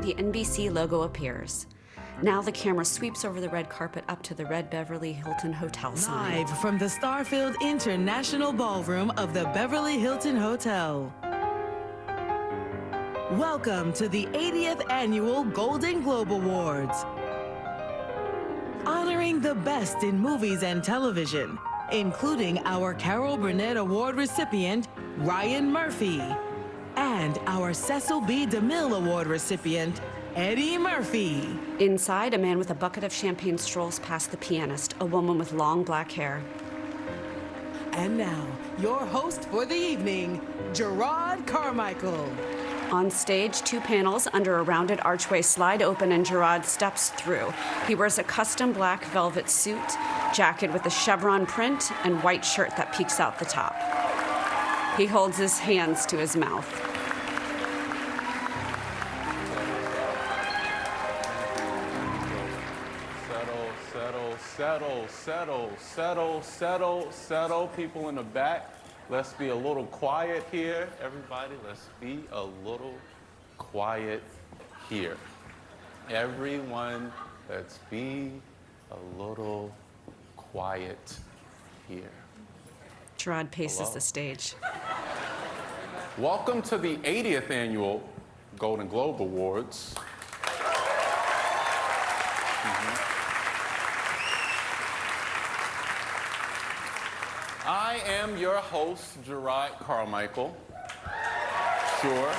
the NBC logo appears. Now the camera sweeps over the red carpet up to the red Beverly Hilton Hotel sign. Live from the Starfield International Ballroom of the Beverly Hilton Hotel. Welcome to the 80th Annual Golden Globe Awards. Honoring the best in movies and television, including our Carol Burnett Award recipient, Ryan Murphy, and our Cecil B. DeMille Award recipient, Eddie Murphy. Inside, a man with a bucket of champagne strolls past the pianist, a woman with long black hair. And now, your host for the evening, Gerard Carmichael. On stage, two panels under a rounded archway slide open and Gerard steps through. He wears a custom black velvet suit, jacket with a chevron print, and white shirt that peeks out the top. He holds his hands to his mouth. Settle, people in the back. Let's be a little quiet here. Everybody, let's be a little quiet here. Everyone, let's be a little quiet here. Gerard paces Hello. the stage. Welcome to the 80th Annual Golden Globe Awards. I am your host, Gerard Carmichael. Sure.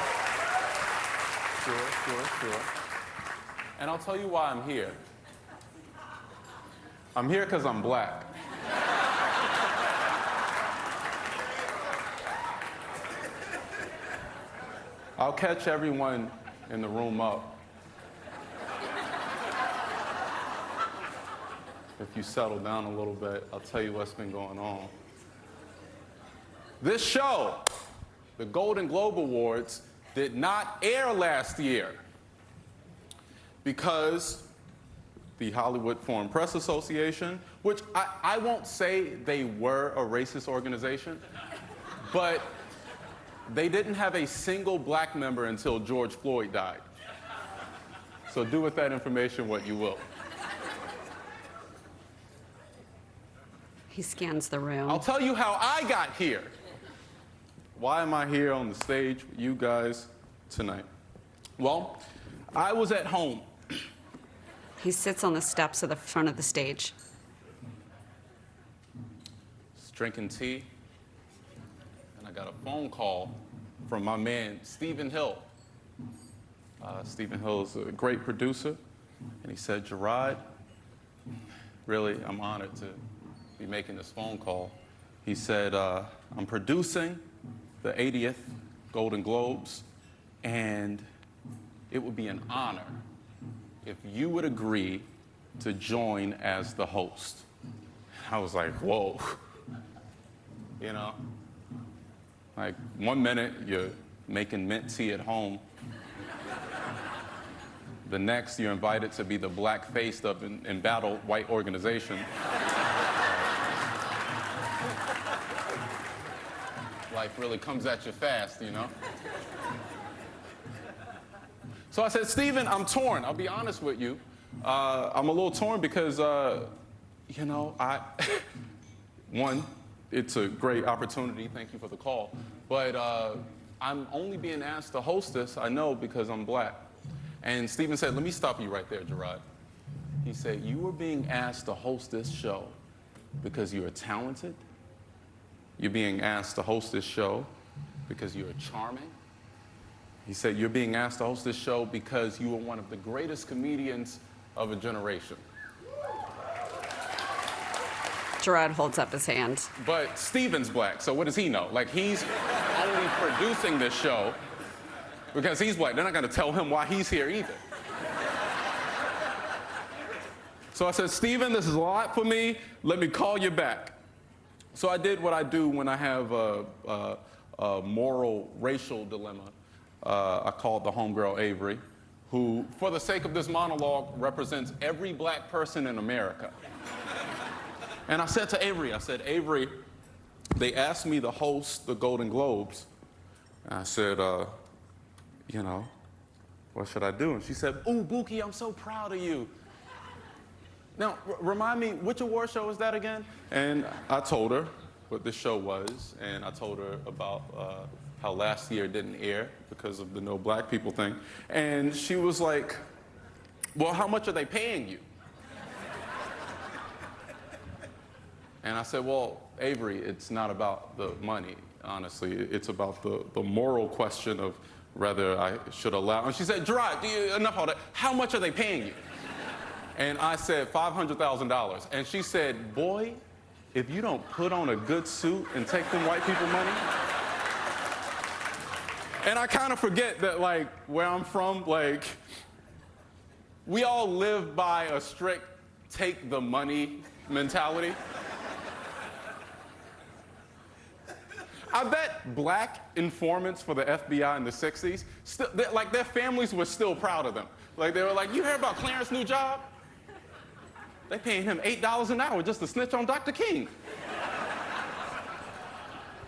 And I'll tell you why I'm here. I'm here because I'm black. I'll catch everyone in the room up if you settle down a little bit. I'll tell you what's been going on. This show, the Golden Globe Awards, did not air last year because the Hollywood Foreign Press Association, which I won't say they were a racist organization, but they didn't have a single black member until George Floyd died. So do with that information what you will. He scans the room. I'll tell you how I got here. Why am I here on the stage with you guys tonight? Well, I was at home. He sits on the steps of the front of the stage. Just drinking tea, and I got a phone call from my man, Stephen Hill. Stephen Hill is a great producer, and he said, Gerard, really, I'm honored to be making this phone call. He said, I'm producing the 80th Golden Globes, and it would be an honor if you would agree to join as the host. I was like, whoa. You know, like 1 minute you're making mint tea at home. The next you're invited to be the black-faced of an embattled white organization. Life really comes at you fast, you know? So I said, Stephen, I'm torn. I'll be honest with you. I'm a little torn because, you know, one, it's a great opportunity. Thank you for the call. But I'm only being asked to host this, I know, because I'm black. And Stephen said, let me stop you right there, Gerard. He said, you were being asked to host this show because you are talented. You're being asked to host this show because you're charming. He said, you're being asked to host this show because you are one of the greatest comedians of a generation. Gerard holds up his hand. But Stephen's black, so what does he know? Like, he's only producing this show because he's black. They're not gonna tell him why he's here either. So I said, Stephen, this is a lot for me. Let me call you back. So I did what I do when I have a moral, racial dilemma. I called the homegirl Avery, who, for the sake of this monologue, represents every black person in America. And I said to Avery, Avery, they asked me to host the Golden Globes. And I said, you know, what should I do? And she said, ooh, Buki, I'm so proud of you. Now, remind me, which award show was that again? And I told her what the show was, and I told her about how last year didn't air because of the no black people thing. And she was like, well, how much are they paying you? And I said, well, Avery, it's not about the money, honestly. It's about the moral question of whether I should allow. And she said, Gerard, enough of all that. How much are they paying you? And I said, $500,000. And she said, boy, if you don't put on a good suit and take them white people money. And I kind of forget that, like, where I'm from, like, we all live by a strict take the money mentality. I bet black informants for the FBI in the 60s, like, their families were still proud of them. Like, they were like, you hear about Clarence's new job? They paying him $8 an hour just to snitch on Dr. King.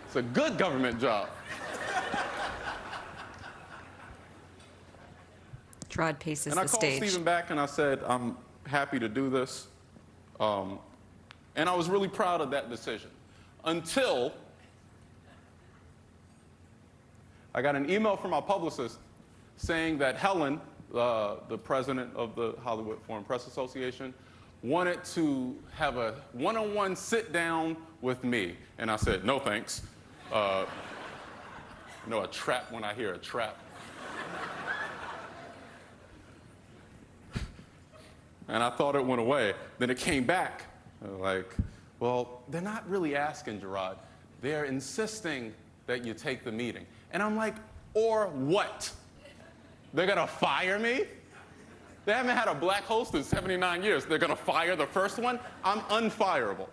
It's a good government job. Gerard paces and the stage. I called Stephen back and I said, I'm happy to do this. And I was really proud of that decision. Until I got an email from my publicist saying that Helen, the president of the Hollywood Foreign Press Association, wanted to have a one-on-one sit-down with me. And I said, no thanks. A trap when I hear a trap. And I thought it went away. Then it came back. Like, well, they're not really asking, Gerard. They're insisting that you take the meeting. And I'm like, or what? They're gonna fire me? They haven't had a black host in 79 years. They're gonna fire the first one? I'm unfireable.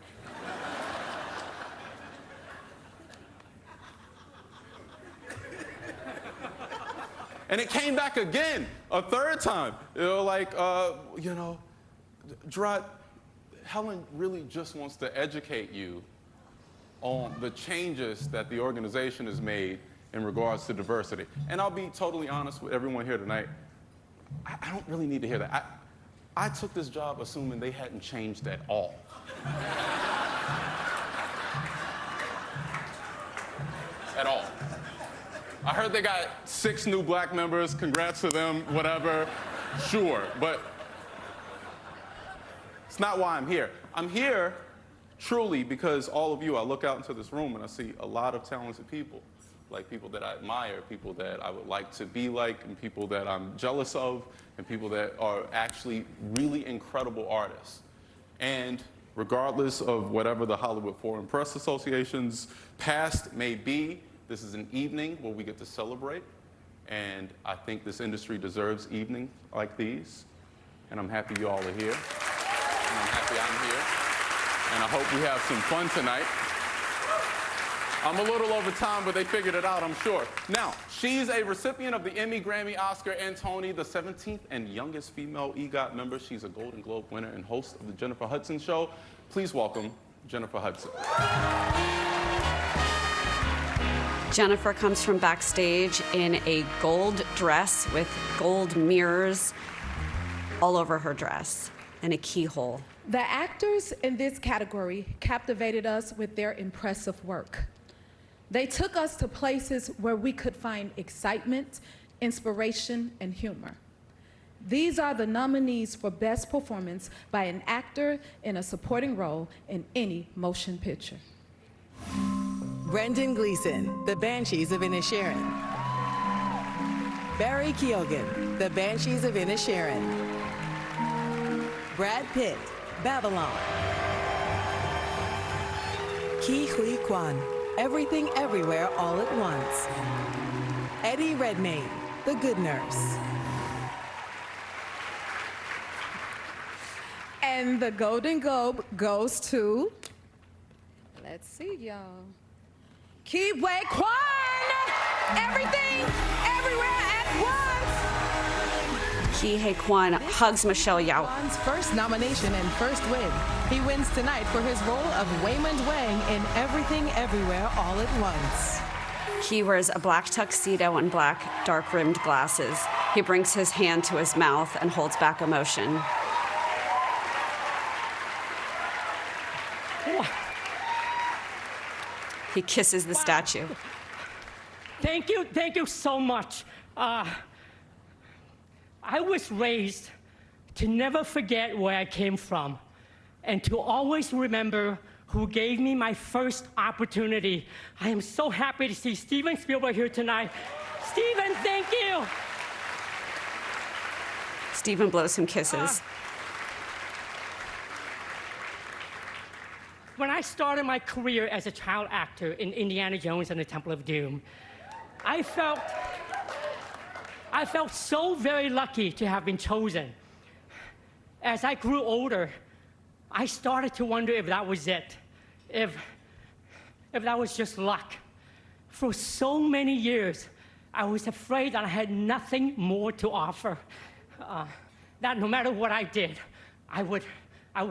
And it came back again, a third time. They were like, Gerard, Helen really just wants to educate you on the changes that the organization has made in regards to diversity. And I'll be totally honest with everyone here tonight. I don't really need to hear that. I took this job assuming they hadn't changed at all. At all. I heard they got 6 new black members. Congrats to them, whatever. Sure, but it's not why I'm here. I'm here truly because all of you, I look out into this room and I see a lot of talented people. Like people that I admire, people that I would like to be like, and people that I'm jealous of, and people that are actually really incredible artists. And regardless of whatever the Hollywood Foreign Press Association's past may be, this is an evening where we get to celebrate. And I think this industry deserves evenings like these. And I'm happy you all are here. And I'm happy I'm here. And I hope we have some fun tonight. I'm a little over time, but they figured it out, I'm sure. Now, she's a recipient of the Emmy, Grammy, Oscar, and Tony, the 17th and youngest female EGOT member. She's a Golden Globe winner and host of the Jennifer Hudson Show. Please welcome Jennifer Hudson. Jennifer comes from backstage in a gold dress with gold mirrors all over her dress and a keyhole. The actors in this category captivated us with their impressive work. They took us to places where we could find excitement, inspiration, and humor. These are the nominees for Best Performance by an Actor in a Supporting Role in Any Motion Picture. Brendan Gleeson, The Banshees of Inisherin. Barry Keoghan, The Banshees of Inisherin. Brad Pitt, Babylon. Ke Huy Quan, Everything Everywhere All at Once. Eddie Redmayne, The Good Nurse. And the Golden Globe goes to, let's see, y'all. Ke Huy Quan, Everything Everywhere at Once. Ke Huy Quan hugs Michelle Yeoh. Kwan's first nomination and first win. He wins tonight for his role of Waymond Wang in Everything Everywhere All at Once. He wears a black tuxedo and black dark-rimmed glasses. He brings his hand to his mouth and holds back emotion. He kisses the statue. Thank you so much. I was raised to never forget where I came from and to always remember who gave me my first opportunity. I am so happy to see Steven Spielberg here tonight. Steven, thank you. Steven blows some kisses. When I started my career as a child actor in Indiana Jones and the Temple of Doom, I felt so very lucky to have been chosen. As I grew older, I started to wonder if that was it, if that was just luck. For so many years, I was afraid that I had nothing more to offer, that no matter what I did, I would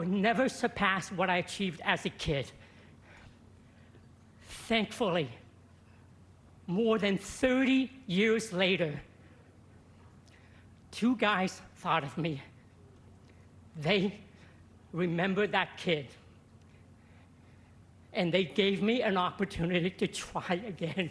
never surpass what I achieved as a kid. Thankfully, more than 30 years later, two guys thought of me. They remembered that kid, and they gave me an opportunity to try again.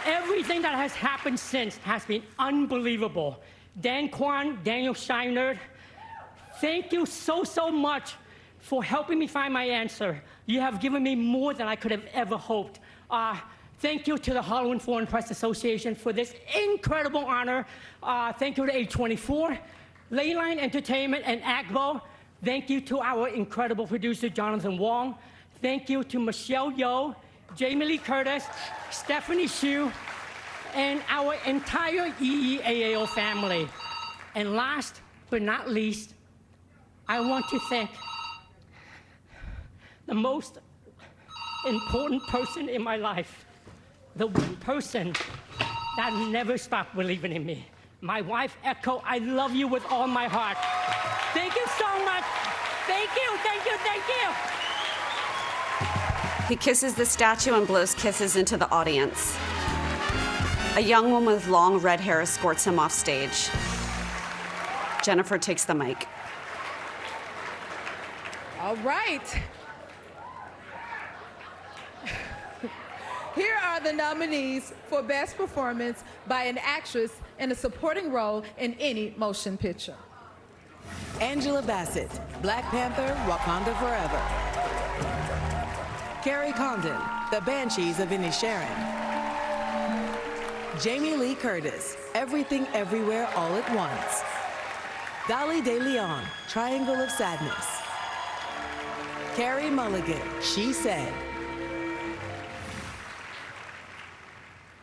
Everything that has happened since has been unbelievable. Dan Kwan, Daniel Shiner, thank you so much for helping me find my answer. You have given me more than I could have ever hoped. Thank you to the Hollywood Foreign Press Association for this incredible honor. Thank you to A24, Leyline Entertainment, and AGBO. Thank you to our incredible producer, Jonathan Wong. Thank you to Michelle Yeoh, Jamie Lee Curtis, Stephanie Hsu, and our entire EEAAO family. And last but not least, I want to thank the most important person in my life, the one person that never stopped believing in me. My wife, Echo, I love you with all my heart. Thank you so much. Thank you, thank you, thank you. He kisses the statue and blows kisses into the audience. A young woman with long red hair escorts him off stage. Jennifer takes the mic. All right. Here are the nominees for Best Performance by an Actress in a Supporting Role in Any Motion Picture. Angela Bassett, Black Panther, Wakanda Forever. Carrie Condon, The Banshees of Inisherin. Jamie Lee Curtis, Everything Everywhere All at Once. Dolly De Leon, Triangle of Sadness. Carey Mulligan, She Said.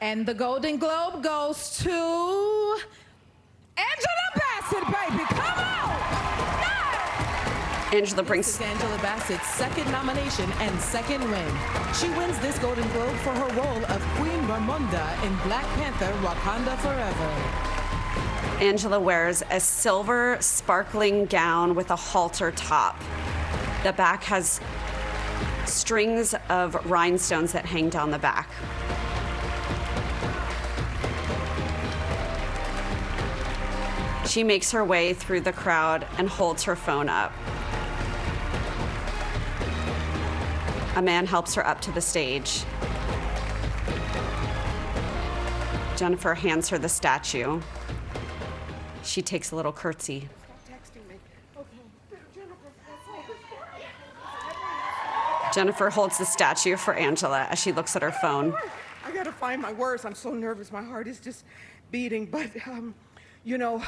And the Golden Globe goes to Angela Bassett, baby. Come on! Yeah! Angela brings... This is Angela Bassett's second nomination and second win. She wins this Golden Globe for her role of Queen Ramonda in Black Panther, Wakanda Forever. Angela wears a silver sparkling gown with a halter top. The back has strings of rhinestones that hang down the back. She makes her way through the crowd and holds her phone up. A man helps her up to the stage. Jennifer hands her the statue. She takes a little curtsy. Jennifer holds the statue for Angela as she looks at her phone. I gotta find my words. I'm so nervous. My heart is just beating. But, you know,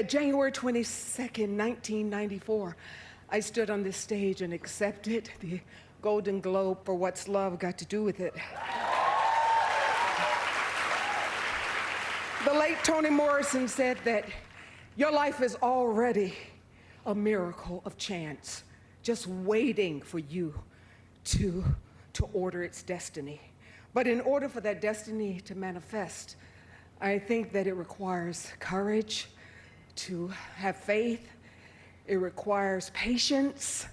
January 22nd, 1994, I stood on this stage and accepted the Golden Globe for What's Love Got to Do with It. The late Toni Morrison said that your life is already a miracle of chance, just waiting for you to order its destiny. But in order for that destiny to manifest, I think that it requires courage, to have faith. It requires patience,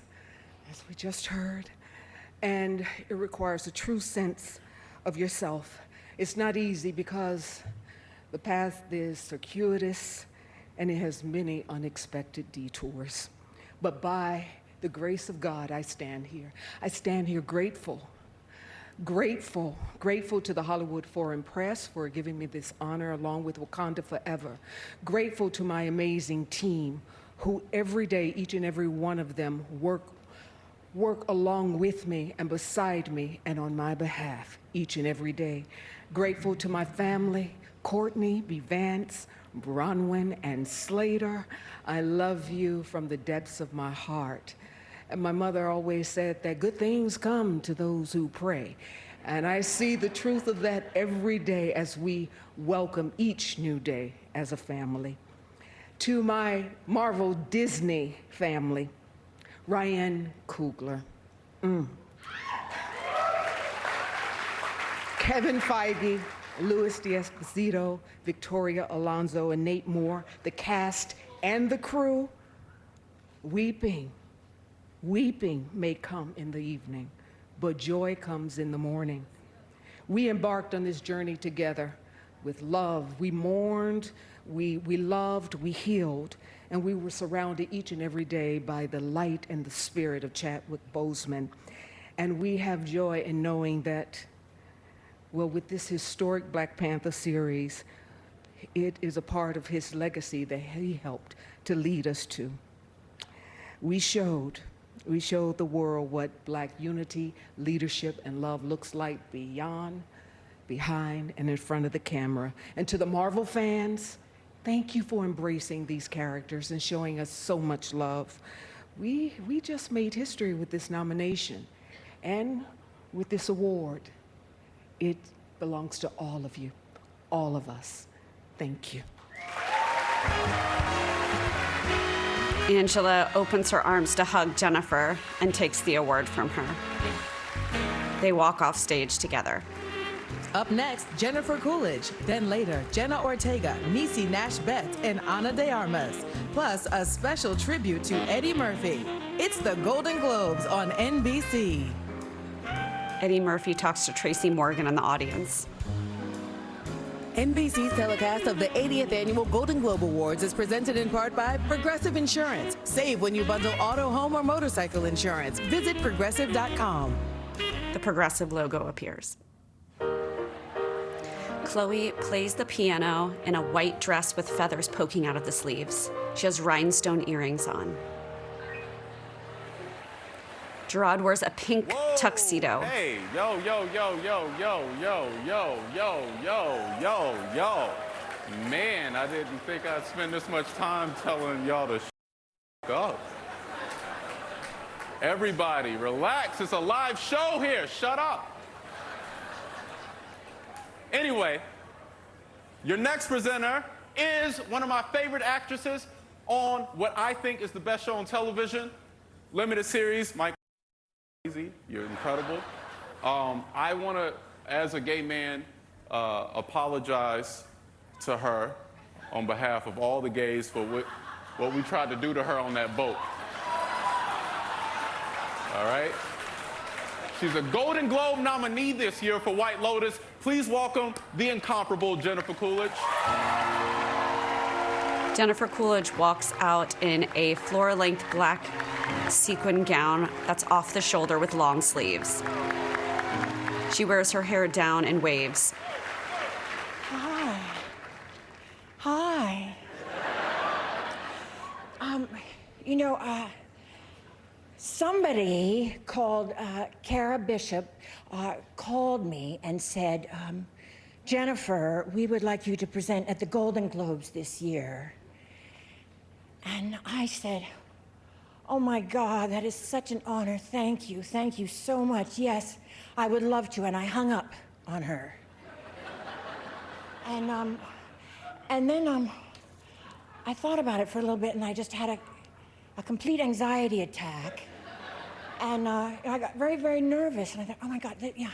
as we just heard, and it requires a true sense of yourself. It's not easy because the path is circuitous and it has many unexpected detours. But by the grace of God, I stand here. I stand here grateful to the Hollywood Foreign Press for giving me this honor along with Wakanda Forever. Grateful to my amazing team who every day, each and every one of them, work along with me and beside me and on my behalf each and every day. Grateful to my family, Courtney, B. Vance, Bronwyn, and Slater. I love you from the depths of my heart. And my mother always said that good things come to those who pray. And I see the truth of that every day as we welcome each new day as a family. To my Marvel Disney family, Ryan Coogler, Kevin Feige, Louis D'Esposito, Victoria Alonso, and Nate Moore, the cast and the crew, weeping may come in the evening, but joy comes in the morning. We embarked on this journey together with love. We mourned, we loved, we healed, and we were surrounded each and every day by the light and the spirit of Chadwick Boseman. And we have joy in knowing that, well, with this historic Black Panther series, it is a part of his legacy that he helped to lead us to. We showed the world what Black unity, leadership, and love looks like beyond, behind, and in front of the camera. And to the Marvel fans, thank you for embracing these characters and showing us so much love. We just made history with this nomination and with this award. It belongs to all of you, all of us. Thank you. Angela opens her arms to hug Jennifer and takes the award from her. They walk off stage together. Up next, Jennifer Coolidge. Then later, Jenna Ortega, Niecy Nash-Betts, and Ana de Armas. Plus, a special tribute to Eddie Murphy. It's the Golden Globes on NBC. Eddie Murphy talks to Tracy Morgan in the audience. NBC's telecast of the 80th Annual Golden Globe Awards is presented in part by Progressive Insurance. Save when you bundle auto, home, or motorcycle insurance. Visit progressive.com. The Progressive logo appears. Chloe plays the piano in a white dress with feathers poking out of the sleeves. She has rhinestone earrings on. Gerard wears a pink tuxedo. Hey, yo. Man, I didn't think I'd spend this much time telling y'all to up. Everybody, relax. It's a live show here. Shut up. Anyway, your next presenter is one of my favorite actresses on what I think is the best show on television, limited series, You're incredible. I want to, as a gay man, apologize to her on behalf of all the gays for what we tried to do to her on that boat. All right? She's a Golden Globe nominee this year for White Lotus. Please welcome the incomparable Jennifer Coolidge. Jennifer Coolidge walks out in a floor-length black sequin gown that's off the shoulder with long sleeves. She wears her hair down in waves. Hi. Somebody called Kara Bishop called me and said, Jennifer, we would like you to present at the Golden Globes this year. And I said, oh my God, that is such an honor. Thank you so much. Yes, I would love to. And I hung up on her. And then I thought about it for a little bit, and I just had a complete anxiety attack. And I got very, very nervous. And I thought, oh my God, yeah,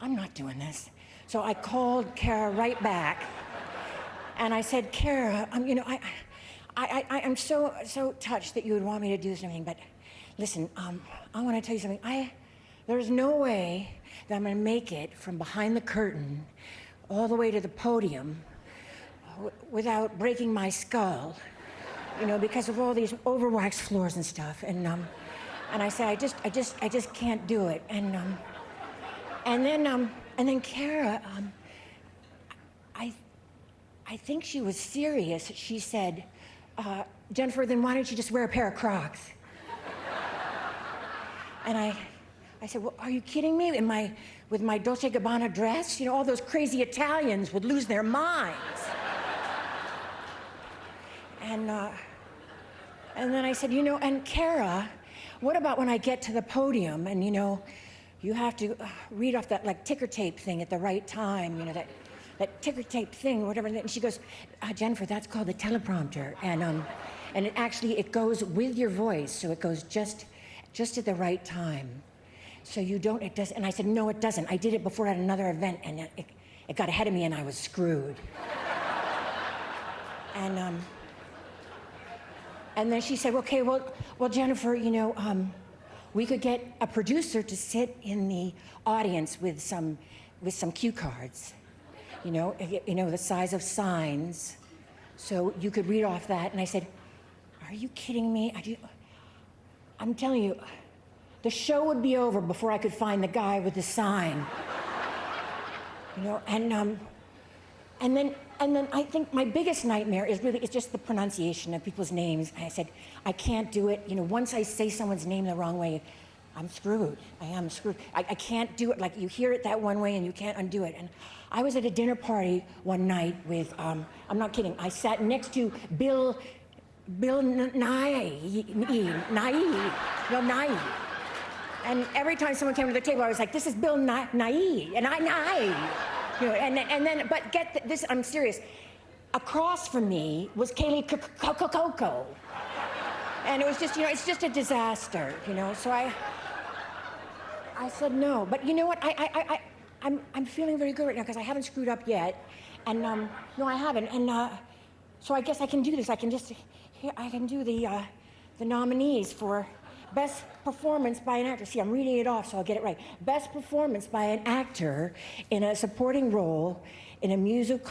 I'm not doing this. So I called Kara right back. And I said, Kara, I'm so touched that you would want me to do something, but listen, I want to tell you something. There's no way that I'm going to make it from behind the curtain all the way to the podium without breaking my skull, you know, because of all these overwaxed floors and stuff. And I said, I just can't do it. And then Kara, I think she was serious. She said, Jennifer, then why don't you just wear a pair of Crocs? And I said, well, are you kidding me? With my Dolce & Gabbana dress? You know, all those crazy Italians would lose their minds. And then I said, you know, and Kara, what about when I get to the podium and, you know, you have to read off that, like, ticker tape thing at the right time, you know, that ticker tape thing, whatever. And she goes, Jennifer, that's called the teleprompter. And it goes with your voice, so it goes just at the right time. So it does. And I said, no, it doesn't. I did it before at another event, and it got ahead of me, and I was screwed. And then she said, okay, well, Jennifer, you know, we could get a producer to sit in the audience with some cue cards, you know, the size of signs, so you could read off that. And I said, are you kidding me? I'm telling you, the show would be over before I could find the guy with the sign. You know, and then I think my biggest nightmare is just the pronunciation of people's names. I said, I can't do it. You know, once I say someone's name the wrong way, I'm screwed. I am screwed. I can't do it. Like, you hear it that one way and you can't undo it. And I was at a dinner party one night with, I'm not kidding, I sat next to Bill Nye. And every time someone came to the table, I was like, this is Bill Nye, and Nye. You know, but get this, I'm serious. Across from me was Kaylee Coco. And it was just, you know, it's just a disaster, you know. So I said no. But you know what? I'm feeling very good right now because I haven't screwed up yet. And no, I haven't. And so I guess I can do this. I can do the nominees for Best Performance by an Actor. See, I'm reading it off, so I'll get it right. Best Performance by an Actor in a Supporting Role in a Musical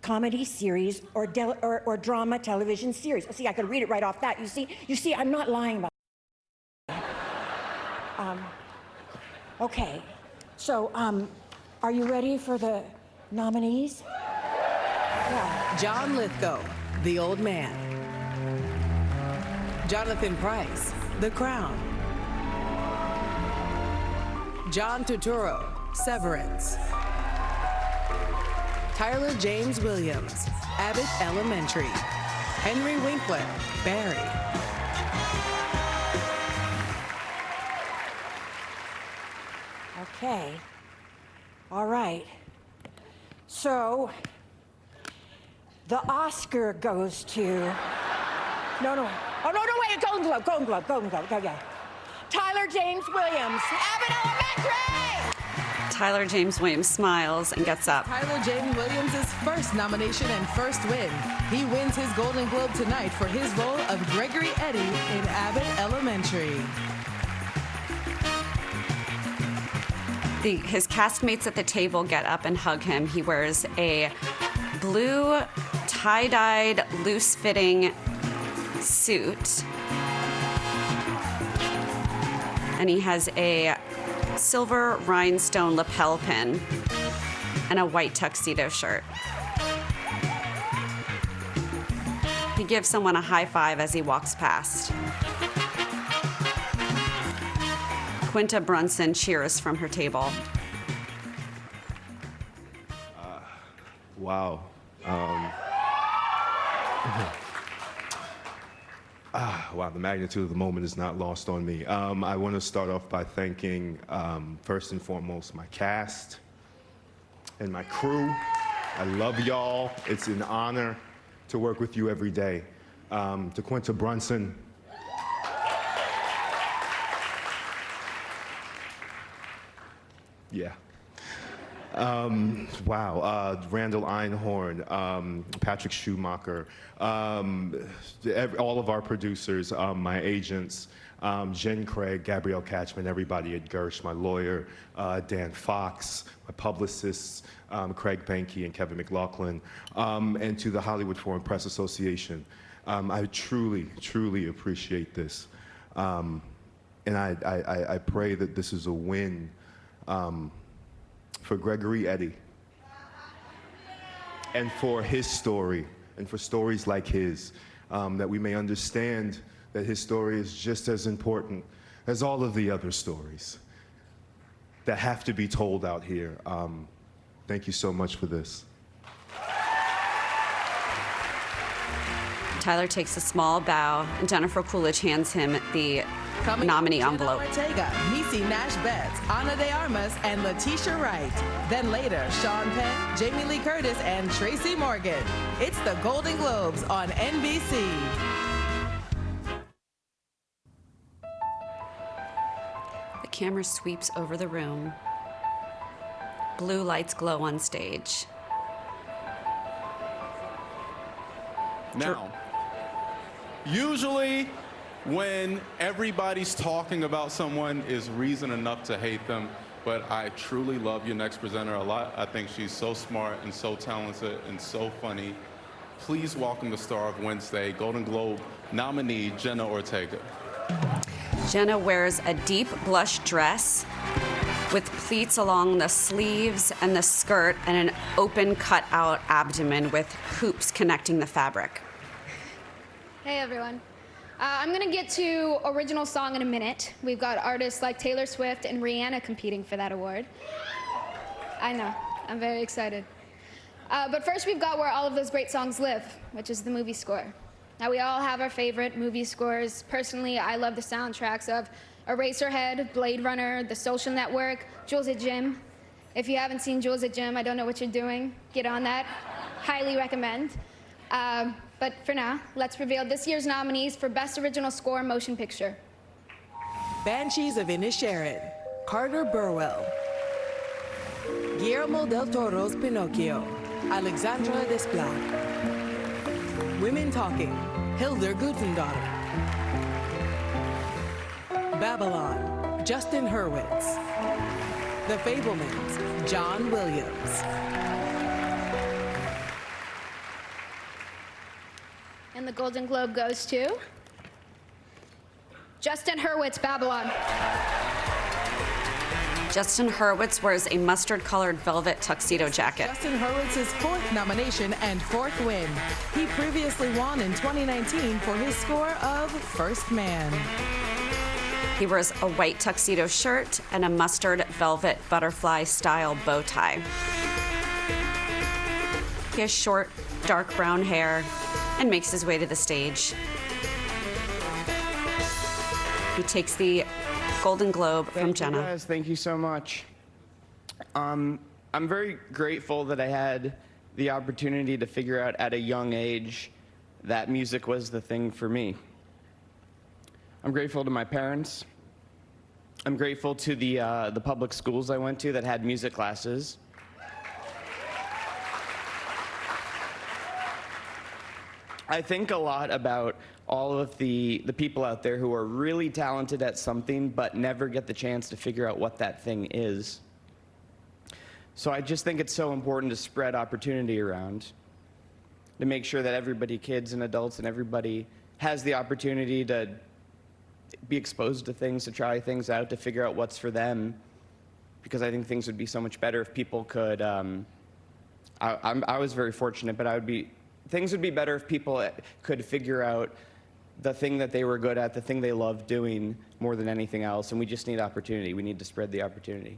Comedy Series or Drama Television Series. See, I could read it right off that. You see, I'm not lying about it. Okay, so are you ready for the nominees? Yeah. John Lithgow, The Old Man. Jonathan Pryce, The Crown. John Turturro, Severance. Tyler James Williams, Abbott Elementary. Henry Winkler, Barry. Okay. All right. So, the Oscar goes to... No. Oh, no, wait, Golden Globe, go, yeah. Tyler James Williams, Abbott Elementary! Tyler James Williams smiles and gets up. Tyler James Williams' first nomination and first win. He wins his Golden Globe tonight for his role of Gregory Eddy in Abbott Elementary. His castmates at the table get up and hug him. He wears a blue, tie-dyed, loose-fitting suit. And he has a silver rhinestone lapel pin and a white tuxedo shirt. He gives someone a high five as he walks past. Quinta Brunson cheers from her table. Wow. Wow, the magnitude of the moment is not lost on me. I want to start off by thanking, first and foremost, my cast and my crew. I love y'all. It's an honor to work with you every day. To Quinta Brunson. Yeah. Randall Einhorn, Patrick Schumacher, all of our producers, my agents, Jen Craig, Gabrielle Katchman, everybody at Gersh, my lawyer, Dan Fox, my publicists, Craig Banke and Kevin McLaughlin, and to the Hollywood Foreign Press Association. I truly, truly appreciate this. And I pray that this is a win for Gregory Eddy and for his story and for stories like his, that we may understand that his story is just as important as all of the other stories that have to be told out here. Thank you so much for this. Tyler takes a small bow, and Jennifer Coolidge hands him the nominee envelope. Ortega, Niecy Nash Betts, Ana de Armas, and Letitia Wright. Then later, Sean Penn, Jamie Lee Curtis, and Tracy Morgan. It's the Golden Globes on NBC. The camera sweeps over the room. Blue lights glow on stage. Now, usually when everybody's talking about someone is reason enough to hate them, but I truly love your next presenter a lot. I think she's so smart and so talented and so funny. Please welcome the star of Wednesday, Golden Globe nominee, Jenna Ortega. Jenna wears a deep blush dress with pleats along the sleeves and the skirt and an open cut-out abdomen with hoops connecting the fabric. Hey, everyone. I'm going to get to original song in a minute. We've got artists like Taylor Swift and Rihanna competing for that award. I know. I'm very excited. But first, we've got Where All of Those Great Songs Live, which is the movie score. Now, we all have our favorite movie scores. Personally, I love the soundtracks of Eraserhead, Blade Runner, The Social Network, Jules at Gym. If you haven't seen Jules at Gym, I don't know what you're doing. Get on that. Highly recommend. But for now, let's reveal this year's nominees for Best Original Score Motion Picture. Banshees of Inisherin, Carter Burwell. Guillermo del Toro's Pinocchio, Alexandra Desplat. Women Talking, Hildur Gudmundsdóttir. Babylon, Justin Hurwitz. The Fabelmans, John Williams. And the Golden Globe goes to Justin Hurwitz, Babylon. Justin Hurwitz wears a mustard-colored velvet tuxedo jacket. Justin Hurwitz's fourth nomination and fourth win. He previously won in 2019 for his score of First Man. He wears a white tuxedo shirt and a mustard velvet butterfly-style bow tie. He has short, dark brown hair and makes his way to the stage. He takes the Golden Globe from Jenna. Thank you guys, thank you so much. I'm very grateful that I had the opportunity to figure out at a young age that music was the thing for me. I'm grateful to my parents. I'm grateful to the public schools I went to that had music classes. I think a lot about all of the people out there who are really talented at something but never get the chance to figure out what that thing is. So I just think it's so important to spread opportunity around, to make sure that everybody, kids and adults and everybody, has the opportunity to be exposed to things, to try things out, to figure out what's for them, because I think things would be so much better if people could, I was very fortunate, but things would be better if people could figure out the thing that they were good at, the thing they loved doing more than anything else, and we just need opportunity. We need to spread the opportunity.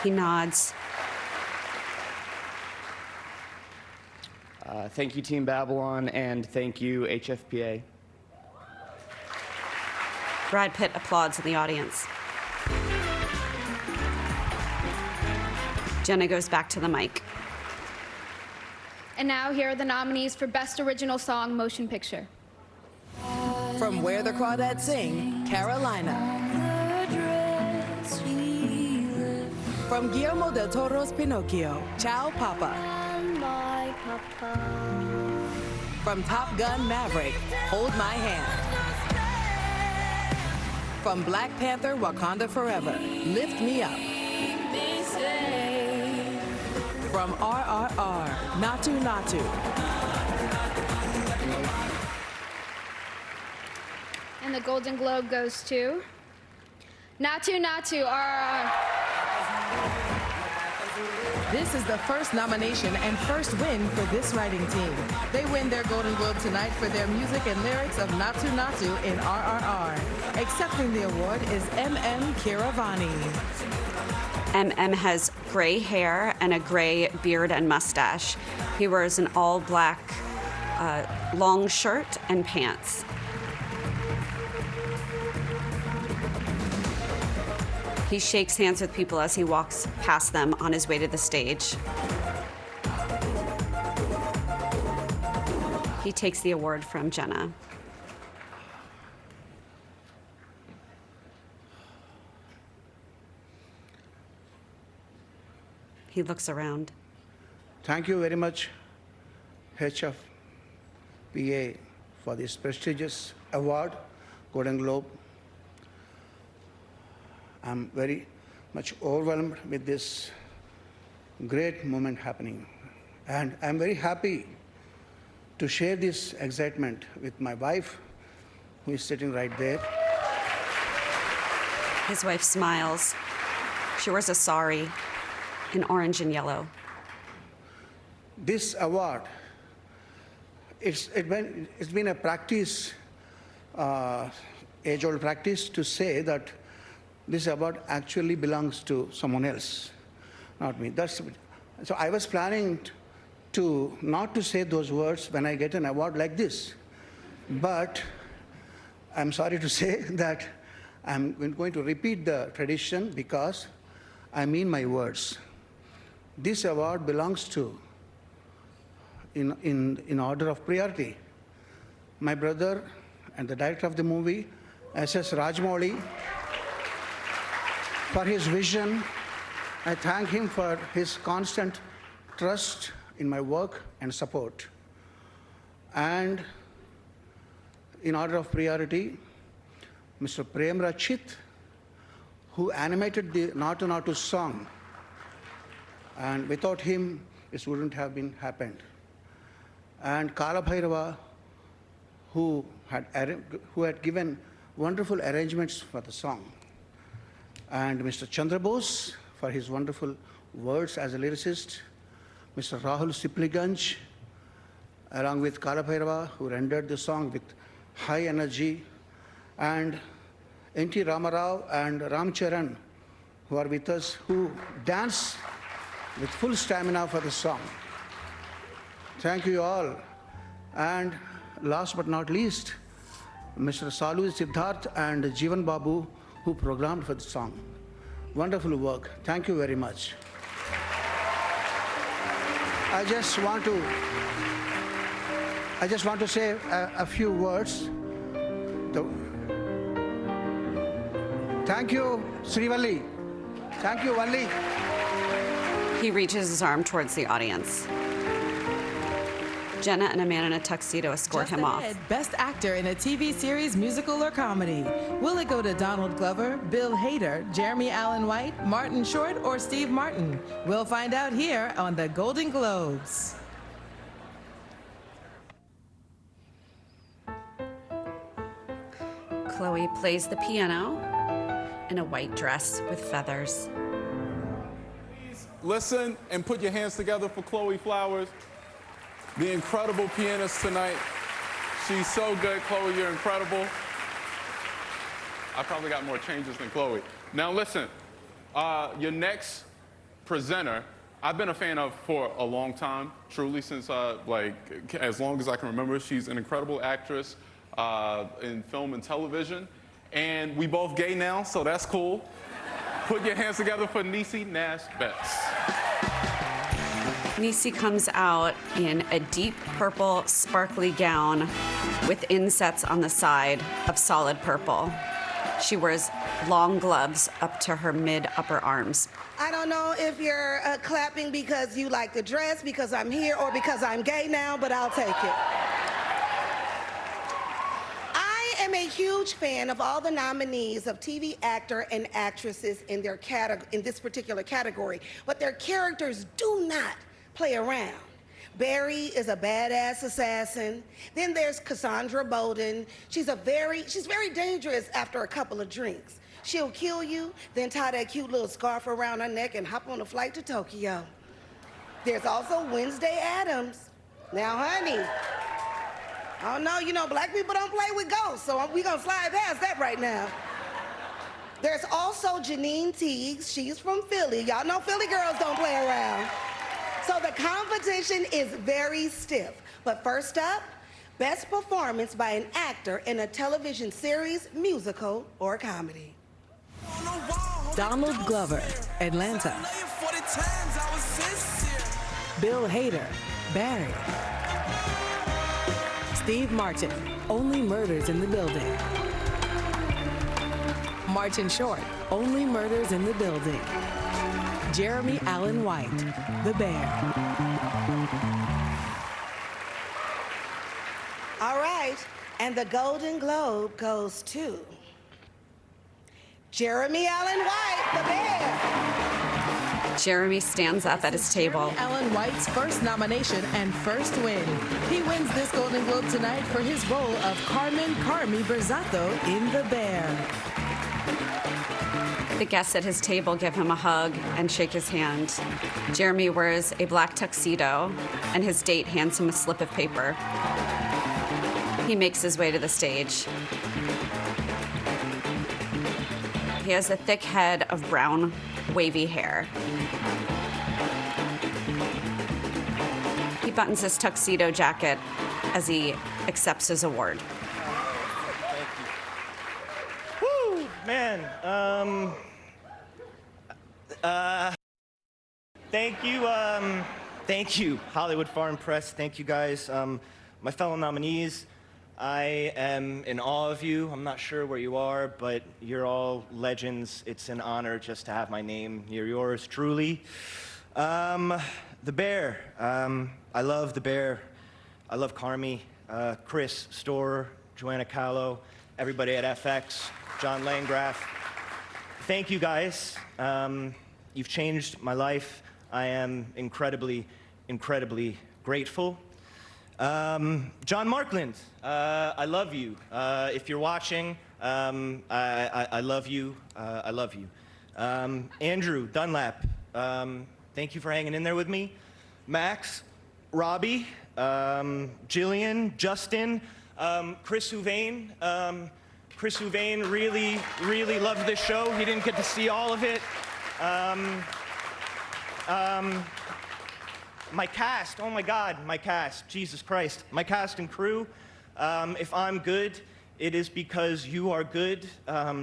He nods. Thank you, Team Babylon, and thank you, HFPA. Brad Pitt applauds in the audience. Jenna goes back to the mic. And now here are the nominees for Best Original Song Motion Picture. From Where the Crawdads Sing, Carolina. From Guillermo del Toro's Pinocchio, Ciao Papa. My papa. From Top Gun Maverick, Hold My Hand. From Black Panther Wakanda Forever, Lift Me Up. From RRR, Natu Natu. And the Golden Globe goes to Natu Natu, RRR. This is the first nomination and first win for this writing team. They win their Golden Globe tonight for their music and lyrics of Natu Natu in RRR. Accepting the award is M.M. Kiravani. M.M. has gray hair and a gray beard and mustache. He wears an all-black long shirt and pants. He shakes hands with people as he walks past them on his way to the stage. He takes the award from Jenna. He looks around. Thank you very much, HFPA, for this prestigious award, Golden Globe. I'm very much overwhelmed with this great moment happening. And I'm very happy to share this excitement with my wife, who is sitting right there. His wife smiles. She wears a sari in orange and yellow. This award, it's been a practice, age-old practice to say that this award actually belongs to someone else, not me. So I was planning not to say those words when I get an award like this. But I'm sorry to say that I'm going to repeat the tradition because I mean my words. This award belongs to, in order of priority, my brother and the director of the movie, S.S. Rajamouli, for his vision. I thank him for his constant trust in my work and support. And in order of priority, Mr. Prem Rachit, who animated the Natu Natu song. And without him, this wouldn't have been happened. And Kala Bhairava, who had given wonderful arrangements for the song. And Mr. Chandra Bose for his wonderful words as a lyricist. Mr. Rahul Sipliganj, along with Kala Bhairava, who rendered the song with high energy. And N.T. Ramarao and Ram Charan, who are with us, who dance with full stamina for the song. Thank you all. And last but not least, Mr. Salu Siddharth and Jeevan Babu, who programmed for the song. Wonderful work. Thank you very much. I just want to say a few words. Thank you, Srivalli. Thank you, Valli. He reaches his arm towards the audience. Jenna and a man in a tuxedo escort him off. Best actor in a TV series, musical, or comedy. Will it go to Donald Glover, Bill Hader, Jeremy Allen White, Martin Short, or Steve Martin? We'll find out here on the Golden Globes. Chloe plays the piano in a white dress with feathers. Please listen and put your hands together for Chloe Flowers, the incredible pianist tonight. She's so good. Chloe, you're incredible. I probably got more changes than Chloe. Now listen, your next presenter, I've been a fan of for a long time, truly since as long as I can remember. She's an incredible actress in film and television. And we both gay now, so that's cool. Put your hands together for Niecy Nash-Betts. Niecy comes out in a deep purple, sparkly gown with insets on the side of solid purple. She wears long gloves up to her mid-upper arms. I don't know if you're clapping because you like the dress, because I'm here, or because I'm gay now, but I'll take it. I am a huge fan of all the nominees of TV actor and actresses in their in this particular category, but their characters do not play around. Barry is a badass assassin. Then there's Cassandra Bowden. She's very dangerous after a couple of drinks. She'll kill you, then tie that cute little scarf around her neck and hop on a flight to Tokyo. There's also Wednesday Addams. Now, honey, oh no, you know, black people don't play with ghosts, so we're gonna slide past that right now. There's also Janine Teagues. She's from Philly. Y'all know Philly girls don't play around. So the competition is very stiff. But first up, best performance by an actor in a television series, musical, or comedy. Donald Glover, Atlanta. Bill Hader, Barry. Steve Martin, Only Murders in the Building. Martin Short, Only Murders in the Building. Jeremy Allen White, The Bear. All right, and the Golden Globe goes to Jeremy Allen White, The Bear. Jeremy stands up at his table. Jeremy Allen White's first nomination and first win. He wins this Golden Globe tonight for his role of Carmi Berzato in The Bear. The guests at his table give him a hug and shake his hand. Jeremy wears a black tuxedo, and his date hands him a slip of paper. He makes his way to the stage. He has a thick head of brown, wavy hair. He buttons his tuxedo jacket as he accepts his award. Woo, man. Thank you, Hollywood Foreign Press. Thank you, guys. My fellow nominees, I am in awe of you. I'm not sure where you are, but you're all legends. It's an honor just to have my name near yours, truly. The Bear. I love The Bear. I love Carmi, Chris Storer, Joanna Callow, everybody at FX, John Landgraf. Thank you, guys. You've changed my life. I am incredibly, incredibly grateful. John Markland, I love you. If you're watching, I love you. I love you. Andrew Dunlap, thank you for hanging in there with me. Max, Robbie, Jillian, Justin, Chris Houvain. Chris Houvain really, really loved this show. He didn't get to see all of it. My cast, oh my God, my cast, Jesus Christ. My cast and crew, if I'm good, it is because you are good,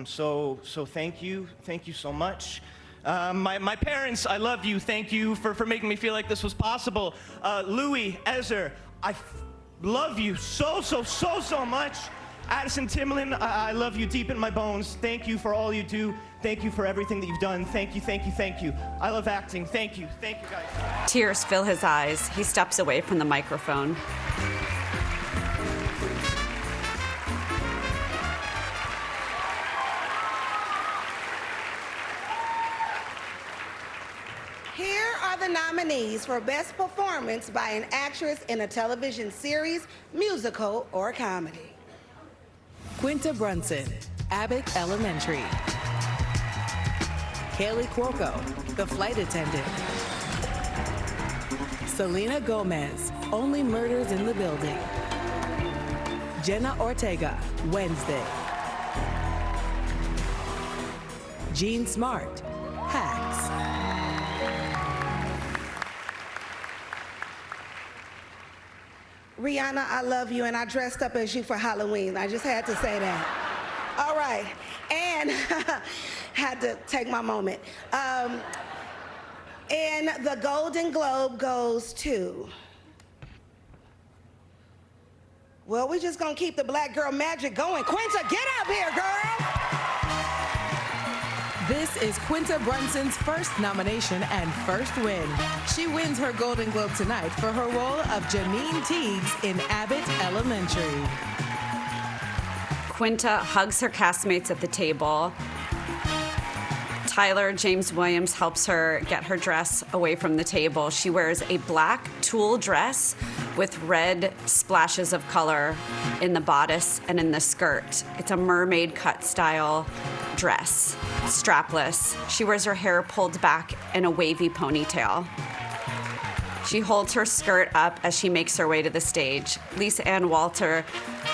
so thank you so much. My parents, I love you, thank you for making me feel like this was possible. Louis, Ezer, I love you so much. Addison Timlin, I love you deep in my bones. Thank you for all you do. Thank you for everything that you've done. Thank you. I love acting. Thank you guys. Tears fill his eyes. He steps away from the microphone. Here are the nominees for Best Performance by an Actress in a Television Series, Musical, or Comedy. Quinta Brunson, Abbott Elementary. Kaylee Cuoco, The Flight Attendant. Selena Gomez, Only Murders in the Building. Jenna Ortega, Wednesday. Jean Smart, Hacks. Rihanna, I love you, and I dressed up as you for Halloween. I just had to say that. All right, and had to take my moment. And the Golden Globe goes to, well, we're just gonna keep the black girl magic going. Quinta, get up here, girl. is Quinta Brunson's first nomination and first win. She wins her Golden Globe tonight for her role of Janine Teagues in Abbott Elementary. Quinta hugs her castmates at the table. Tyler James Williams helps her get her dress away from the table. She wears a black tulle dress with red splashes of color in the bodice and in the skirt. It's a mermaid cut style dress, strapless. She wears her hair pulled back in a wavy ponytail. She holds her skirt up as she makes her way to the stage. Lisa Ann Walter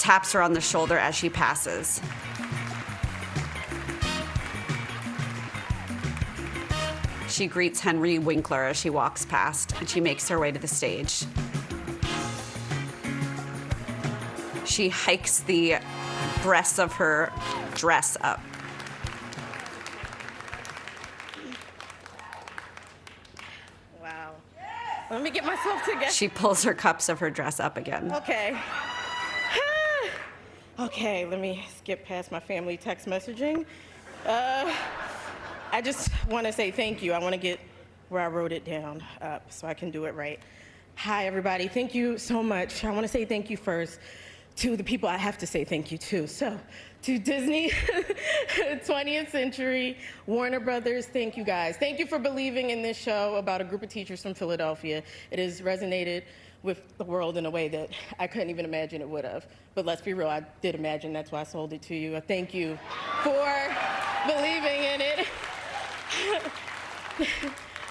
taps her on the shoulder as she passes. She greets Henry Winkler as she walks past, and she makes her way to the stage. She hikes the breasts of her dress up. Wow. Let me get myself together. She pulls her cups of her dress up again. Okay. Okay, let me skip past my family text messaging. I just want to say thank you. I want to get where I wrote it down up so I can do it right. Hi, everybody. Thank you so much. I want to say thank you first to the people I have to say thank you to. So, to Disney, 20th Century, Warner Brothers, thank you guys. Thank you for believing in this show about a group of teachers from Philadelphia. It has resonated with the world in a way that I couldn't even imagine it would have. But let's be real, I did imagine, that's why I sold it to you. I thank you for believing in it.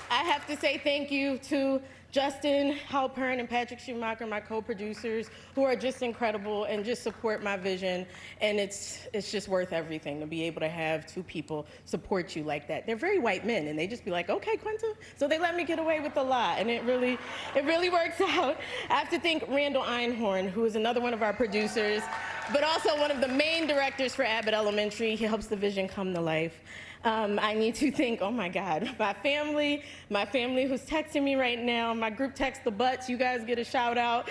I have to say thank you to Justin Halpern and Patrick Schumacher, my co-producers, who are just incredible and just support my vision. And it's just worth everything to be able to have two people support you like that. They're very white men, and they just be like, okay, Quinta. So they let me get away with a lot, and it really works out. I have to thank Randall Einhorn, who is another one of our producers, but also one of the main directors for Abbott Elementary. He helps the vision come to life. I need to thank, oh my God, my family who's texting me right now, my group text, the Butts, you guys get a shout out.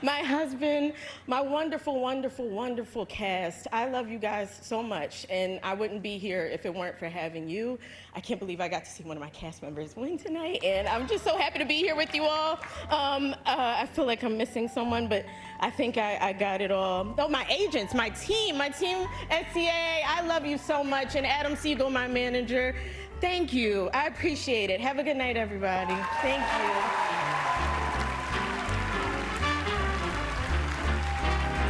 My husband, my wonderful, wonderful, wonderful cast. I love you guys so much, and I wouldn't be here if it weren't for having you. I can't believe I got to see one of my cast members win tonight, and I'm just so happy to be here with you all. I feel like I'm missing someone, but I think I got it all. Oh, my agents, my team at CAA, I love you so much, and Adam Siegel, my manager. Thank you. I appreciate it. Have a good night, everybody. Thank you.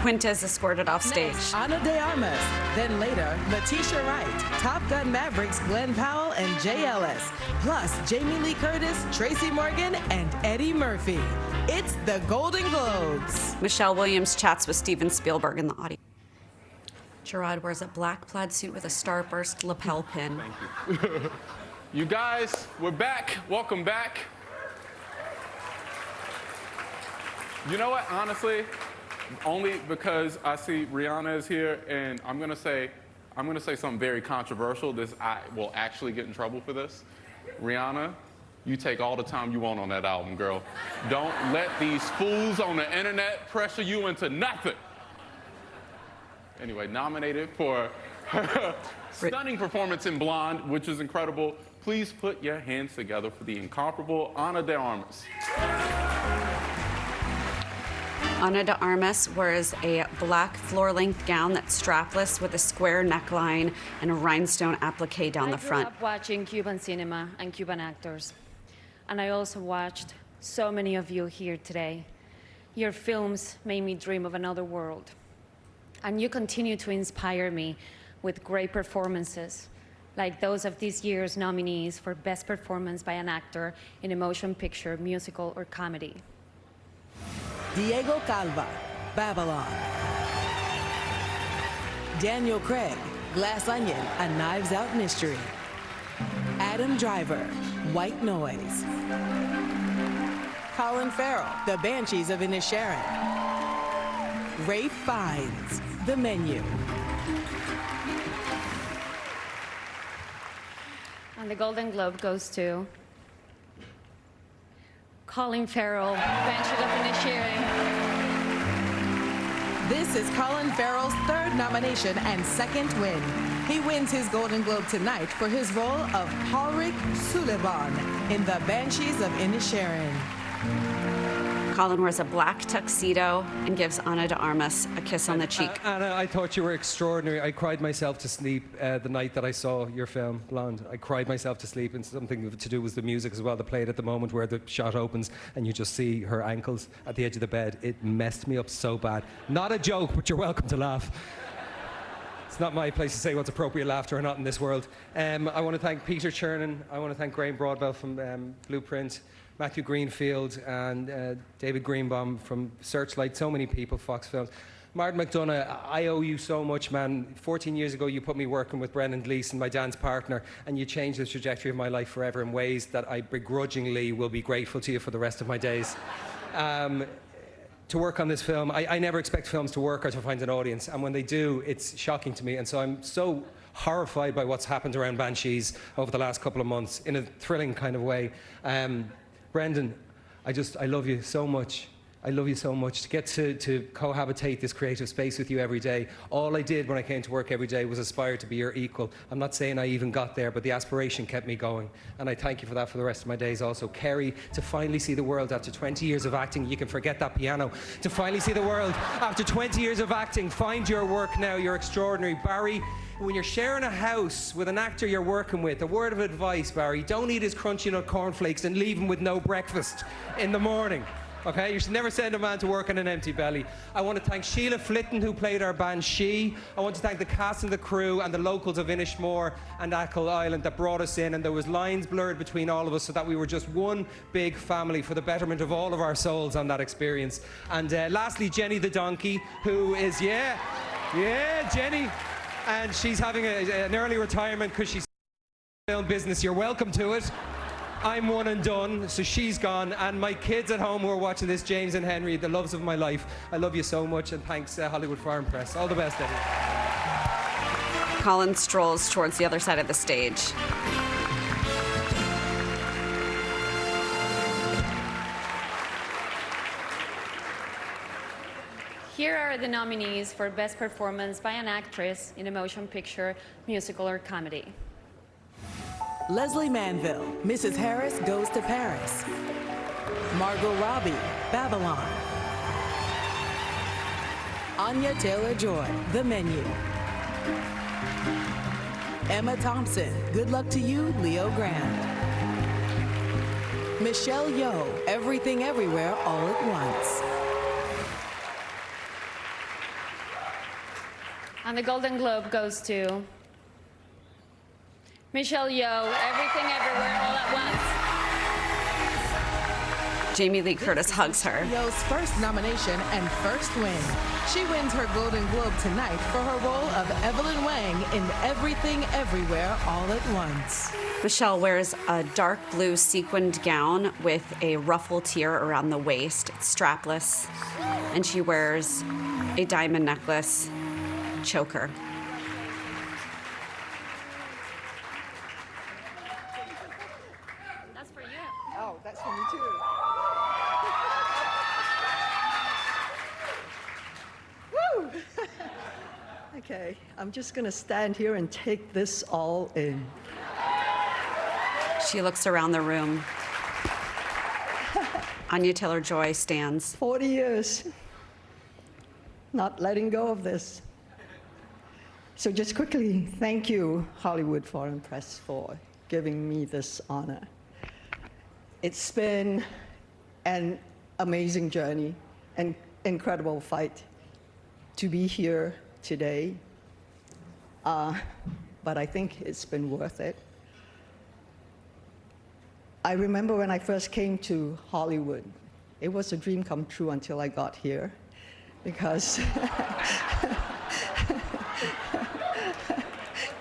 Quinta is escorted off stage. Next, Ana de Armas. Then later, Letitia Wright, Top Gun Mavericks Glenn Powell and Jay Ellis, plus Jamie Lee Curtis, Tracy Morgan, and Eddie Murphy. It's the Golden Globes. Michelle Williams chats with Steven Spielberg in the audience. Gerard wears a black plaid suit with a starburst lapel pin. Thank you. You guys, we're back. Welcome back. You know what, honestly, only because I see Rihanna is here, and I'm gonna say something very controversial. I will actually get in trouble for this. Rihanna, you take all the time you want on that album, girl. Don't let these fools on the internet pressure you into nothing. Anyway, nominated for her stunning performance in Blonde, which is incredible. Please put your hands together for the incomparable Ana de Armas. Ana de Armas wears a black floor-length gown that's strapless with a square neckline and a rhinestone applique down the front. I grew up watching Cuban cinema and Cuban actors, and I also watched so many of you here today. Your films made me dream of another world, and you continue to inspire me with great performances, like those of this year's nominees for Best Performance by an Actor in a Motion Picture, Musical, or Comedy. Diego Calva, Babylon. Daniel Craig, Glass Onion, A Knives Out Mystery. Adam Driver, White Noise. Colin Farrell, The Banshees of Inisherin. Ralph Fiennes, The Menu. And the Golden Globe goes to Colin Farrell, Banshees of Inisherin. This is Colin Farrell's third nomination and second win. He wins his Golden Globe tonight for his role of Ulrich Sullivan in The Banshees of Inisherin. Colin wears a black tuxedo and gives Ana de Armas a kiss on the cheek. Anna, I thought you were extraordinary. I cried myself to sleep the night that I saw your film, Blonde. I cried myself to sleep, and something to do with the music as well, that played at the moment where the shot opens and you just see her ankles at the edge of the bed. It messed me up so bad. Not a joke, but you're welcome to laugh. It's not my place to say what's appropriate laughter or not in this world. I want to thank Peter Chernin. I want to thank Graham Broadbell from Blueprint, Matthew Greenfield, and David Greenbaum from Searchlight, so many people, Fox Films. Martin McDonough, I owe you so much, man. 14 years ago, you put me working with Brendan Gleeson, my dance partner, and you changed the trajectory of my life forever in ways that I begrudgingly will be grateful to you for the rest of my days. To work on this film, I never expect films to work or to find an audience, and when they do, it's shocking to me, and so I'm so horrified by what's happened around Banshees over the last couple of months in a thrilling kind of way. Brendan, I love you so much. I love you so much. To get to cohabitate this creative space with you every day. All I did when I came to work every day was aspire to be your equal. I'm not saying I even got there, but the aspiration kept me going. And I thank you for that for the rest of my days also. Kerry, to finally see the world after 20 years of acting, you can forget that piano. To finally see the world after 20 years of acting, find your work now, you're extraordinary. Barry, when you're sharing a house with an actor you're working with, a word of advice, Barry, don't eat his crunchy nut cornflakes and leave him with no breakfast in the morning. Okay, you should never send a man to work on an empty belly. I want to thank Sheila Flitton, who played our Banshee. I want to thank the cast and the crew and the locals of Inishmore and Achill Island that brought us in, and there was lines blurred between all of us so that we were just one big family for the betterment of all of our souls on that experience. And lastly, Jenny the donkey, who is, yeah, Jenny. And she's having an early retirement because she's in the film business. You're welcome to it. I'm one and done, so she's gone. And my kids at home who are watching this, James and Henry, the loves of my life, I love you so much, and thanks Hollywood Foreign Press. All the best, Eddie. Colin strolls towards the other side of the stage. Here are the nominees for Best Performance by an Actress in a Motion Picture, Musical, or Comedy. Leslie Manville, Mrs. Harris Goes to Paris. Margot Robbie, Babylon. Anya Taylor-Joy, The Menu. Emma Thompson, Good Luck to You, Leo Grand. Michelle Yeoh, Everything Everywhere All at Once. And the Golden Globe goes to Michelle Yeoh, Everything Everywhere All at Once. Jamie Lee Curtis hugs her. Yeoh's first nomination and first win. She wins her Golden Globe tonight for her role of Evelyn Wang in Everything Everywhere All at Once. Michelle wears a dark blue sequined gown with a ruffle tier around the waist. It's strapless. And she wears a diamond necklace choker. That's for you. Oh, that's for me too. Woo! Okay, I'm just gonna stand here and take this all in. She looks around the room. Anya Taylor-Joy stands. 40 years, not letting go of this. So just quickly, thank you, Hollywood Foreign Press, for giving me this honor. It's been an amazing journey, an incredible fight to be here today, but I think it's been worth it. I remember when I first came to Hollywood, it was a dream come true until I got here, because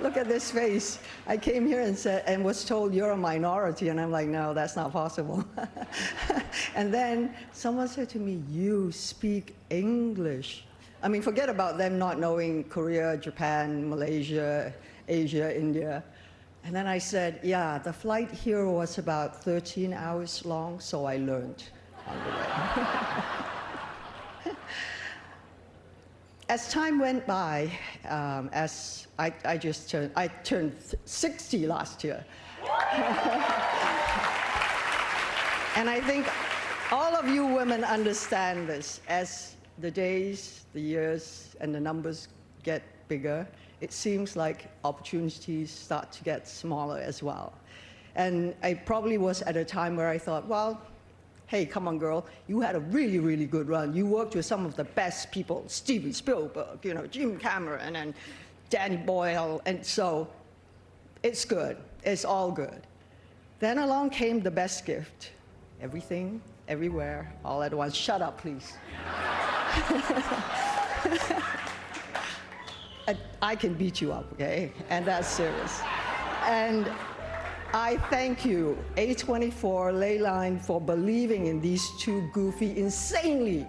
look at this face. I came here and was told you're a minority, and I'm like, no, that's not possible. And then someone said to me, you speak English. I mean, forget about them not knowing Korea, Japan, Malaysia, Asia, India. And then I said, yeah, the flight here was about 13 hours long, so I learned on the way. as time went by, as I turned 60 last year. And I think all of you women understand this. As the days, the years, and the numbers get bigger, it seems like opportunities start to get smaller as well. And I probably was at a time where I thought, well, hey, come on, girl, you had a really, really good run. You worked with some of the best people, Steven Spielberg, Jim Cameron, and Danny Boyle, and so it's good. It's all good. Then along came the best gift. Everything, everywhere, all at once. Shut up, please. I can beat you up, okay? And that's serious. And I thank you, A24, Leyline, for believing in these two goofy, insanely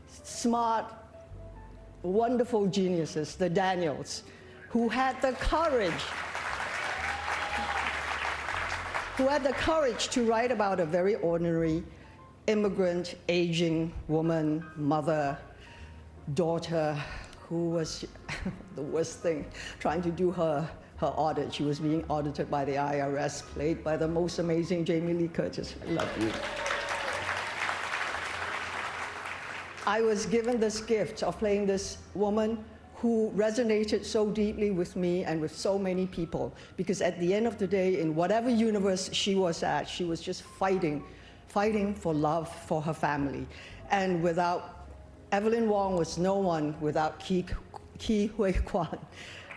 smart, wonderful geniuses, the Daniels, who had the courage to write about a very ordinary immigrant, aging woman, mother, daughter, who was the worst thing, trying to do her audit. She was being audited by the IRS, played by the most amazing Jamie Lee Curtis. I love you. I was given this gift of playing this woman who resonated so deeply with me and with so many people, because at the end of the day, in whatever universe she was at, she was just fighting for love for her family. And without Evelyn Wong was no one without Ki Hui Kwan,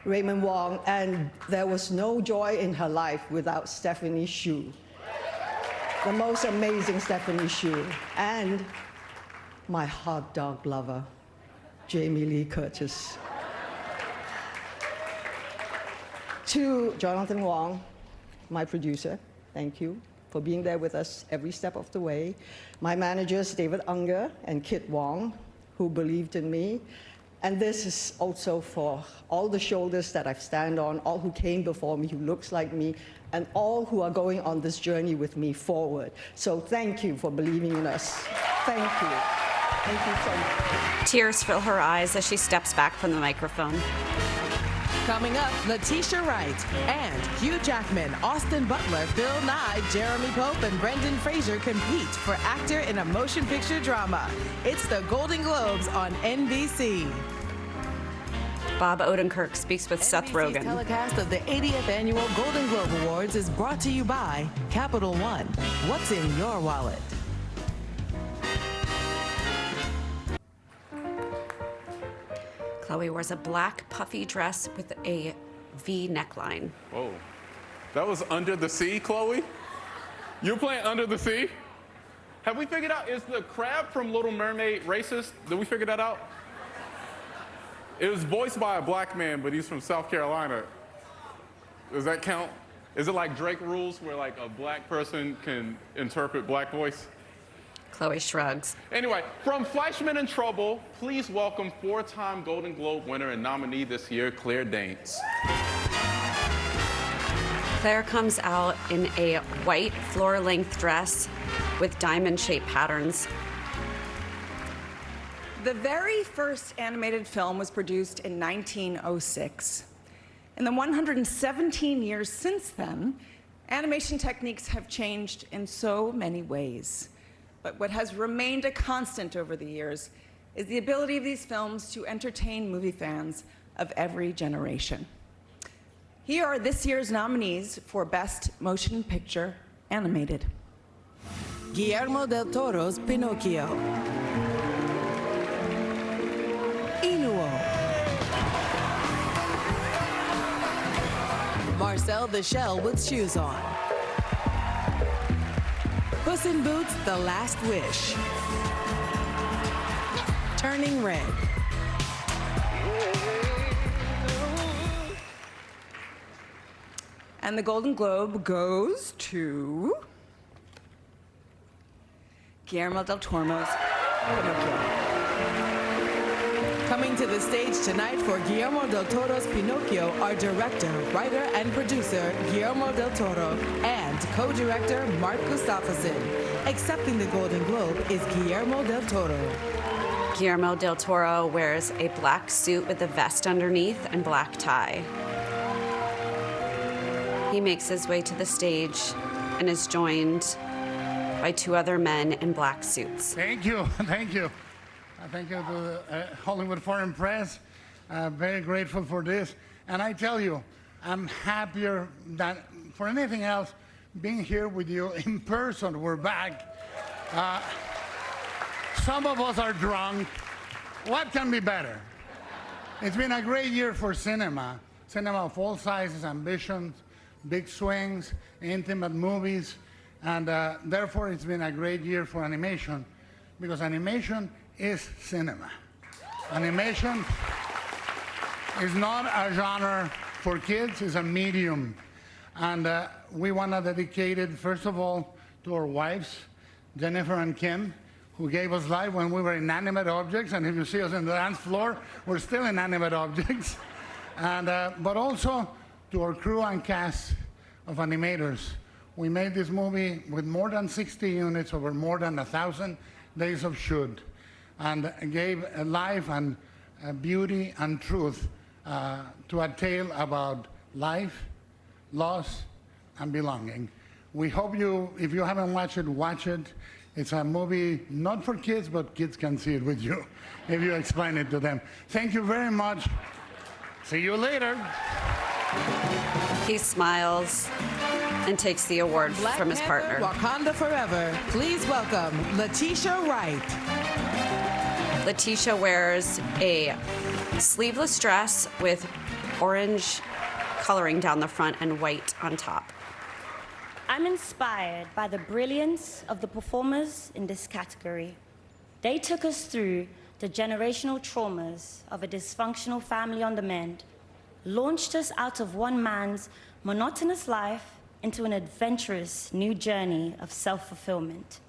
Raymond Wong, and there was no joy in her life without Stephanie Hsu, the most amazing Stephanie Hsu, and my hot dog lover, Jamie Lee Curtis. To Jonathan Wong, my producer, thank you for being there with us every step of the way. My managers, David Unger and Kit Wong, who believed in me. And this is also for all the shoulders that I've stand on, all who came before me, who looks like me, and all who are going on this journey with me forward. So thank you for believing in us. Thank you. Thank you so much. Tears fill her eyes as she steps back from the microphone. Coming up, Letitia Wright and Hugh Jackman, Austin Butler, Bill Nye, Jeremy Pope, and Brendan Fraser compete for actor in a motion picture drama. It's the Golden Globes on NBC. Bob Odenkirk speaks with Seth NBC's Rogen. telecast of the 80th Annual Golden Globe Awards is brought to you by Capital One. What's in your wallet? Chloe wears a black puffy dress with a V neckline. Whoa. That was Under the Sea, Chloe? You're playing Under the Sea? Have we figured out, is the crab from Little Mermaid racist? Did we figure that out? It was voiced by a black man, but he's from South Carolina. Does that count? Is it like Drake rules where like a black person can interpret black voice? Chloe shrugs. Anyway, from Fleischman in Trouble, please welcome four-time Golden Globe winner and nominee this year, Claire Danes. Claire comes out in a white floor-length dress with diamond-shaped patterns. The very first animated film was produced in 1906. In the 117 years since then, animation techniques have changed in so many ways. But what has remained a constant over the years is the ability of these films to entertain movie fans of every generation. Here are this year's nominees for Best Motion Picture Animated. Guillermo del Toro's Pinocchio. Inuo. Marcel the Shell with Shoes On. Puss in Boots, The Last Wish. Turning Red. And the Golden Globe goes to Guillermo del Toro's Pinocchio. Coming to the stage tonight for Guillermo del Toro's Pinocchio are director, writer, and producer Guillermo del Toro and co-director Mark Gustafsson. Accepting the Golden Globe is Guillermo del Toro. Guillermo del Toro wears a black suit with a vest underneath and black tie. He makes his way to the stage and is joined by two other men in black suits. Thank you, thank you. Thank you to the Hollywood Foreign Press. Very grateful for this. And I tell you, I'm happier than for anything else being here with you in person. We're back. Some of us are drunk. What can be better? It's been a great year for cinema. Cinema of all sizes, ambitions, big swings, intimate movies. And therefore, it's been a great year for animation, because animation is cinema. Animation is not a genre for kids, it's a medium. And we want to dedicate it, first of all, to our wives, Jennifer and Kim, who gave us life when we were inanimate objects. And if you see us on the dance floor, we're still inanimate objects. And, but also to our crew and cast of animators. We made this movie with more than 60 units over more than 1,000 days of shoot, and gave a life and beauty and truth to a tale about life, loss, and belonging. We hope you, if you haven't watched it, watch it. It's a movie not for kids, but kids can see it with you if you explain it to them. Thank you very much. See you later. He smiles and takes the award Black from his Panther, partner. Wakanda Forever. Please welcome Letitia Wright. Letitia wears a sleeveless dress with orange coloring down the front and white on top. I'm inspired by the brilliance of the performers in this category. They took us through the generational traumas of a dysfunctional family on the mend, launched us out of one man's monotonous life into an adventurous new journey of self-fulfillment.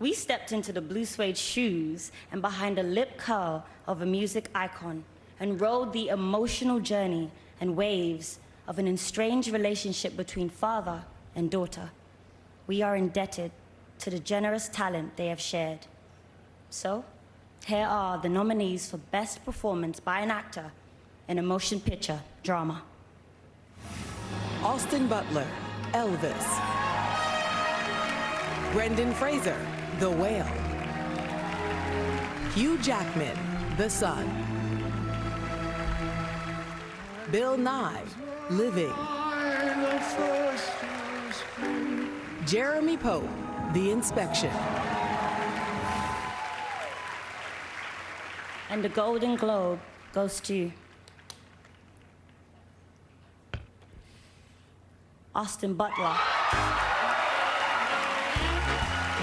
We stepped into the blue suede shoes and behind the lip curl of a music icon and rode the emotional journey and waves of an estranged relationship between father and daughter. We are indebted to the generous talent they have shared. So, here are the nominees for Best Performance by an Actor in a Motion Picture Drama. Austin Butler, Elvis. Brendan Fraser, The Whale. Hugh Jackman, The Son. Bill Nye, Living. Jeremy Pope, The Inspection. And the Golden Globe goes to Austin Butler.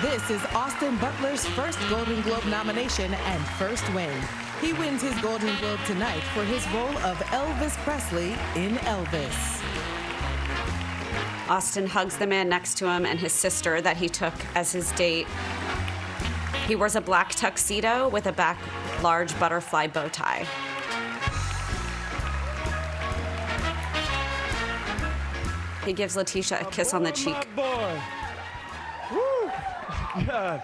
This is Austin Butler's first Golden Globe nomination and first win. He wins his Golden Globe tonight for his role of Elvis Presley in Elvis. Austin hugs the man next to him and his sister that he took as his date. He wears a black tuxedo with a large butterfly bow tie. He gives Letitia a kiss on the cheek. My boy. Woo! God.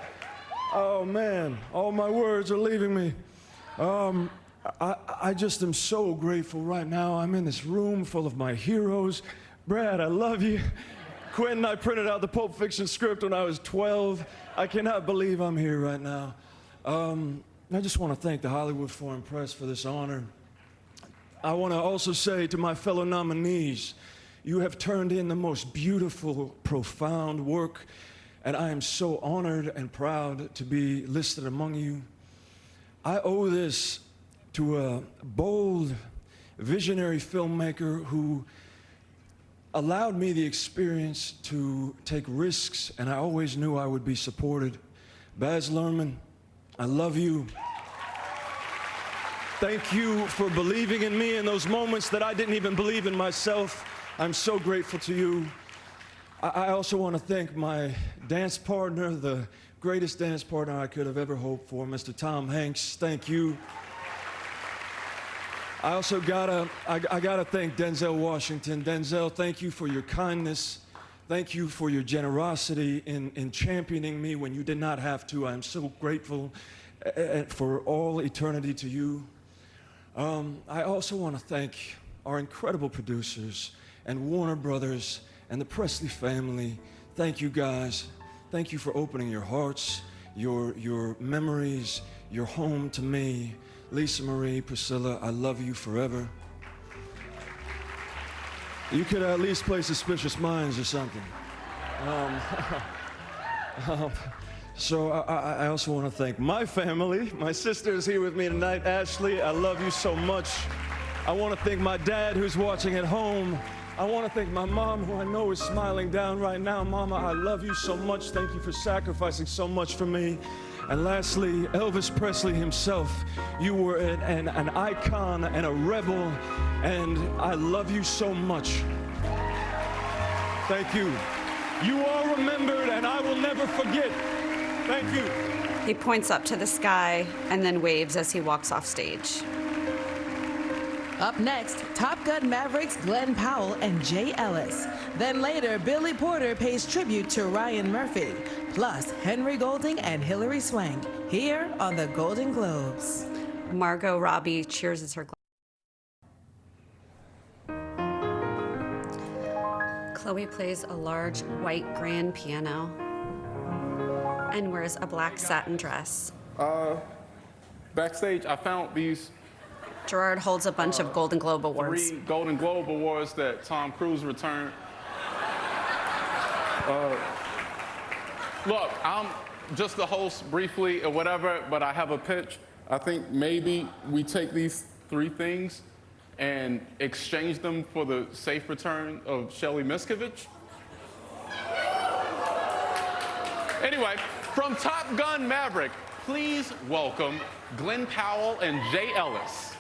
Oh, man. All my words are leaving me. I just am so grateful right now. I'm in this room full of my heroes. Brad, I love you. Quentin, I printed out the Pulp Fiction script when I was 12. I cannot believe I'm here right now. I just want to thank the Hollywood Foreign Press for this honor. I want to also say to my fellow nominees, you have turned in the most beautiful, profound work, and I am so honored and proud to be listed among you. I owe this to a bold, visionary filmmaker who allowed me the experience to take risks, and I always knew I would be supported. Baz Luhrmann, I love you. Thank you for believing in me in those moments that I didn't even believe in myself. I'm so grateful to you. I also want to thank my dance partner, the greatest dance partner I could have ever hoped for, Mr. Tom Hanks. Thank you. I also gotta thank Denzel Washington. Denzel, thank you for your kindness. Thank you for your generosity in championing me when you did not have to. I'm so grateful. for all eternity to you. I also want to thank our incredible producers and Warner Brothers and the Presley family. Thank you guys. Thank you for opening your hearts, your memories, your home to me. Lisa Marie, Priscilla, I love you forever. You could at least play Suspicious Minds or something. So I also want to thank my family. My sister's here with me tonight. Ashley, I love you so much. I want to thank my dad who's watching at home. I want to thank my mom, who I know is smiling down right now. Mama, I love you so much. Thank you for sacrificing so much for me. And lastly, Elvis Presley himself. You were an icon and a rebel, and I love you so much. Thank you. You are remembered, and I will never forget. Thank you. He points up to the sky and then waves as he walks off stage. Up next, Top Gun Mavericks Glenn Powell and Jay Ellis. Then later, Billy Porter pays tribute to Ryan Murphy, plus Henry Golding and Hilary Swank, here on the Golden Globes. Margot Robbie cheers as her Chloe plays a large white grand piano and wears a black satin dress. Backstage, I found these Gerard holds a bunch of Golden Globe awards. 3 Golden Globe awards that Tom Cruise returned. Look, I'm just the host briefly or whatever, but I have a pitch. I think maybe we take these 3 things and exchange them for the safe return of Shelly Miskovich. Anyway, from Top Gun Maverick, please welcome Glenn Powell and Jay Ellis.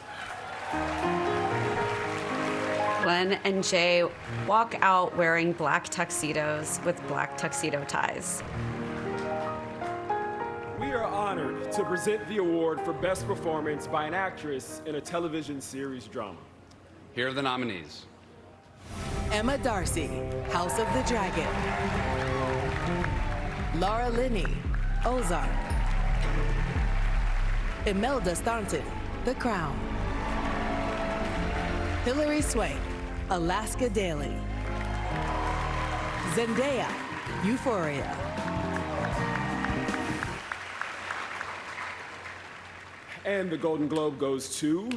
Glenn and Jay walk out wearing black tuxedos with black tuxedo ties. We are honored to present the award for Best Performance by an Actress in a Television Series Drama. Here are the nominees. Emma Darcy, House of the Dragon. Laura Linney, Ozark. Imelda Staunton, The Crown. Hilary Swank, Alaska Daily. Zendaya, Euphoria. And the Golden Globe goes to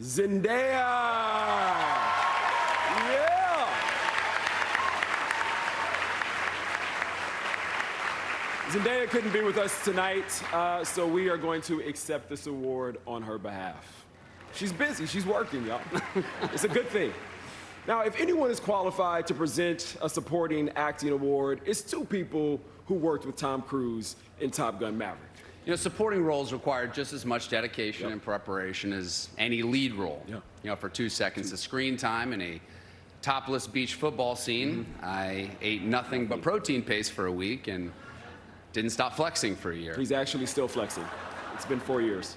Zendaya. Yeah. Zendaya couldn't be with us tonight, so we are going to accept this award on her behalf. She's busy, she's working, y'all. It's a good thing. Now, if anyone is qualified to present a supporting acting award, it's 2 people who worked with Tom Cruise in Top Gun Maverick. You know, supporting roles require just as much dedication and preparation as any lead role. Yeah. You know, for 2 seconds of screen time in a topless beach football scene, I ate nothing but protein paste for a week and didn't stop flexing for a year. He's actually still flexing. It's been 4 years.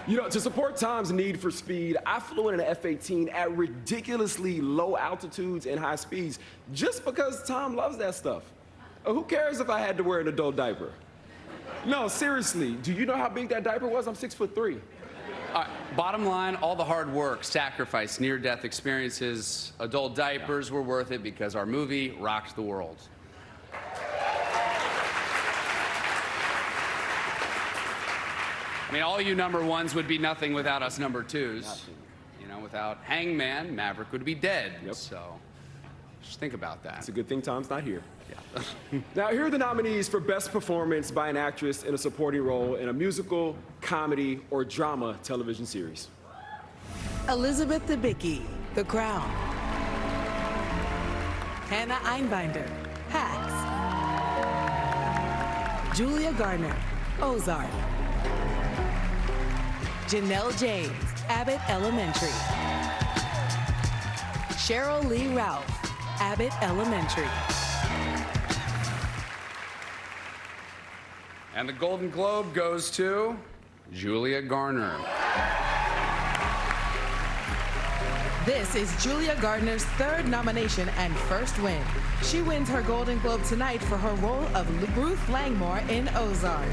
You know, to support Tom's need for speed, I flew in an F-18 at ridiculously low altitudes and high speeds just because Tom loves that stuff. Who cares if I had to wear an adult diaper? No, seriously, do you know how big that diaper was? I'm 6'3". Bottom line, all the hard work, sacrifice, near-death experiences, adult diapers were worth it because our movie rocked the world. I mean, all you number 1s would be nothing without us number 2s. Nothing. You know, without Hangman, Maverick would be dead. Yep. So just think about that. It's a good thing Tom's not here. Yeah. Now, here are the nominees for Best Performance by an Actress in a Supporting Role in a Musical, Comedy, or Drama Television Series. Elizabeth Debicki, The Crown. Hannah Einbinder, Hacks. Julia Garner, Ozark. Janelle James, Abbott Elementary. Cheryl Lee Ralph, Abbott Elementary. And the Golden Globe goes to Julia Garner. This is Julia Garner's 3rd nomination and 1st win. She wins her Golden Globe tonight for her role of Ruth Langmore in Ozark.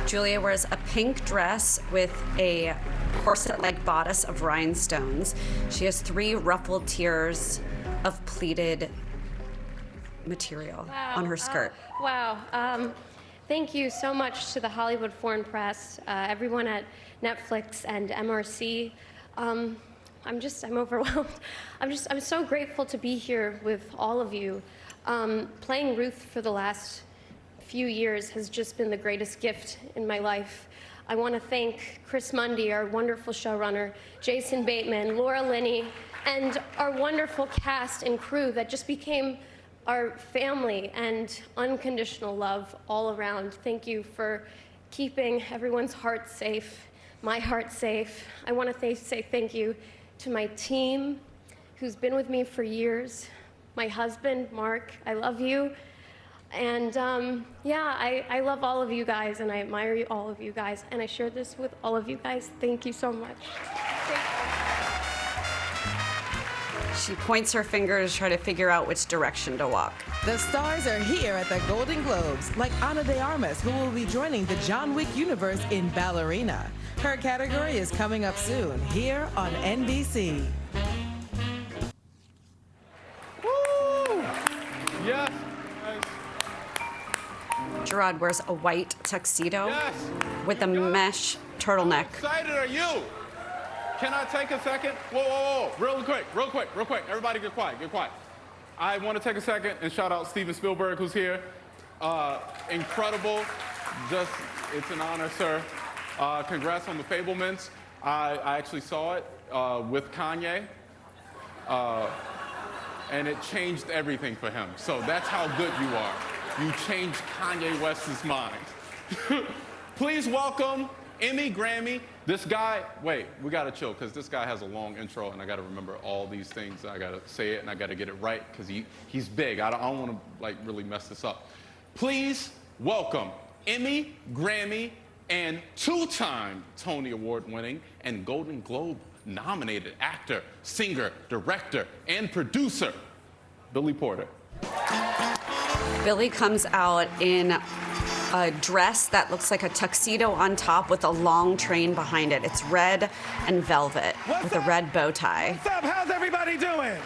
Julia wears a pink dress with a corset-like bodice of rhinestones. She has 3 ruffled tiers of pleated material on her skirt. Wow. Thank you so much to the Hollywood Foreign Press, everyone at Netflix and MRC. I'm overwhelmed. I'm so grateful to be here with all of you. Playing Ruth for the last few years has just been the greatest gift in my life. I want to thank Chris Mundy, our wonderful showrunner, Jason Bateman, Laura Linney, and our wonderful cast and crew that just became our family and unconditional love all around. Thank you for keeping everyone's heart safe, my heart safe. I want to say thank you to my team who's been with me for years, my husband, Mark, I love you. And I love all of you guys, and I admire all of you guys, and I share this with all of you guys. Thank you so much. She points her finger to try to figure out which direction to walk. The stars are here at the Golden Globes, like Ana de Armas, who will be joining the John Wick universe in Ballerina. Her category is coming up soon, here on NBC. Woo! Yes. Gerard wears a white tuxedo with a mesh turtleneck. How excited are you? Can I take a second? Whoa. Real quick. Everybody get quiet. I want to take a second and shout out Steven Spielberg, who's here. Incredible. It's an honor, sir. Congrats on the Fabelmans. I actually saw it with Kanye. And it changed everything for him. So that's how good you are. You changed Kanye West's mind. Please welcome Emmy, Grammy. This guy, wait, we gotta chill, because this guy has a long intro, and I gotta remember all these things. I gotta say it, and I gotta get it right, because he's big. I don't want to really mess this up. Please welcome Emmy, Grammy, and 2-time Tony Award winning and Golden Globe nominated actor, singer, director, and producer, Billy Porter. Billy comes out in a dress that looks like a tuxedo on top with a long train behind it. It's red and velvet with a red bow tie. What's up? How's everybody doing?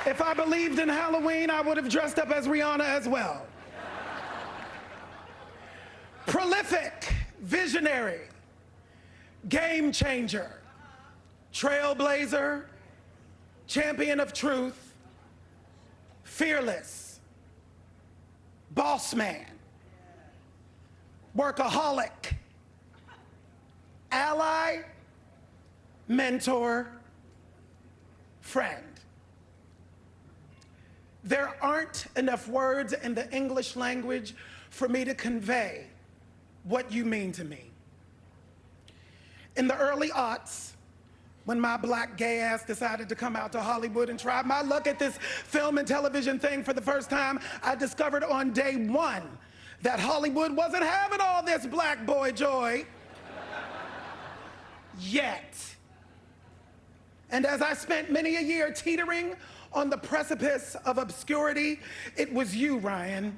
If I believed in Halloween, I would have dressed up as Rihanna as well. Prolific, visionary, game changer, trailblazer, champion of truth, fearless, boss man, workaholic, ally, mentor, friend. There aren't enough words in the English language for me to convey what you mean to me. In the early aughts, when my black gay ass decided to come out to Hollywood and try my luck at this film and television thing for the first time, I discovered on day one that Hollywood wasn't having all this black boy joy yet. And as I spent many a year teetering on the precipice of obscurity, it was you, Ryan,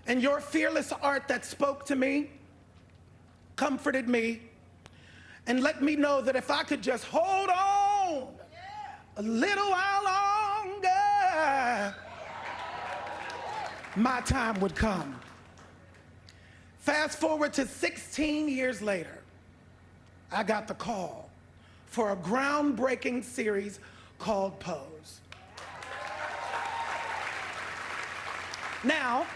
and your fearless art that spoke to me, comforted me, and let me know that if I could just hold on a little while longer, my time would come. Fast forward to 16 years later, I got the call for a groundbreaking series called Pose. Now,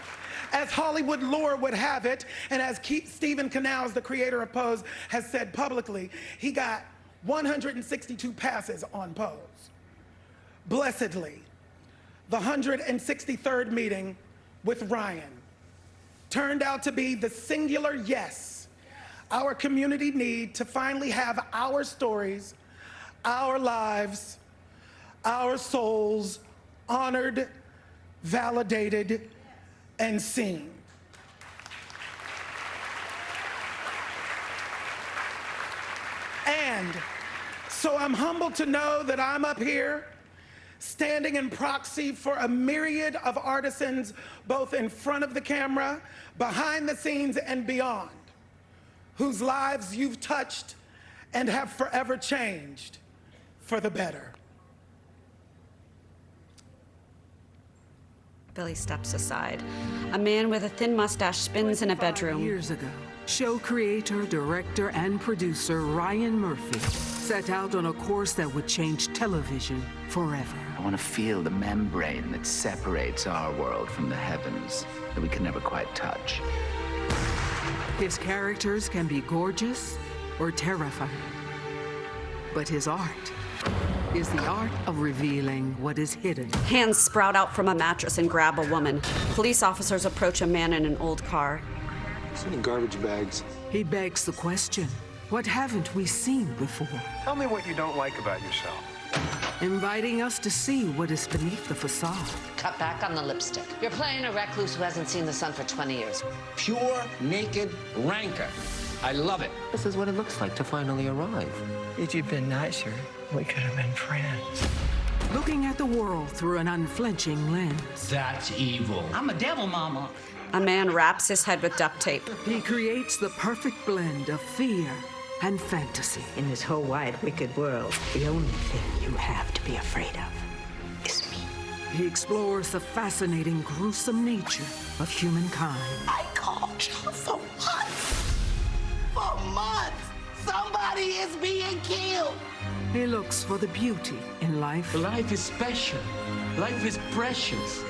as Hollywood lore would have it, and as Stephen Canals, the creator of Pose, has said publicly, he got 162 passes on Pose. Blessedly, the 163rd meeting with Ryan turned out to be the singular yes our community need to finally have our stories, our lives, our souls honored, validated, and seen. And so I'm humbled to know that I'm up here standing in proxy for a myriad of artisans, both in front of the camera, behind the scenes, and beyond, whose lives you've touched and have forever changed for the better. Billy steps aside. A man with a thin mustache spins in a bedroom. Years ago, show creator, director, and producer Ryan Murphy set out on a course that would change television forever. I want to feel the membrane that separates our world from the heavens that we can never quite touch. His characters can be gorgeous or terrifying. But his art is the art of revealing what is hidden. Hands sprout out from a mattress and grab a woman. Police officers approach a man in an old car. So many garbage bags. He begs the question, what haven't we seen before? Tell me what you don't like about yourself. Inviting us to see what is beneath the facade. Cut back on the lipstick. You're playing a recluse who hasn't seen the sun for 20 years. Pure, naked rancor. I love it. This is what it looks like to finally arrive. If you'd been nicer, we could have been friends. Looking at the world through an unflinching lens. That's evil. I'm a devil mama. A man wraps his head with duct tape. He creates the perfect blend of fear and fantasy. In this whole wide, wicked world, the only thing you have to be afraid of is me. He explores the fascinating, gruesome nature of humankind. I called you for months. For months. Somebody is being killed. He looks for the beauty in life. Life is special. Life is precious.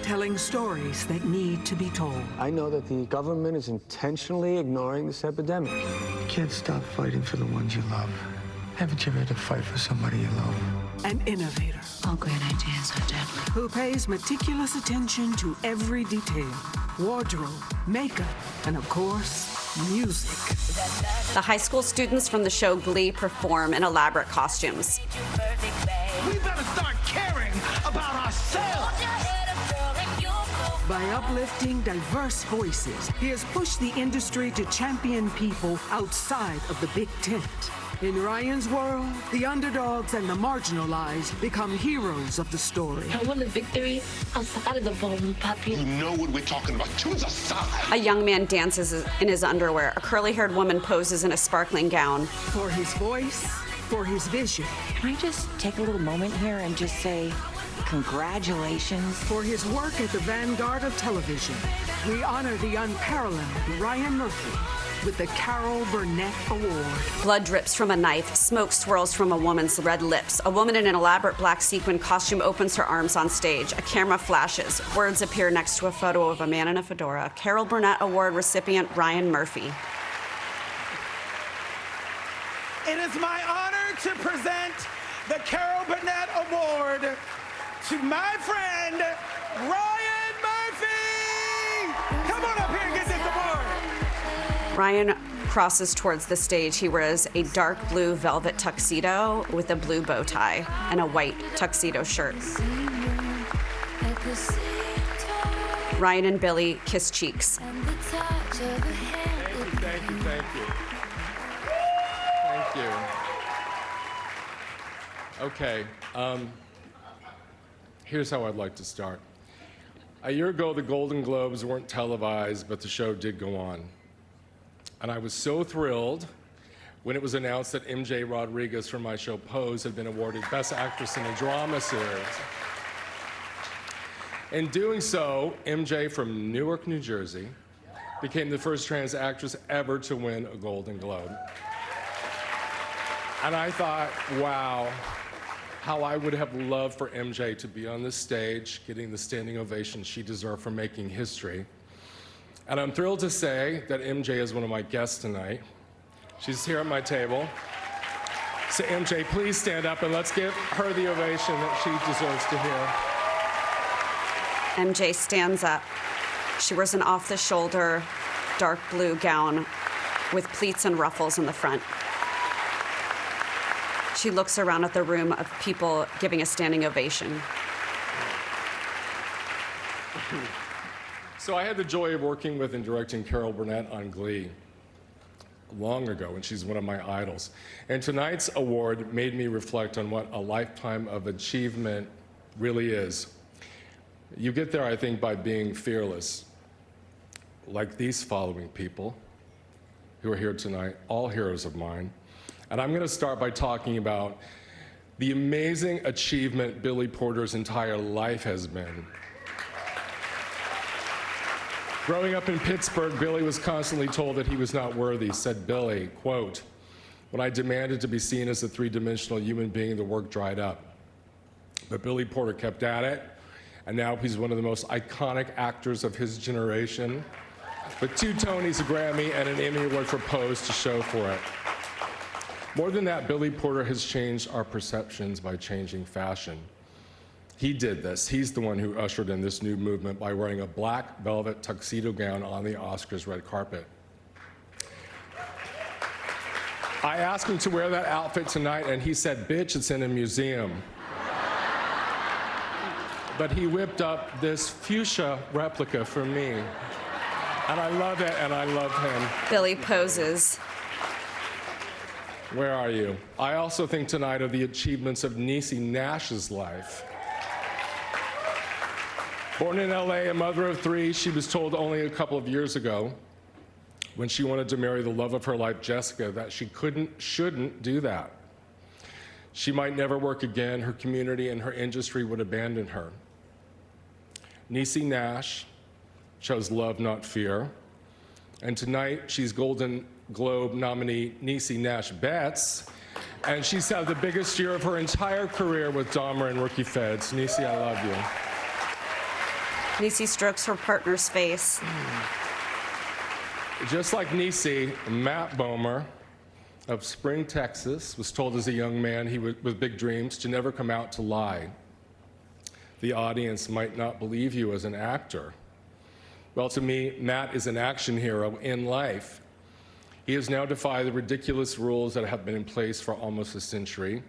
Telling stories that need to be told. I know that the government is intentionally ignoring this epidemic. You can't stop fighting for the ones you love. Haven't you ever had to fight for somebody you love? An innovator. All great ideas are deadly. Who pays meticulous attention to every detail. Wardrobe, makeup, and of course, music. The high school students from the show Glee perform in elaborate costumes. We better start caring about ourselves. By uplifting diverse voices, he has pushed the industry to champion people outside of the big tent. In Ryan's world, the underdogs and the marginalized become heroes of the story. I want a victory outside of the ballroom, Papi. You know what we're talking about. Choose a side. A young man dances in his underwear. A curly-haired woman poses in a sparkling gown. For his voice, for his vision. Can I just take a little moment here and just say congratulations? For his work at the vanguard of television, we honor the unparalleled Ryan Murphy with the Carol Burnett Award. Blood drips from a knife. Smoke swirls from a woman's red lips. A woman in an elaborate black sequin costume opens her arms on stage. A camera flashes. Words appear next to a photo of a man in a fedora. Carol Burnett Award recipient Ryan Murphy. It is my honor to present the Carol Burnett Award to my friend, Ryan Murphy! Come on up here and get this award! Ryan crosses towards the stage. He wears a dark blue velvet tuxedo with a blue bow tie and a white tuxedo shirt. Ryan and Billy kiss cheeks. Thank you. Thank you. Okay, here's how I'd like to start. A year ago, the Golden Globes weren't televised, but the show did go on. And I was so thrilled when it was announced that MJ Rodriguez from my show Pose had been awarded Best Actress in a Drama Series. In doing so, MJ from Newark, New Jersey, became the first trans actress ever to win a Golden Globe. And I thought, wow, how I would have loved for MJ to be on this stage, getting the standing ovation she deserved for making history. And I'm thrilled to say that MJ is one of my guests tonight. She's here at my table. So MJ, please stand up and let's give her the ovation that she deserves to hear. MJ stands up. She wears an off-the-shoulder dark blue gown with pleats and ruffles in the front. She looks around at the room of people giving a standing ovation. So I had the joy of working with and directing Carol Burnett on Glee. long ago, and she's one of my idols. And tonight's award made me reflect on what a lifetime of achievement really is. You get there, I think, by being fearless, like these following people who are here tonight, all heroes of mine. And I'm going to start by talking about the amazing achievement Billy Porter's entire life has been. Growing up in Pittsburgh, Billy was constantly told that he was not worthy. Said Billy, quote, "When I demanded to be seen as a three-dimensional human being, the work dried up." But Billy Porter kept at it, and now he's one of the most iconic actors of his generation, with 2 Tonys, a Grammy, and an Emmy Award for Pose to show for it. More than that, Billy Porter has changed our perceptions by changing fashion. He did this. He's the one who ushered in this new movement by wearing a black velvet tuxedo gown on the Oscars red carpet. I asked him to wear that outfit tonight, and he said, "Bitch, it's in a museum." But he whipped up this fuchsia replica for me. And I love it, and I love him. Billy poses. Where are you? I also think tonight of the achievements of Niecy Nash's life. Born in LA, a mother of 3, she was told only a couple of years ago, when she wanted to marry the love of her life, Jessica, that she shouldn't do that. She might never work again. Her community and her industry would abandon her. Niecy Nash chose love, not fear. And tonight, she's Golden Globe nominee Niecy Nash Betts, and she's had the biggest year of her entire career with Dahmer and Rookie Feds. Niecy, I love you. Niecy strokes her partner's face. Just like Niecy, Matt Bomer of Spring, Texas, was told as a young man with big dreams to never come out to lie. The audience might not believe you as an actor. Well, to me, Matt is an action hero in life. He has now defied the ridiculous rules that have been in place for almost a century.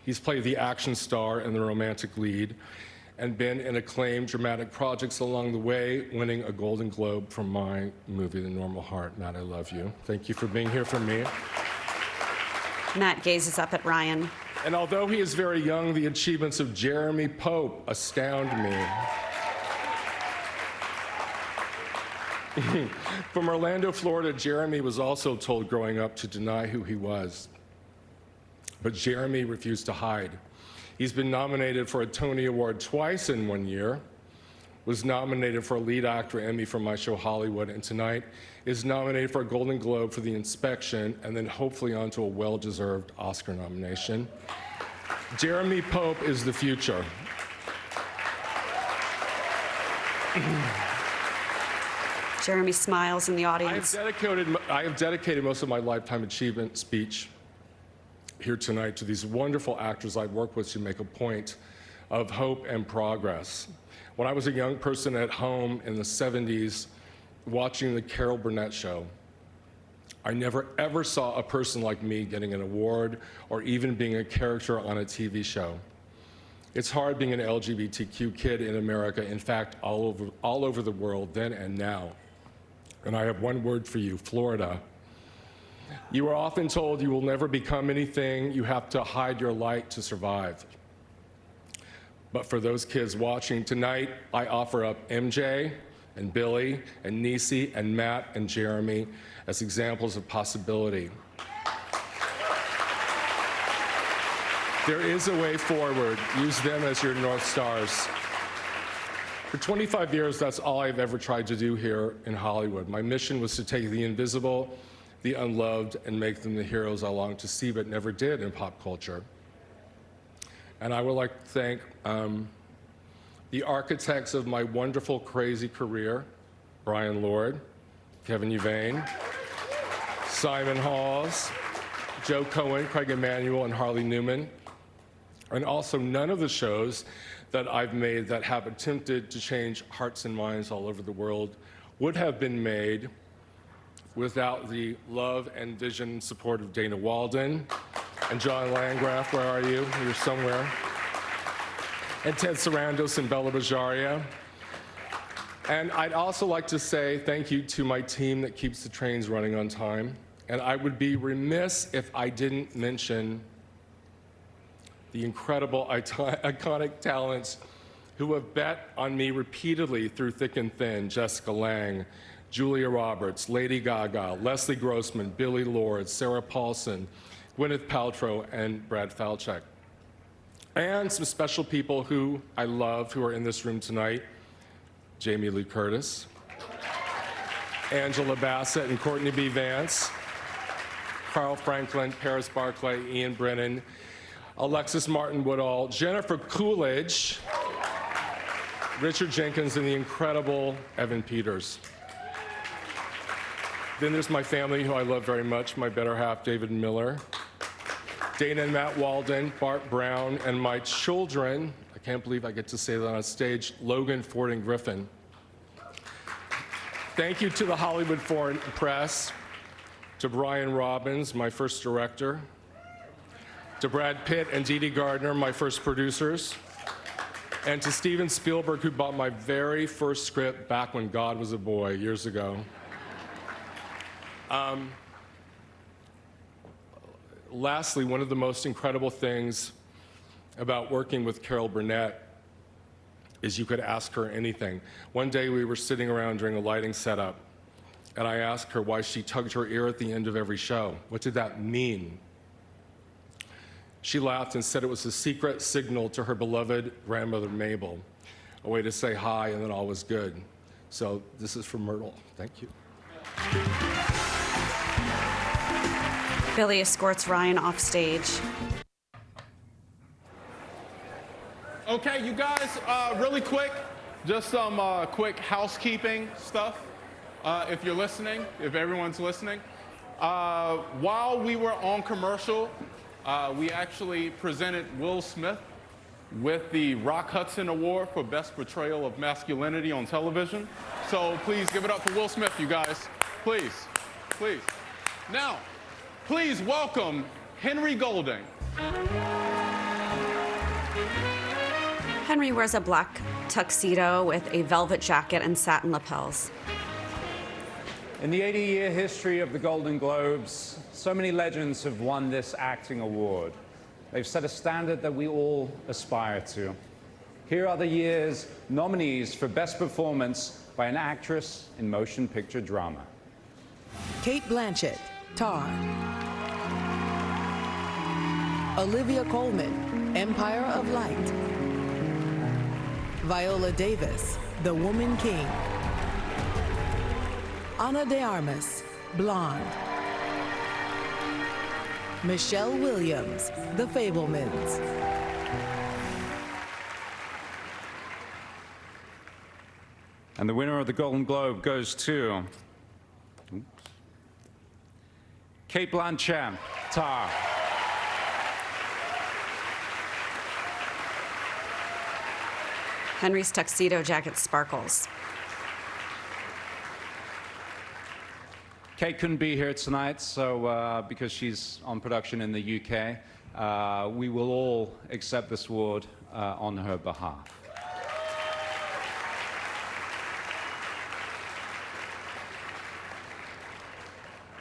He's played the action star and the romantic lead, and been in acclaimed dramatic projects along the way, winning a Golden Globe for my movie, The Normal Heart. Matt, I love you. Thank you for being here for me. Matt gazes up at Ryan. And although he is very young, the achievements of Jeremy Pope astound me. From Orlando, Florida, Jeremy was also told growing up to deny who he was. But Jeremy refused to hide. He's been nominated for a Tony Award twice in 1 year, was nominated for a lead actor Emmy for my show Hollywood, and tonight is nominated for a Golden Globe for The Inspection, and then hopefully onto a well-deserved Oscar nomination. Jeremy Pope is the future. Jeremy smiles in the audience. I have dedicated most of my lifetime achievement speech here tonight to these wonderful actors I've worked with to make a point of hope and progress. When I was a young person at home in the 70s watching the Carol Burnett show, I never ever saw a person like me getting an award or even being a character on a TV show. It's hard being an LGBTQ kid in America, in fact, all over the world, then and now. And I have one word for you, Florida. You are often told you will never become anything. You have to hide your light to survive. But for those kids watching tonight, I offer up MJ and Billy and Niecy and Matt and Jeremy as examples of possibility. There is a way forward. Use them as your North Stars. For 25 years, that's all I've ever tried to do here in Hollywood. My mission was to take the invisible, the unloved, and make them the heroes I longed to see but never did in pop culture. And I would like to thank the architects of my wonderful, crazy career, Brian Lord, Kevin Uvain, Simon Halls, Joe Cohen, Craig Emanuel, and Harley Newman, and also none of the shows that I've made that have attempted to change hearts and minds all over the world would have been made without the love and vision and support of Dana Walden and John Landgraf, where are you? You're somewhere. And Ted Sarandos and Bella Bajaria. And I'd also like to say thank you to my team that keeps the trains running on time. And I would be remiss if I didn't mention the incredible, iconic talents who have bet on me repeatedly through thick and thin: Jessica Lange, Julia Roberts, Lady Gaga, Leslie Grossman, Billy Lord, Sarah Paulson, Gwyneth Paltrow, and Brad Falchuk. And some special people who I love who are in this room tonight: Jamie Lee Curtis, Angela Bassett and Courtney B. Vance, Carl Franklin, Paris Barclay, Ian Brennan, Alexis Martin Woodall, Jennifer Coolidge, Richard Jenkins, and the incredible Evan Peters. Then there's my family, who I love very much, my better half, David Miller, Dana and Matt Walden, Bart Brown, and my children, I can't believe I get to say that on stage, Logan, Ford, and Griffin. Thank you to the Hollywood Foreign Press, to Brian Robbins, my first director, to Brad Pitt and Dee Dee Gardner, my first producers, and to Steven Spielberg, who bought my very first script back when God was a boy, years ago. Lastly, one of the most incredible things about working with Carol Burnett is you could ask her anything. One day we were sitting around during a lighting setup, and I asked her why she tugged her ear at the end of every show. What did that mean? She laughed and said it was a secret signal to her beloved grandmother Mabel, a way to say hi and that all was good. So this is from Myrtle. Thank you. Billy escorts Ryan off stage. Okay, you guys, really quick, just some quick housekeeping stuff. If you're listening, if everyone's listening. While we were on commercial, we actually presented Will Smith with the Rock Hudson Award for Best Portrayal of Masculinity on Television. So please give it up for Will Smith, you guys. Please, please. Now, please welcome Henry Golding. Henry wears a black tuxedo with a velvet jacket and satin lapels. In the 80-year history of the Golden Globes, so many legends have won this acting award. They've set a standard that we all aspire to. Here are the year's nominees for Best Performance by an Actress in Motion Picture Drama. Cate Blanchett, Tar. Olivia Colman, Empire of Light. Viola Davis, The Woman King. Ana de Armas, Blonde. Michelle Williams, The Fabelmans. And the winner of the Golden Globe goes to Cate Blanchett, Tar. Henry's tuxedo jacket sparkles. Cate couldn't be here tonight, so because she's on production in the UK, we will all accept this award on her behalf.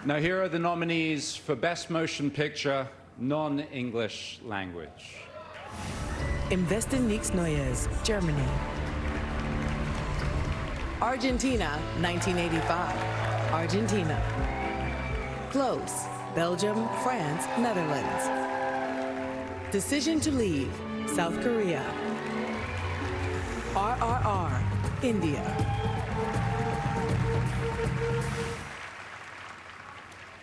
Now here are the nominees for Best Motion Picture, non-English language. Im Westen nichts Neues, Germany. Argentina, 1985, Argentina. Close, Belgium, France, Netherlands. Decision to Leave, South Korea. RRR, India.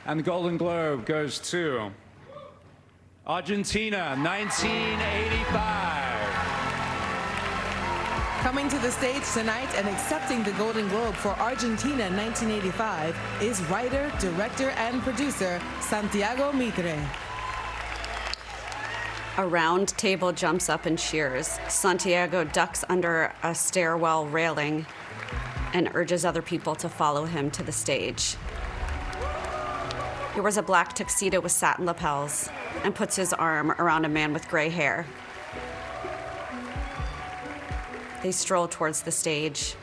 And the Golden Globe goes to Argentina, 1985. Coming to the stage tonight and accepting the Golden Globe for Argentina 1985 is writer, director, and producer Santiago Mitre. A round table jumps up and cheers. Santiago ducks under a stairwell railing and urges other people to follow him to the stage. He wears a black tuxedo with satin lapels and puts his arm around a man with gray hair. They stroll towards the stage.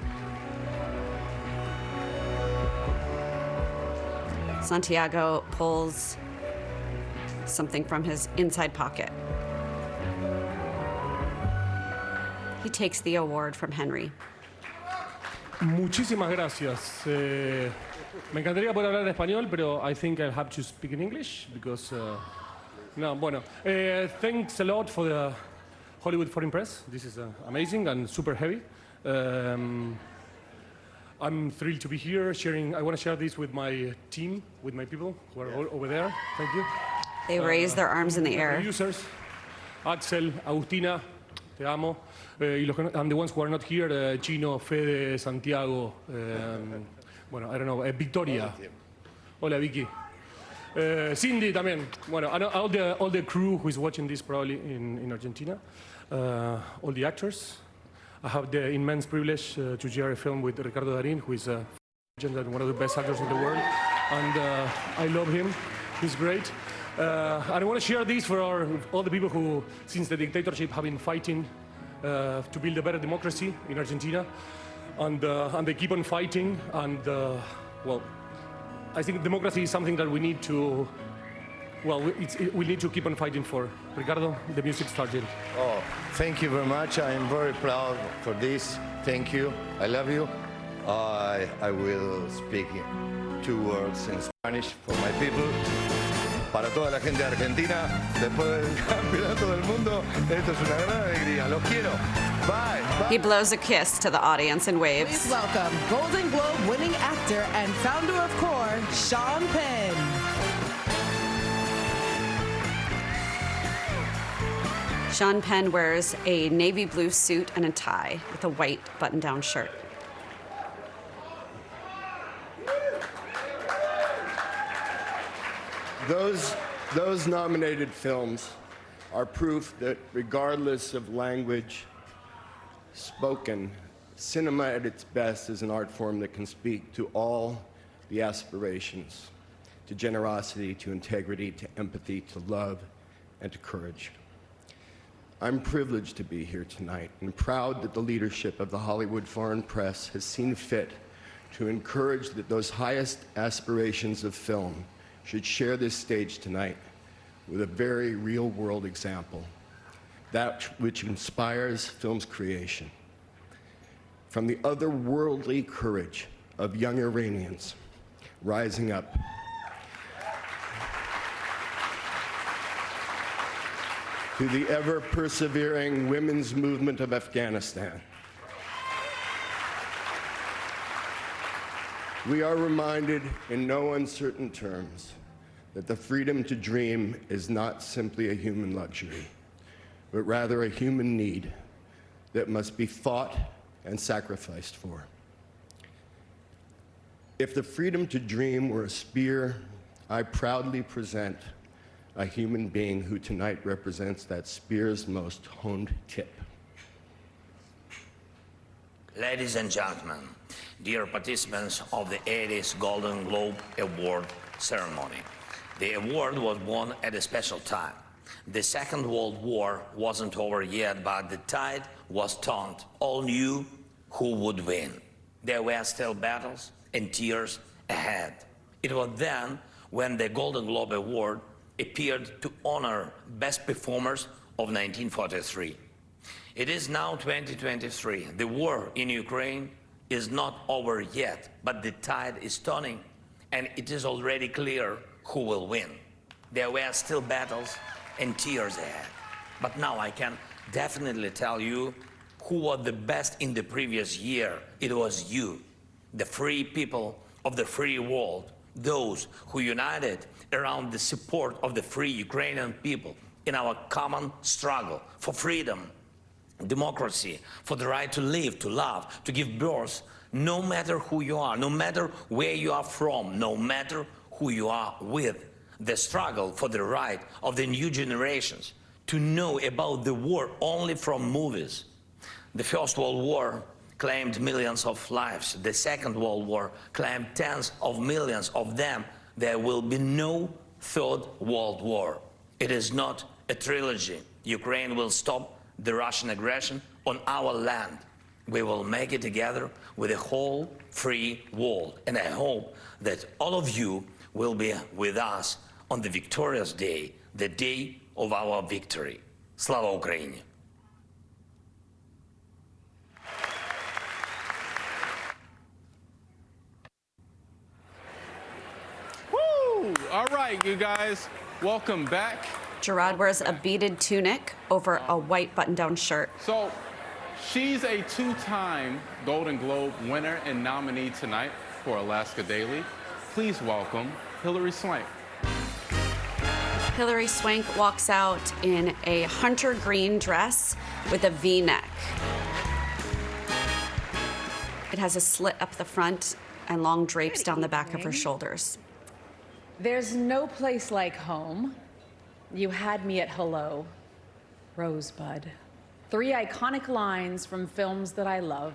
Santiago pulls something from his inside pocket. He takes the award from Henry. Muchísimas gracias. Me encantaría poder hablar en español, pero I think I'll have to speak in English because. No, bueno. Thanks a lot for the Hollywood Foreign Press. This is amazing and super heavy. I'm thrilled to be here sharing. I want to share this with my team, with my people who are all over there. Thank you. They raise their arms in the air. Producers, Axel, Agustina, te amo. And the ones who are not here, Chino, Fede, Santiago, bueno, I don't know, Victoria. Hola, Vicky. Cindy también. Bueno, and all the crew who is watching this probably in Argentina. All the actors. I have the immense privilege to share a film with Ricardo Darín, who is a legend and one of the best actors in the world. And I love him. He's great. And I want to share this for all the people who, since the dictatorship, have been fighting to build a better democracy in Argentina. And they keep on fighting. And, well, I think democracy is something that we need to, well, we need to keep on fighting for. Ricardo, the music started. Oh, thank you very much. I am very proud for this. Thank you. I love you. I will speak 2 words in Spanish for my people. Para toda la gente de Argentina, después del campeonato del mundo, esto es una gran alegría. Los quiero. Bye. Bye. He blows a kiss to the audience and waves. Please welcome Golden Globe winning actor and founder of CORE, Sean Penn. Sean Penn wears a navy blue suit and a tie with a white button-down shirt. Those nominated films are proof that regardless of language spoken, cinema at its best is an art form that can speak to all the aspirations, to generosity, to integrity, to empathy, to love, and to courage. I'm privileged to be here tonight and proud that the leadership of the Hollywood Foreign Press has seen fit to encourage that those highest aspirations of film should share this stage tonight with a very real-world example, that which inspires film's creation. From the otherworldly courage of young Iranians rising up to the ever-persevering women's movement of Afghanistan. We are reminded in no uncertain terms that the freedom to dream is not simply a human luxury, but rather a human need that must be fought and sacrificed for. If the freedom to dream were a spear, I proudly present a human being who tonight represents that spear's most honed tip. Ladies and gentlemen, dear participants of the 80th Golden Globe Award ceremony, the award was won at a special time. The Second World War wasn't over yet, but the tide was turned. All knew who would win. There were still battles and tears ahead. It was then when the Golden Globe Award appeared to honor best performers of 1943. It is now 2023. The war in Ukraine is not over yet, but the tide is turning, and it is already clear who will win. There were still battles and tears ahead. But now I can definitely tell you who was the best in the previous year. It was you, the free people of the free world, those who united around the support of the free Ukrainian people in our common struggle for freedom, democracy, for the right to live, to love, to give birth, no matter who you are, no matter where you are from, no matter who you are with. The struggle for the right of the new generations to know about the war only from movies. The First World War claimed millions of lives. The Second World War claimed tens of millions of them. There will be no Third World War. It is not a trilogy. Ukraine will stop the Russian aggression on our land. We will make it together with the whole free world. And I hope that all of you will be with us on the victorious day, the day of our victory. Slava Ukraini! Woo! All right, you guys, welcome back. Gerard wears a beaded tunic over a white button-down shirt. So, she's a two-time Golden Globe winner and nominee tonight for Alaska Daily. Please welcome Hilary Swank. Hilary Swank walks out in a hunter green dress with a V-neck. It has a slit up the front and long drapes down the back of her shoulders. There's no place like home. You had me at hello, Rosebud. 3 iconic lines from films that I love.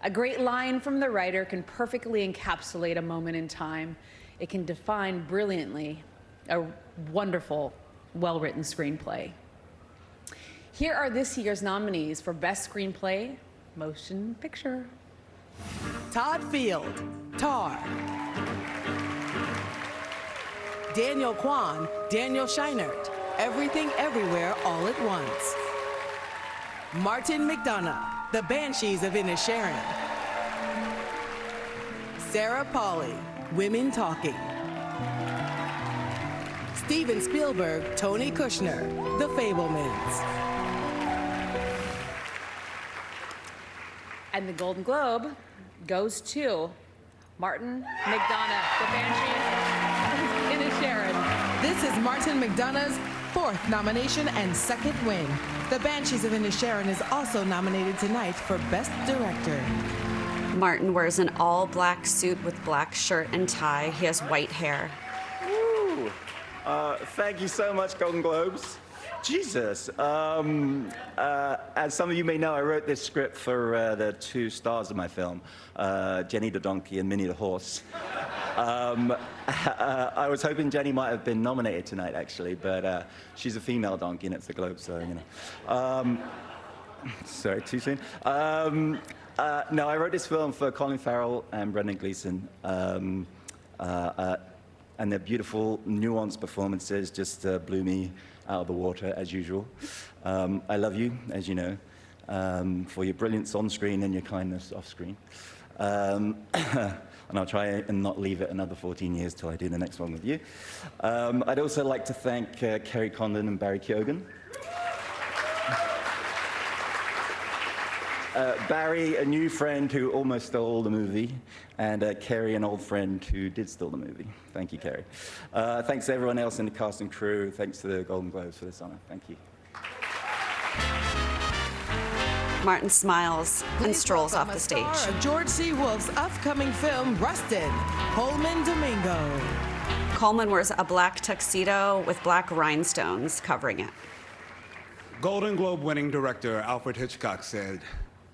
A great line from the writer can perfectly encapsulate a moment in time. It can define brilliantly a wonderful, well-written screenplay. Here are this year's nominees for Best Screenplay, Motion Picture. Todd Field, Tar. Daniel Kwan, Daniel Scheinert, Everything Everywhere All at Once. Martin McDonough, The Banshees of Inisherin. Sarah Polley, Women Talking. Steven Spielberg, Tony Kushner, The Fabelmans. And the Golden Globe goes to Martin McDonough, The Banshees of Inisherin. This is Martin McDonough's 4th nomination and 2nd win. The Banshees of Inisherin is also nominated tonight for Best Director. Martin wears an all-black suit with black shirt and tie. He has white hair. Woo! Thank you so much, Golden Globes. Jesus. As some of you may know, I wrote this script for the 2 stars of my film, Jenny the donkey and Minnie the horse. I was hoping Jenny might have been nominated tonight, actually, but she's a female donkey and it's the Globe, so, you know. Sorry, too soon? No, I wrote this film for Colin Farrell and Brendan Gleeson. And their beautiful, nuanced performances just blew me out of the water, as usual. I love you, as you know, for your brilliance on screen and your kindness off screen. And I'll try and not leave it another 14 years till I do the next one with you. I'd also like to thank Kerry Condon and Barry Keoghan. Barry, a new friend who almost stole the movie, and Kerry, an old friend who did steal the movie. Thank you, Kerry. Thanks to everyone else in the cast and crew. Thanks to the Golden Globes for this honor. Thank you. Martin smiles and strolls off the stage. Star of George C. Wolfe's upcoming film, Rustin, Coleman Domingo. Coleman wears a black tuxedo with black rhinestones covering it. Golden Globe winning director Alfred Hitchcock said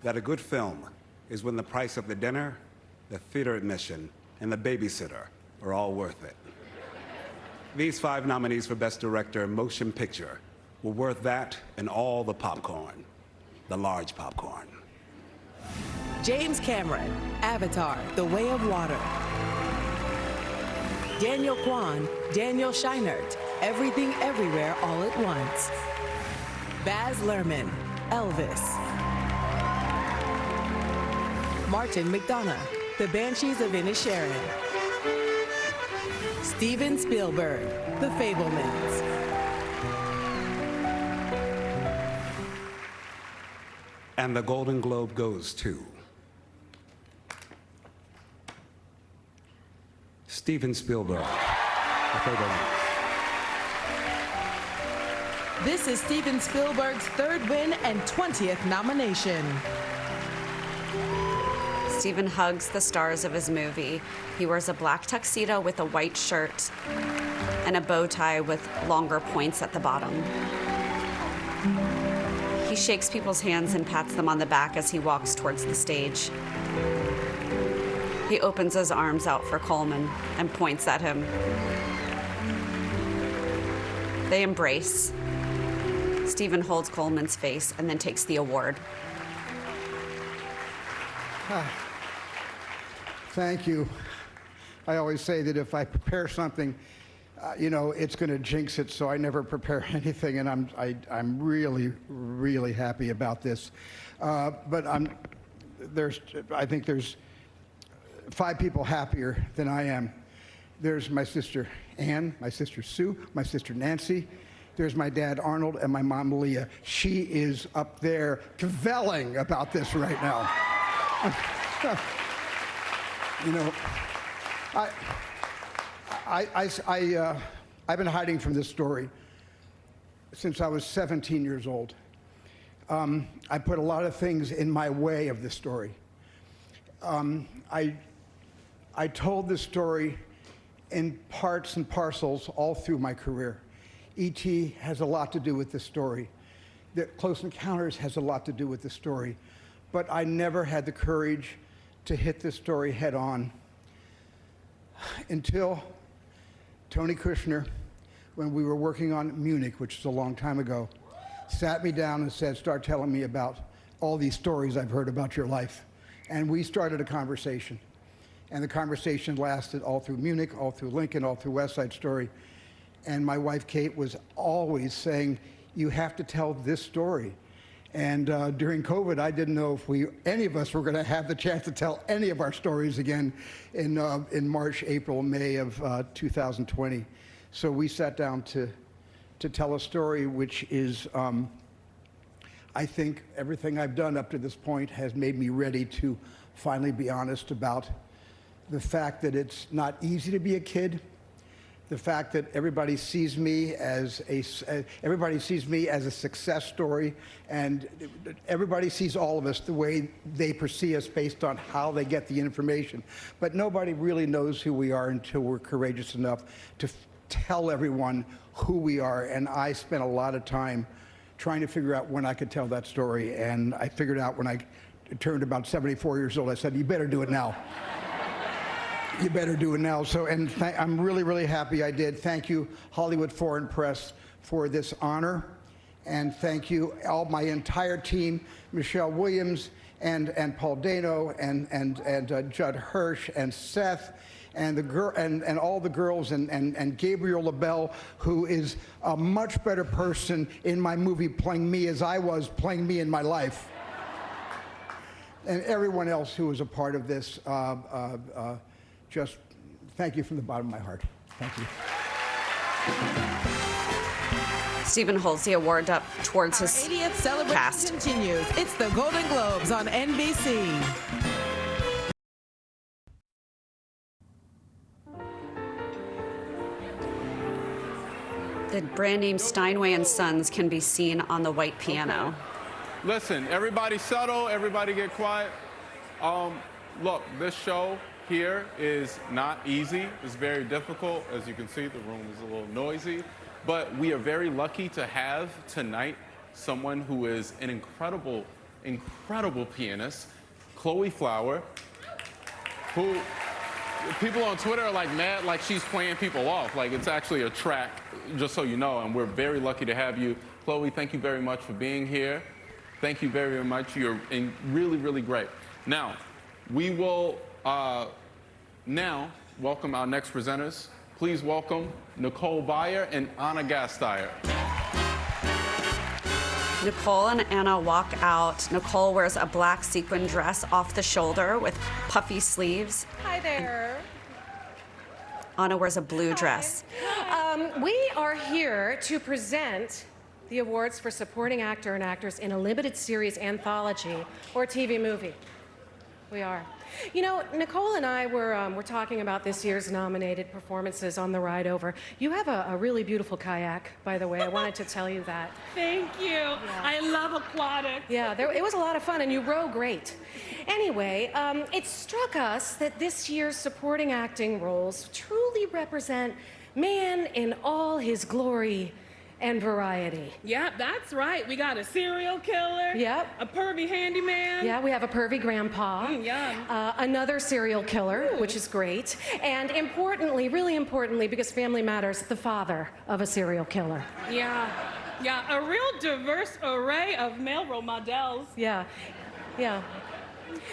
that a good film is when the price of the dinner, the theater admission, and the babysitter are all worth it. These 5 nominees for Best Director Motion Picture were worth that and all the popcorn, the large popcorn. James Cameron, Avatar, The Way of Water. Daniel Kwan, Daniel Scheinert, Everything Everywhere All at Once. Baz Luhrmann, Elvis. Martin McDonough, The Banshees of Inisherin. Steven Spielberg, The Fabelmans. And the Golden Globe goes to Steven Spielberg, The Fabelmans. This is Steven Spielberg's 3rd win and 20th nomination. Steven hugs the stars of his movie. He wears a black tuxedo with a white shirt and a bow tie with longer points at the bottom. He shakes people's hands and pats them on the back as he walks towards the stage. He opens his arms out for Coleman and points at him. They embrace. Steven holds Coleman's face and then takes the award. Thank you. I always say that if I prepare something, you know, it's going to jinx it, so I never prepare anything, and I'm really, really happy about this. But I think there's 5 people happier than I am. There's my sister Ann, my sister Sue, my sister Nancy. There's my dad Arnold and my mom Leah. She is up there cavelling about this right now. You know, I've been hiding from this story since I was 17 years old. I put a lot of things in my way of this story. I told this story in parts and parcels all through my career. E.T. has a lot to do with this story. The Close Encounters has a lot to do with this story. But I never had the courage to hit this story head on until Tony Kushner, when we were working on Munich, which is a long time ago, sat me down and said, start telling me about all these stories I've heard about your life. And we started a conversation. And the conversation lasted all through Munich, all through Lincoln, all through West Side Story. And my wife, Kate, was always saying, you have to tell this story. And during COVID, I didn't know if any of us were going to have the chance to tell any of our stories again in March, April, May of 2020. So we sat down to tell a story which is, I think everything I've done up to this point has made me ready to finally be honest about the fact that it's not easy to be a kid, the fact that everybody sees me as a success story, and everybody sees all of us the way they perceive us based on how they get the information. But nobody really knows who we are until we're courageous enough to tell everyone who we are. And I spent a lot of time trying to figure out when I could tell that story. And I figured out when I turned about 74 years old, I said, you better do it now. You better do it now. So, and I'm really, really happy I did. Thank you, Hollywood Foreign Press, for this honor. And thank you, my entire team, Michelle Williams and Paul Dano and Judd Hirsch and Seth and all the girls and Gabriel LaBelle, who is a much better person in my movie playing me as I was playing me in my life. And everyone else who was a part of this. Just thank you from the bottom of my heart. Thank you. Stephen holds the award up towards his 80th celebration cast. continues. It's the Golden Globes on NBC. The brand name Steinway & Sons can be seen on the white piano. Okay. Listen, everybody settle, everybody get quiet. Look, this show here is not easy. It's very difficult. As you can see, the room is a little noisy. But we are very lucky to have tonight someone who is an incredible, incredible pianist, Chloe Flower, who people on Twitter are like mad like she's playing people off. Like it's actually a track, just so you know, and we're very lucky to have you. Chloe, thank you very much for being here. Thank you very, very much. You're really, really great. Now, we will now welcome our next presenters. Please welcome Nicole Byer and Anna Gasteyer. Nicole and Anna walk out. Nicole wears a black sequin dress off the shoulder with puffy sleeves. Hi there. Anna wears a blue dress. We are here to present the awards for supporting actor and actress in a limited series anthology or TV movie. We are. You know, Nicole and I were talking about this year's nominated performances on the ride over. You have a really beautiful kayak, by the way. I wanted to tell you that. Thank you. Yeah. I love aquatics. Yeah, it was a lot of fun, and you row great. Anyway, it struck us that this year's supporting acting roles truly represent man in all his glory and variety. Yep, that's right. We got a serial killer. Yep. A pervy handyman. Yeah, we have a pervy grandpa. Yum. Another serial killer, which is great. And importantly, really importantly, because family matters, the father of a serial killer. Yeah, a real diverse array of male role models. Yeah.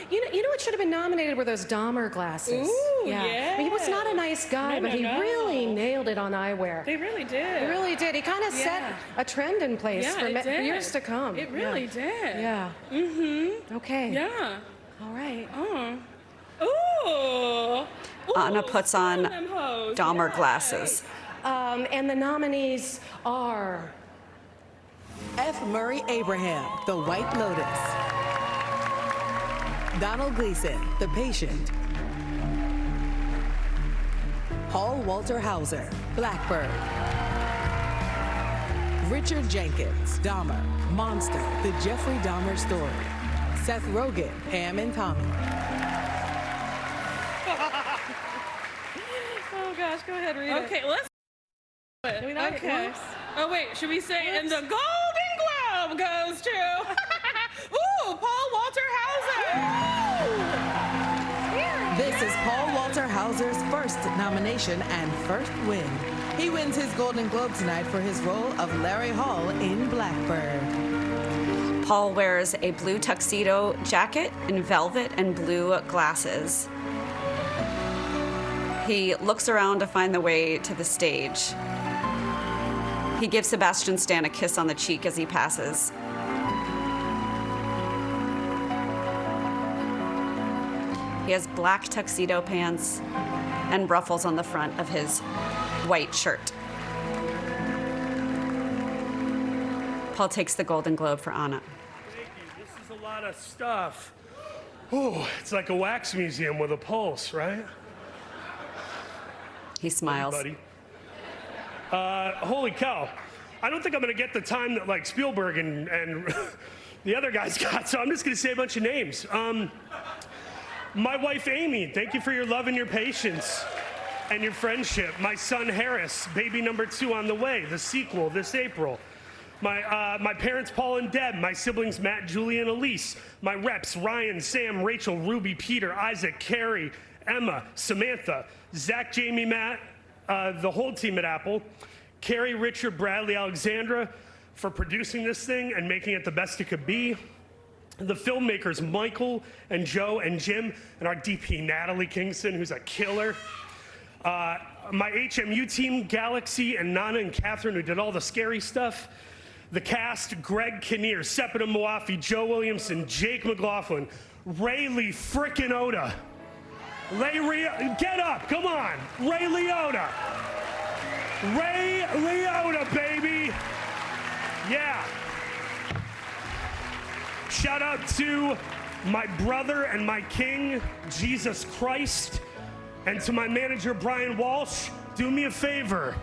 You know what should have been nominated were those Dahmer glasses. Ooh, I mean, he was not a nice guy, but he really nailed it on eyewear. They really did. He really did. He kind of set a trend in place for years to come. It really did. Yeah. Mm-hmm. Okay. Yeah. All right. Ooh. Anna puts on Dahmer glasses. And the nominees are F. Murray Abraham, The White Lotus. Donald Gleason, The Patient. Paul Walter Hauser, Blackbird. Richard Jenkins, Dahmer, Monster, The Jeffrey Dahmer Story. Seth Rogen, Pam and Tommy. Oh gosh, go ahead, read it. Okay, let's Do we know? Okay. Whoops. Oh wait, should we say and the Golden Globe goes to ooh, Paul Walter Hauser. This is Paul Walter Hauser's first nomination and first win. He wins his Golden Globe tonight for his role of Larry Hall in Blackbird. Paul wears a blue tuxedo jacket and velvet and blue glasses. He looks around to find the way to the stage. He gives Sebastian Stan a kiss on the cheek as he passes. He has black tuxedo pants and ruffles on the front of his white shirt. Paul takes the Golden Globe for Anna. Thank you. This is a lot of stuff. Oh, it's like a wax museum with a pulse, right? He smiles. Hey, buddy. Holy cow. I don't think I'm going to get the time that like Spielberg and the other guys got, so I'm just going to say a bunch of names. My wife, Amy, thank you for your love and your patience and your friendship. My son, Harris, baby number 2 on the way, the sequel this April. My parents, Paul and Deb. My siblings, Matt, Julie, and Elise. My reps, Ryan, Sam, Rachel, Ruby, Peter, Isaac, Carrie, Emma, Samantha, Zach, Jamie, Matt, the whole team at Apple. Carrie, Richard, Bradley, Alexandra for producing this thing and making it the best it could be. The filmmakers, Michael and Joe and Jim, and our DP, Natalie Kingston, who's a killer. My HMU team, Galaxy and Nana and Catherine, who did all the scary stuff. The cast, Greg Kinnear, Sepideh Moafi, Joe Williamson, Jake McLaughlin, Ray Lee frickin' Oda. Get up, come on. Ray Liotta. Ray Liotta, baby. Yeah. Shout out to my brother and my king, Jesus Christ, and to my manager, Brian Walsh. Do me a favor,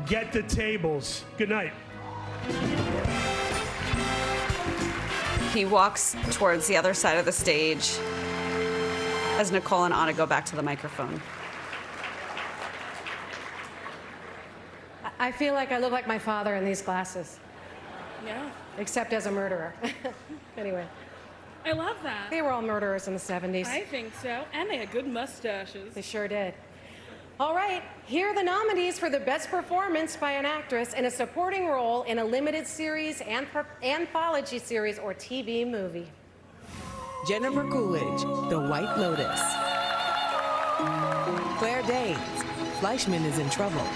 get the tables. Good night. He walks towards the other side of the stage as Nicole and Anna go back to the microphone. I feel like I look like my father in these glasses. Yeah. Except as a murderer. Anyway. I love that. They were all murderers in the 70s. I think so. And they had good mustaches. They sure did. All right, here are the nominees for the best performance by an actress in a supporting role in a limited series, anthology series, or TV movie. Jennifer Coolidge, The White Lotus. Claire Danes, Fleischman is in Trouble.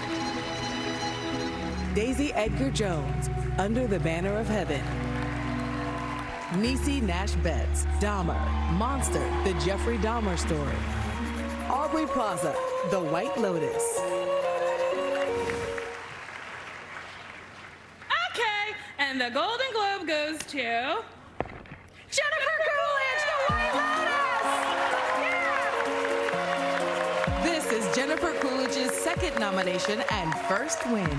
Daisy Edgar Jones, Under the Banner of Heaven. Niecy Nash Betts, Dahmer, Monster, The Jeffrey Dahmer Story. Aubrey Plaza, The White Lotus. Okay, and the Golden Globe goes to Jennifer Coolidge, The White Lotus! This is Jennifer Coolidge's second nomination and first win.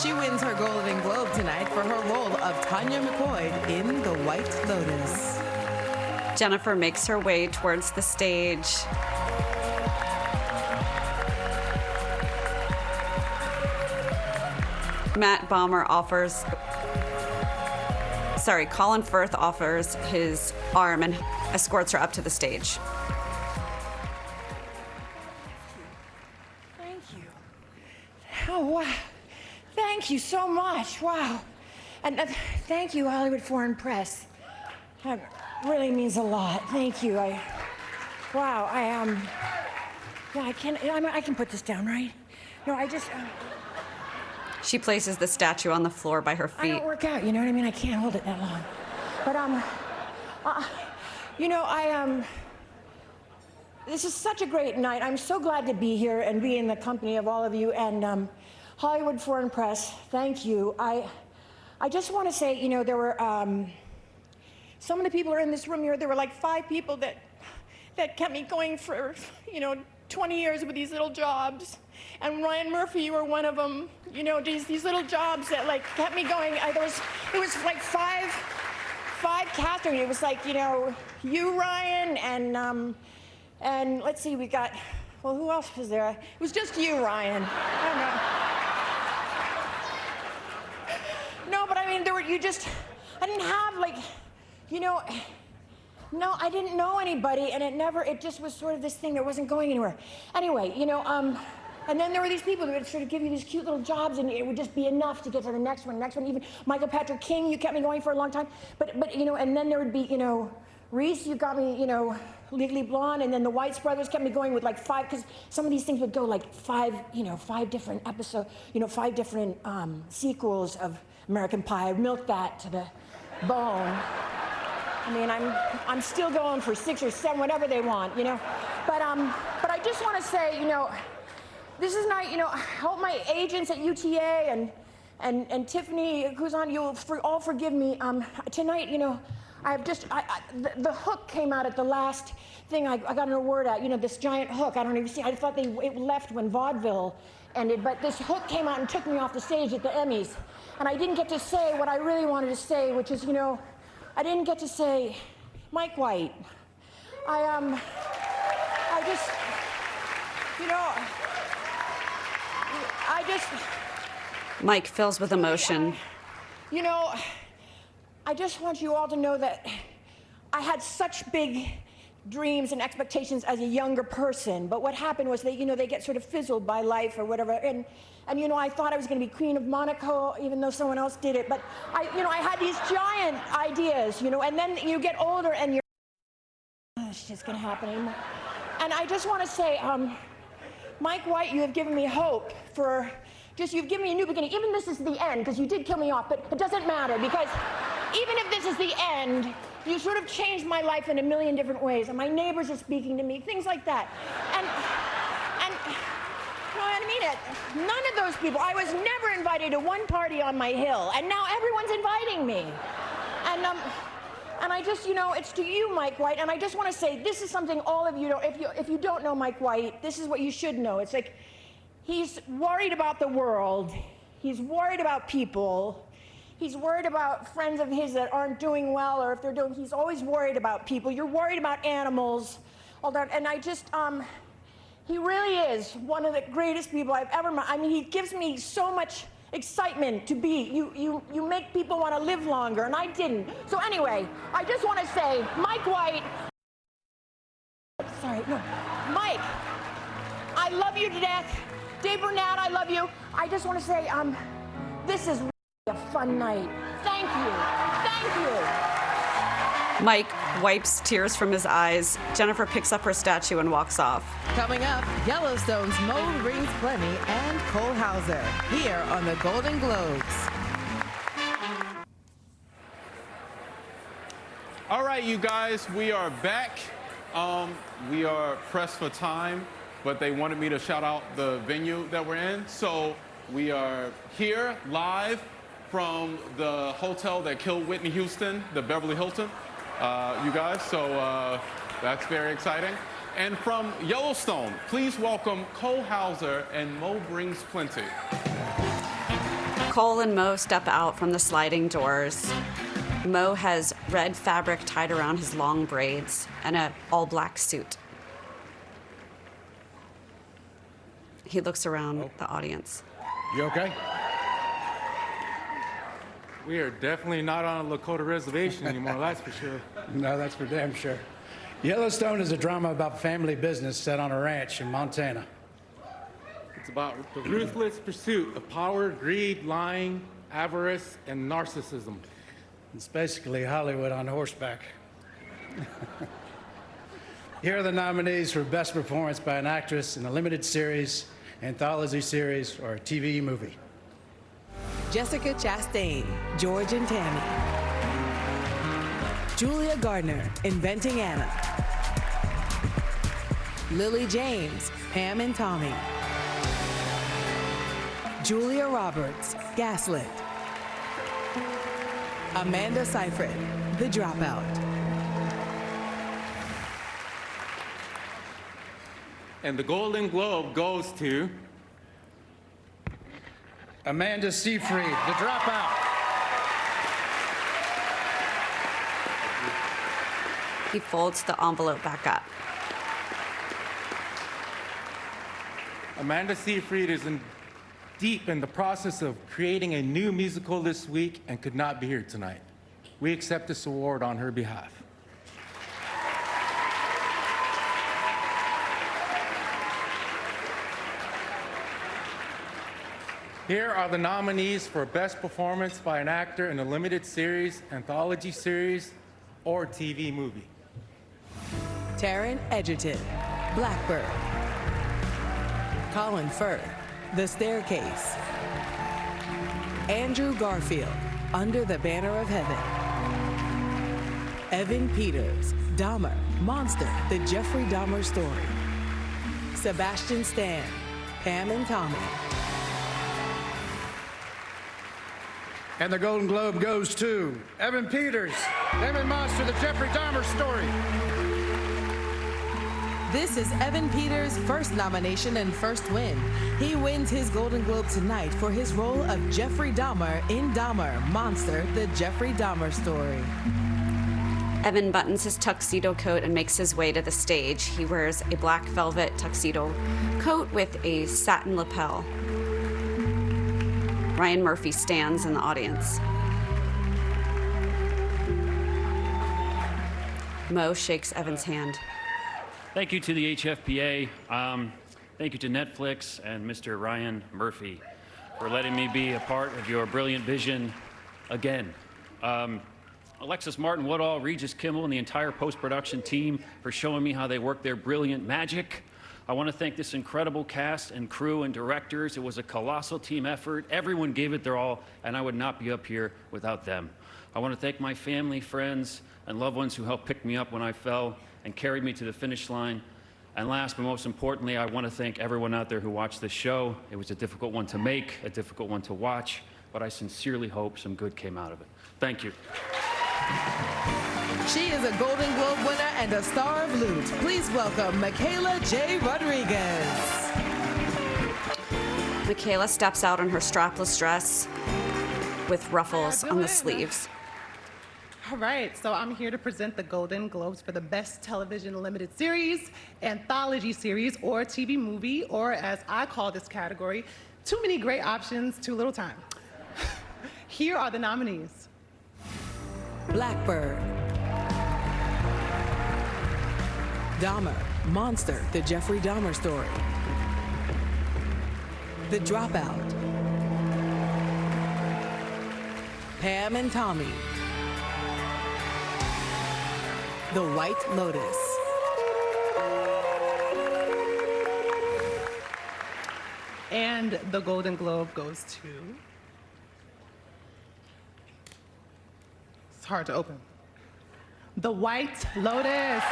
She wins her Golden Globe tonight for her role of Tanya McCoy in The White Lotus. Jennifer makes her way towards the stage. Colin Firth offers his arm and escorts her up to the stage. Thank you. Oh, wow. Thank you so much. Wow. And thank you, Hollywood Foreign Press. really means a lot. Thank you. Wow, yeah, I can put this down, right? No, I just... She places the statue on the floor by her I feet. don't work out, you know what I mean? I can't hold it that long. But, you know, this is such a great night. I'm so glad to be here and be in the company of all of you. And Hollywood Foreign Press, thank you. I just want to say, you know, there were, some of the people are in this room here. There were like 5 people that kept me going for, you know, 20 years with these little jobs. And Ryan Murphy, you were one of them. You know, these little jobs that like kept me going. It was like five casting. It was like, you know, you, Ryan, and let's see, we got, well, who else was there? It was just you, Ryan. I don't know. No, but I mean, I didn't have like, you know, no, I didn't know anybody, and it just was sort of this thing that wasn't going anywhere. Anyway, you know, and then there were these people that would sort of give you these cute little jobs, and it would just be enough to get to the next one. Even Michael Patrick King, you kept me going for a long time. But you know, and then there would be, you know, Reese, you got me, you know, Legally Blonde, and then the Whites brothers kept me going with like 5, because some of these things would go like 5 different episodes, you know, 5 different sequels of American Pie. I'd milk that to the bone. I mean, I'm still going for 6 or 7, whatever they want, you know. But I just want to say, you know, this is not, you know, I hope my agents at UTA and Tiffany, who's on, you'll all forgive me. Tonight, you know, the hook came out at the last thing I got an award at, you know, this giant hook. I don't even see, I thought it left when vaudeville ended, but this hook came out and took me off the stage at the Emmys. And I didn't get to say what I really wanted to say, which is, you know, I didn't get to say, Mike White. I just, you know, Mike fills with emotion. You know, I just want you all to know that I had such big dreams and expectations as a younger person, but what happened was they get sort of fizzled by life or whatever, and you know, I thought I was going to be Queen of Monaco, even though someone else did it, but I had these giant ideas, you know, and then you get older and you're, it's just going to happen anymore. And I just want to say, Mike White, you have given me hope for you've given me a new beginning. Even this is the end, because you did kill me off, but it doesn't matter, because even if this is the end, you sort of changed my life in a million different ways, and my neighbors are speaking to me, things like that. And you know what I mean? None of those people, I was never invited to one party on my hill, and now everyone's inviting me. And I just, you know, it's to you, Mike White, and I just want to say, this is something all of you know, if you don't know Mike White, this is what you should know. It's like, he's worried about the world, he's worried about people, he's worried about friends of his that aren't doing well, or if they're doing, he's always worried about people. You're worried about animals, all that, and I just, he really is one of the greatest people I've ever met. I mean, he gives me so much excitement to be. You make people want to live longer, and I didn't. So anyway, I just want to say, Mike White, sorry, no, Mike, I love you to death. Dave Burnett, I love you. I just want to say, this is really a fun night. Thank you. Thank you. Mike wipes tears from his eyes. Jennifer picks up her statue and walks off. Coming up, Yellowstone's Mo Rings Plenty and Cole Hauser here on the Golden Globes. All right, you guys, we are back. We are pressed for time, but they wanted me to shout out the venue that we're in. So we are here live from the hotel that killed Whitney Houston, the Beverly Hilton, you guys. So that's very exciting. And from Yellowstone, please welcome Cole Hauser and Mo Brings Plenty. Cole and Mo step out from the sliding doors. Mo has red fabric tied around his long braids and an all-black suit. He looks around the audience. You okay? We are definitely not on a Lakota reservation anymore, that's for sure. No, that's for damn sure. Yellowstone is a drama about family business set on a ranch in Montana. It's about the ruthless pursuit of power, greed, lying, avarice, and narcissism. It's basically Hollywood on horseback. Here are the nominees for Best Performance by an Actress in a Limited Series, Anthology Series, or TV Movie. Jessica Chastain, George and Tammy. Julia Gardner, Inventing Anna. Lily James, Pam and Tommy. Julia Roberts, Gaslit. Amanda Seyfried, The Dropout. And the Golden Globe goes to Amanda Seyfried, The Dropout. He folds the envelope back up. Amanda Seyfried is deep in the process of creating a new musical this week and could not be here tonight. We accept this award on her behalf. Here are the nominees for Best Performance by an Actor in a Limited Series, Anthology Series, or TV Movie. Taron Egerton, Blackbird. Colin Firth, The Staircase. Andrew Garfield, Under the Banner of Heaven. Evan Peters, Dahmer, Monster, The Jeffrey Dahmer Story. Sebastian Stan, Pam and Tommy. And the Golden Globe goes to Evan Peters, David Monster, The Jeffrey Dahmer Story. This is Evan Peters' first nomination and first win. He wins his Golden Globe tonight for his role of Jeffrey Dahmer in Dahmer, Monster, The Jeffrey Dahmer Story. Evan buttons his tuxedo coat and makes his way to the stage. He wears a black velvet tuxedo coat with a satin lapel. Ryan Murphy stands in the audience. Mo shakes Evan's hand. Thank you to the HFPA. Thank you to Netflix and Mr. Ryan Murphy for letting me be a part of your brilliant vision again. Alexis Martin Woodall, Regis Kimmel, and the entire post-production team for showing me how they work their brilliant magic. I want to thank this incredible cast and crew and directors. It was a colossal team effort. Everyone gave it their all, and I would not be up here without them. I want to thank my family, friends, and loved ones who helped pick me up when I fell and carried me to the finish line. And last but most importantly, I want to thank everyone out there who watched this show. It was a difficult one to make, a difficult one to watch, but I sincerely hope some good came out of it. Thank you. She is a Golden Globe winner and a star of Loot. Please welcome Michaela J. Rodriguez. Michaela steps out in her strapless dress with ruffles on the sleeves. All right, so I'm here to present the Golden Globes for the Best Television Limited Series, Anthology Series, or TV Movie, or as I call this category, too many great options, too little time. Here are the nominees. Blackbird. Dahmer, Monster, The Jeffrey Dahmer Story. The Dropout. Pam and Tommy. The White Lotus. And the Golden Globe goes to... It's hard to open. The White Lotus.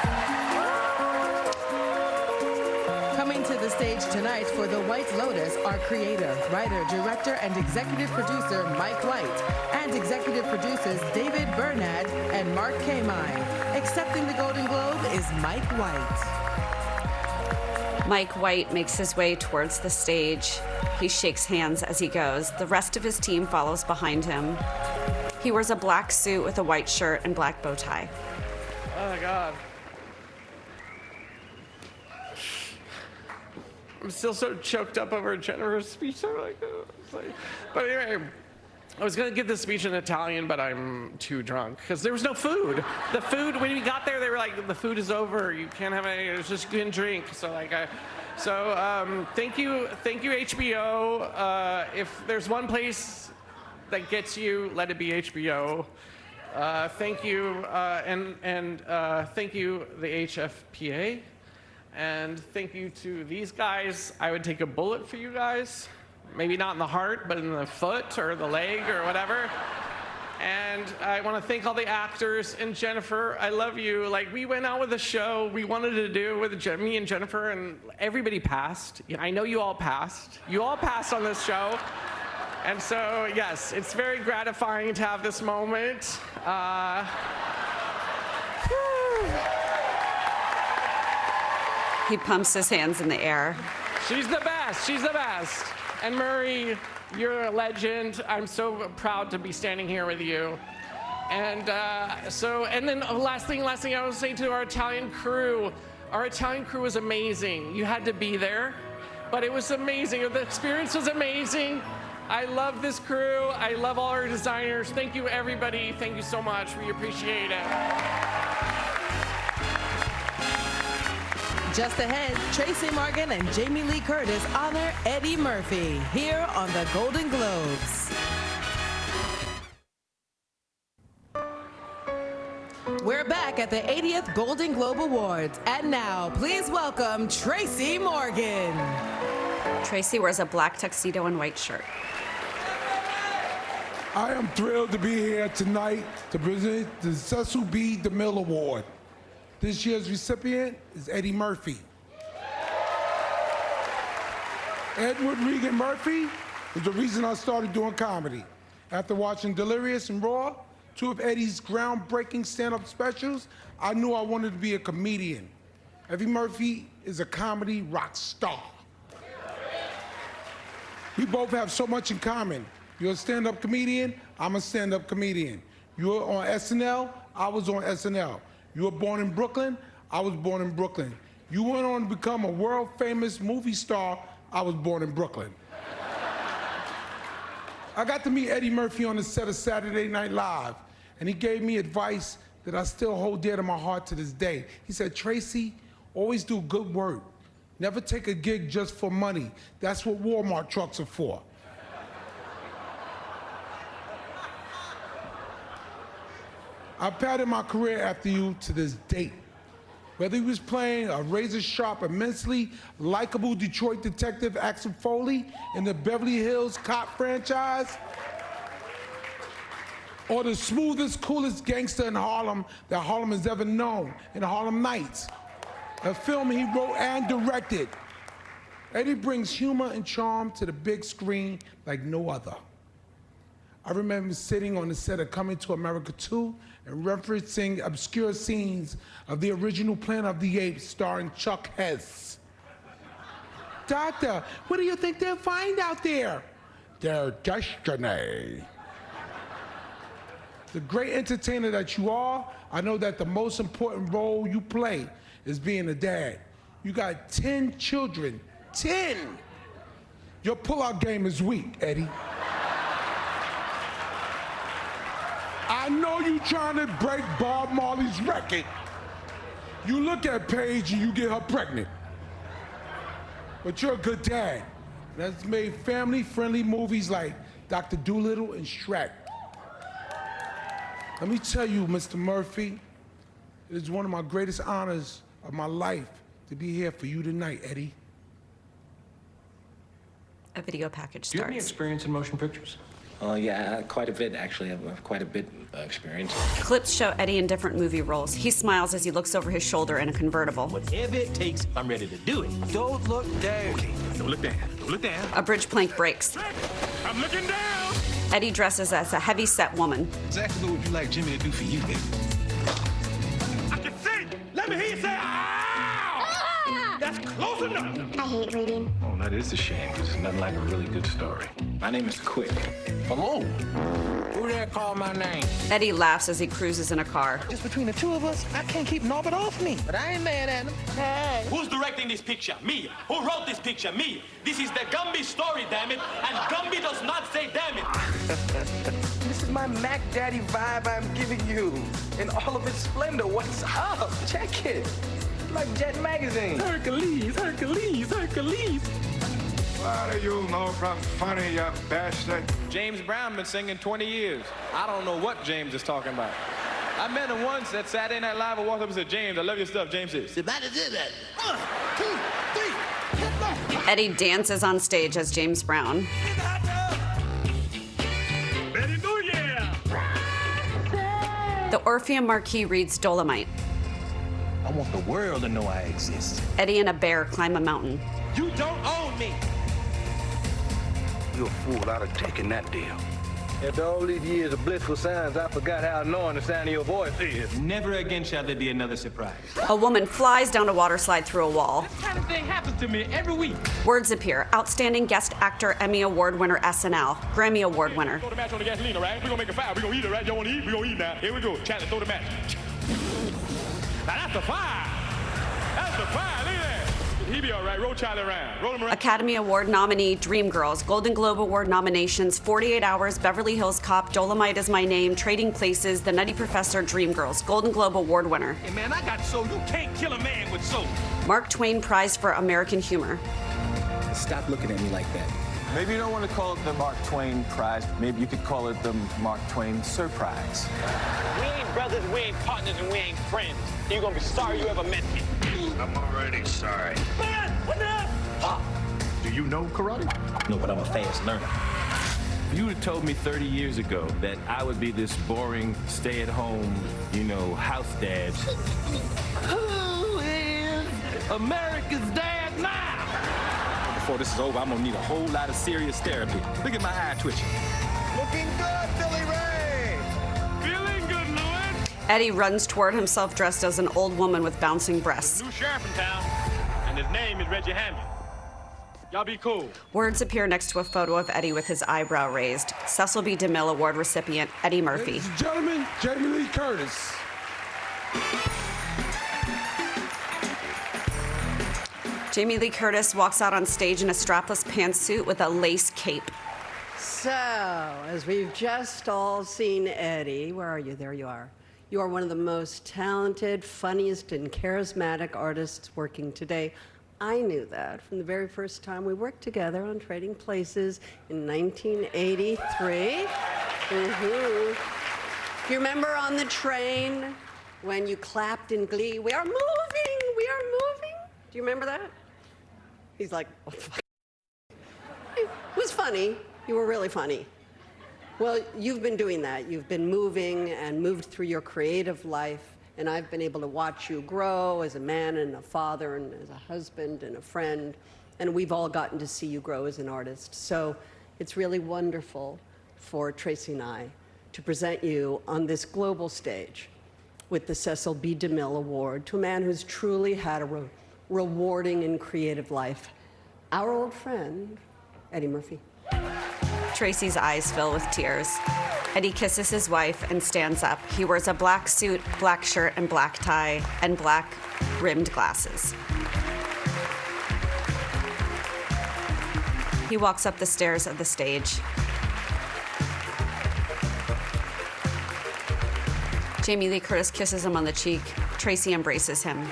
Coming to the stage tonight for The White Lotus are creator, writer, director, and executive producer Mike White, and executive producers David Bernad and Mark Kamine. Accepting the Golden Globe is Mike White. Mike White makes his way towards the stage. He shakes hands as he goes. The rest of his team follows behind him. He wears a black suit with a white shirt and black bow tie. Oh my God. I'm still so choked up over a generous speech. But anyway, I was going to give this speech in Italian, but I'm too drunk because there was no food. The food, when we got there, they were like, the food is over. You can't have any, it's just you can drink. So thank you HBO. If there's one place that gets you, let it be HBO. Thank you, thank you, the HFPA. And thank you to these guys. I would take a bullet for you guys. Maybe not in the heart, but in the foot or the leg or whatever. And I want to thank all the actors. And Jennifer, I love you. Like, we went out with a show we wanted to do with me and Jennifer, and everybody passed. I know you all passed. You all passed on this show. And so, yes, it's very gratifying to have this moment. He pumps his hands in the air. She's the best. She's the best. And Murray, you're a legend. I'm so proud to be standing here with you. And then last thing I will say to our Italian crew. Our Italian crew was amazing. You had to be there, but it was amazing. The experience was amazing. I love this crew. I love all our designers. Thank you, everybody. Thank you so much. We appreciate it. Just ahead, Tracy Morgan and Jamie Lee Curtis honor Eddie Murphy here on the Golden Globes. We're back at the 80th Golden Globe Awards. And now, please welcome Tracy Morgan. Tracy wears a black tuxedo and white shirt. I am thrilled to be here tonight to present the Cecil B. DeMille Award. This year's recipient is Eddie Murphy. Edward Regan Murphy is the reason I started doing comedy. After watching Delirious and Raw, two of Eddie's groundbreaking stand-up specials, I knew I wanted to be a comedian. Eddie Murphy is a comedy rock star. We both have so much in common. You're a stand-up comedian, I'm a stand-up comedian. You're on SNL, I was on SNL. You were born in Brooklyn, I was born in Brooklyn. You went on to become a world-famous movie star, I was born in Brooklyn. I got to meet Eddie Murphy on the set of Saturday Night Live, and he gave me advice that I still hold dear to my heart to this day. He said, Tracy, always do good work. Never take a gig just for money. That's what Walmart trucks are for. I patterned my career after you to this date. Whether he was playing a razor-sharp, immensely likable Detroit detective Axel Foley in the Beverly Hills Cop franchise, or the smoothest, coolest gangster in Harlem that Harlem has ever known in Harlem Nights, a film he wrote and directed. Eddie brings humor and charm to the big screen like no other. I remember sitting on the set of Coming to America 2 and referencing obscure scenes of the original Planet of the Apes starring Chuck Hess. Doctor, what do you think they'll find out there? Their destiny. The great entertainer that you are, I know that the most important role you play is being a dad. You got 10 children, 10! Your pullout game is weak, Eddie. I know you trying to break Bob Marley's record. You look at Paige and you get her pregnant. But you're a good dad. That's made family-friendly movies like Dr. Dolittle and Shrek. Let me tell you, Mr. Murphy, it is one of my greatest honors of my life to be here for you tonight, Eddie. A video package Do you have any starts. experience in motion pictures? Yeah, quite a bit, actually. I have quite a bit experience. Clips show Eddie in different movie roles. He smiles as he looks over his shoulder in a convertible. Whatever it takes, I'm ready to do it. Don't look down. Okay, don't look down. Don't look down. A bridge plank breaks. I'm looking down. Eddie dresses as a heavy-set woman. Exactly what would you like Jimmy to do for you, baby? I can see! Let me hear you say, ow! That's close enough! I hate reading. Oh, that is a shame, because it's nothing like a really good story. My name is Quick. Hello? Who there called my name? Eddie laughs as he cruises in a car. Just between the two of us, I can't keep Norbert off me. But I ain't mad at him. Hey. Who's directing this picture? Me. Who wrote this picture? Me. This is the Gumby story, damn it. And Gumby does not say damn it. This is my Mac Daddy vibe I'm giving you. In all of its splendor. What's up? Check it. Like Jet Magazine. Hercules, Hercules, Hercules. What do you know from funny, you bastard? James Brown been singing 20 years. I don't know what James is talking about. I met him once at Saturday Night Live. I walked up and said, James, I love your stuff. James said, One, two, three. Eddie dances on stage as James Brown. The Orpheum Marquee reads Dolomite. I want the world to know I exist. Eddie and a bear climb a mountain. You don't own me. You're a fool. I'd have taken that deal. After all these years of blissful silence, I forgot how annoying the sound of your voice is. Never again shall there be another surprise. A woman flies down a water slide through a wall. This kind of thing happens to me every week. Words appear. Outstanding guest actor, Emmy Award winner, SNL. Grammy Award winner. throw the match on the gasoline, all right? We're gonna make a fire. We're gonna eat it, right? Y'all wanna eat? We're gonna eat now. Here we go. Chandler, throw the match. Now that's the fire. That's the fire. Look at that. He be all right. Roll Charlie around. Roll him around. Academy Award nominee, Dreamgirls. Golden Globe Award nominations, 48 Hours, Beverly Hills Cop, Dolomite Is My Name, Trading Places, The Nutty Professor, Dreamgirls. Golden Globe Award winner. Hey, man, I got soul. You can't kill a man with soul. Mark Twain Prize for American Humor. Stop looking at me like that. Maybe you don't want to call it the Mark Twain Prize. Maybe you could call it the Mark Twain Surprise. We ain't brothers, we ain't partners, and we ain't friends. You're gonna be sorry you ever met me. I'm already sorry. Man, what the hell? Do you know karate? No, but I'm a fast learner. If you would have told me 30 years ago that I would be this boring, stay-at-home, house dad. Who is America's dad now? Before this is over, I'm gonna need a whole lot of serious therapy. Look at my eye twitching. Looking good, Billy Ray. Feeling good, Louis. Eddie runs toward himself dressed as an old woman with bouncing breasts. New sheriff in town, and his name is Reggie Hammond. Y'all be cool. Words appear next to a photo of Eddie with his eyebrow raised. Cecil B. DeMille Award recipient, Eddie Murphy. Ladies and gentlemen, Jamie Lee Curtis. Jamie Lee Curtis walks out on stage in a strapless pantsuit with a lace cape. So, as we've just all seen Eddie, where are you? There you are. You are one of the most talented, funniest, and charismatic artists working today. I knew that from the very first time we worked together on Trading Places in 1983. You remember on the train when you clapped in glee, "We are moving, we are moving"? Do you remember that? He's like, what the fuck? It was funny. You were really funny. Well, you've been doing that. You've been moving and moved through your creative life, and I've been able to watch you grow as a man and a father and as a husband and a friend, and we've all gotten to see you grow as an artist. So it's really wonderful for Tracy and I to present you on this global stage with the Cecil B. DeMille Award to a man who's truly had a rewarding and creative life. Our old friend, Eddie Murphy. Tracy's eyes fill with tears. Eddie kisses his wife and stands up. He wears a black suit, black shirt, and black tie, and black rimmed glasses. He walks up the stairs of the stage. Jamie Lee Curtis kisses him on the cheek. Tracy embraces him.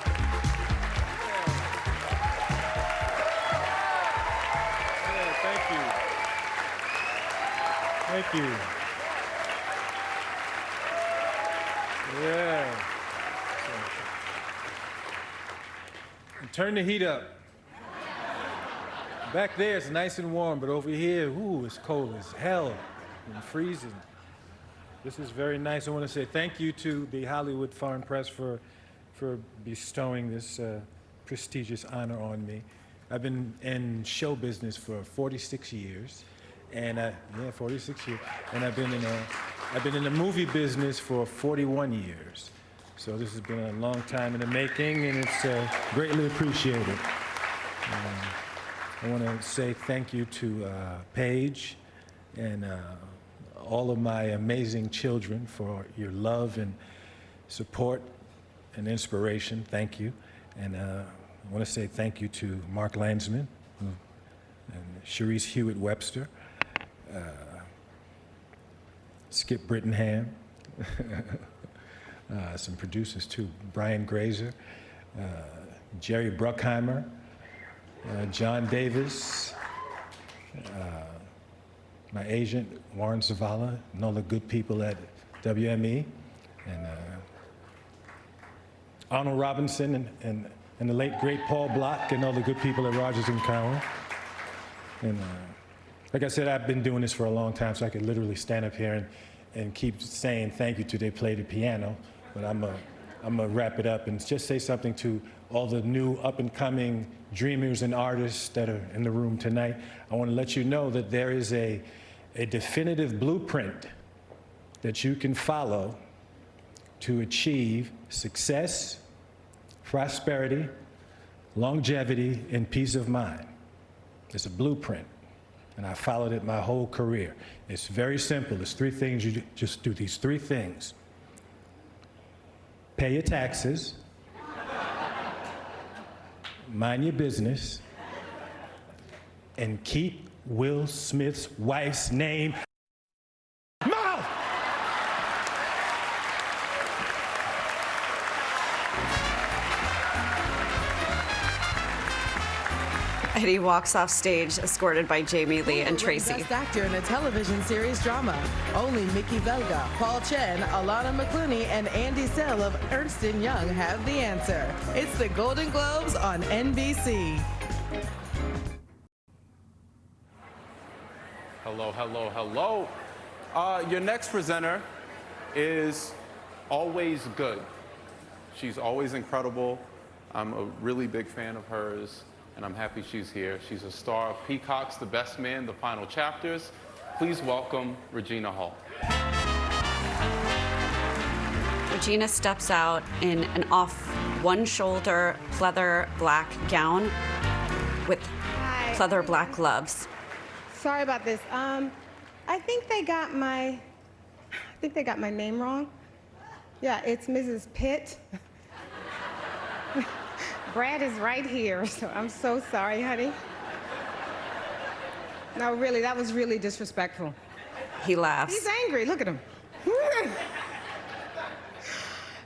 Thank you. Yeah. And turn the heat up. Back there it's nice and warm, but over here, ooh, it's cold as hell and freezing. This is very nice. I want to say thank you to the Hollywood Foreign Press for bestowing this prestigious honor on me. I've been in show business for 46 years. And 46 years, and I've been in the movie business for 41 years. So this has been a long time in the making, and it's greatly appreciated. I want to say thank you to Paige and all of my amazing children for your love and support and inspiration. Thank you, and I want to say thank you to Mark Landsman and Sharice Hewitt-Webster. Skip Brittenham, some producers too, Brian Grazer, Jerry Bruckheimer, John Davis, my agent, Warren Zavala, and all the good people at WME, and Arnold Robinson, and the late, great Paul Block, and all the good people at Rogers & Cowan. And like I said, I've been doing this for a long time, so I could literally stand up here and keep saying thank you to They Play the Piano, but I'm gonna wrap it up and just say something to all the new up-and-coming dreamers and artists that are in the room tonight. I want to let you know that there is a definitive blueprint that you can follow to achieve success, prosperity, longevity, and peace of mind. It's a blueprint, and I followed it my whole career. It's very simple. There's 3 things. You just do these 3 things. Pay your taxes, mind your business, and keep Will Smith's wife's name mouth. And he walks off stage, escorted by Jamie Lee and Tracy. Best actor in a television series drama. Only Mickey Velga, Paul Chen, Alana McClooney, and Andy Sell of Ernst & Young have the answer. It's the Golden Globes on NBC. Hello, hello, hello. Your next presenter is always good. She's always incredible. I'm a really big fan of hers, and I'm happy she's here. She's a star of Peacock's The Best Man, The Final Chapters. Please welcome Regina Hall. Regina steps out in an off one-shoulder pleather black gown with pleather black gloves. Sorry about this. I think they got my name wrong. Yeah, it's Mrs. Pitt. Brad is right here, so I'm so sorry, honey. No, really, that was really disrespectful. He laughs. He's angry, look at him.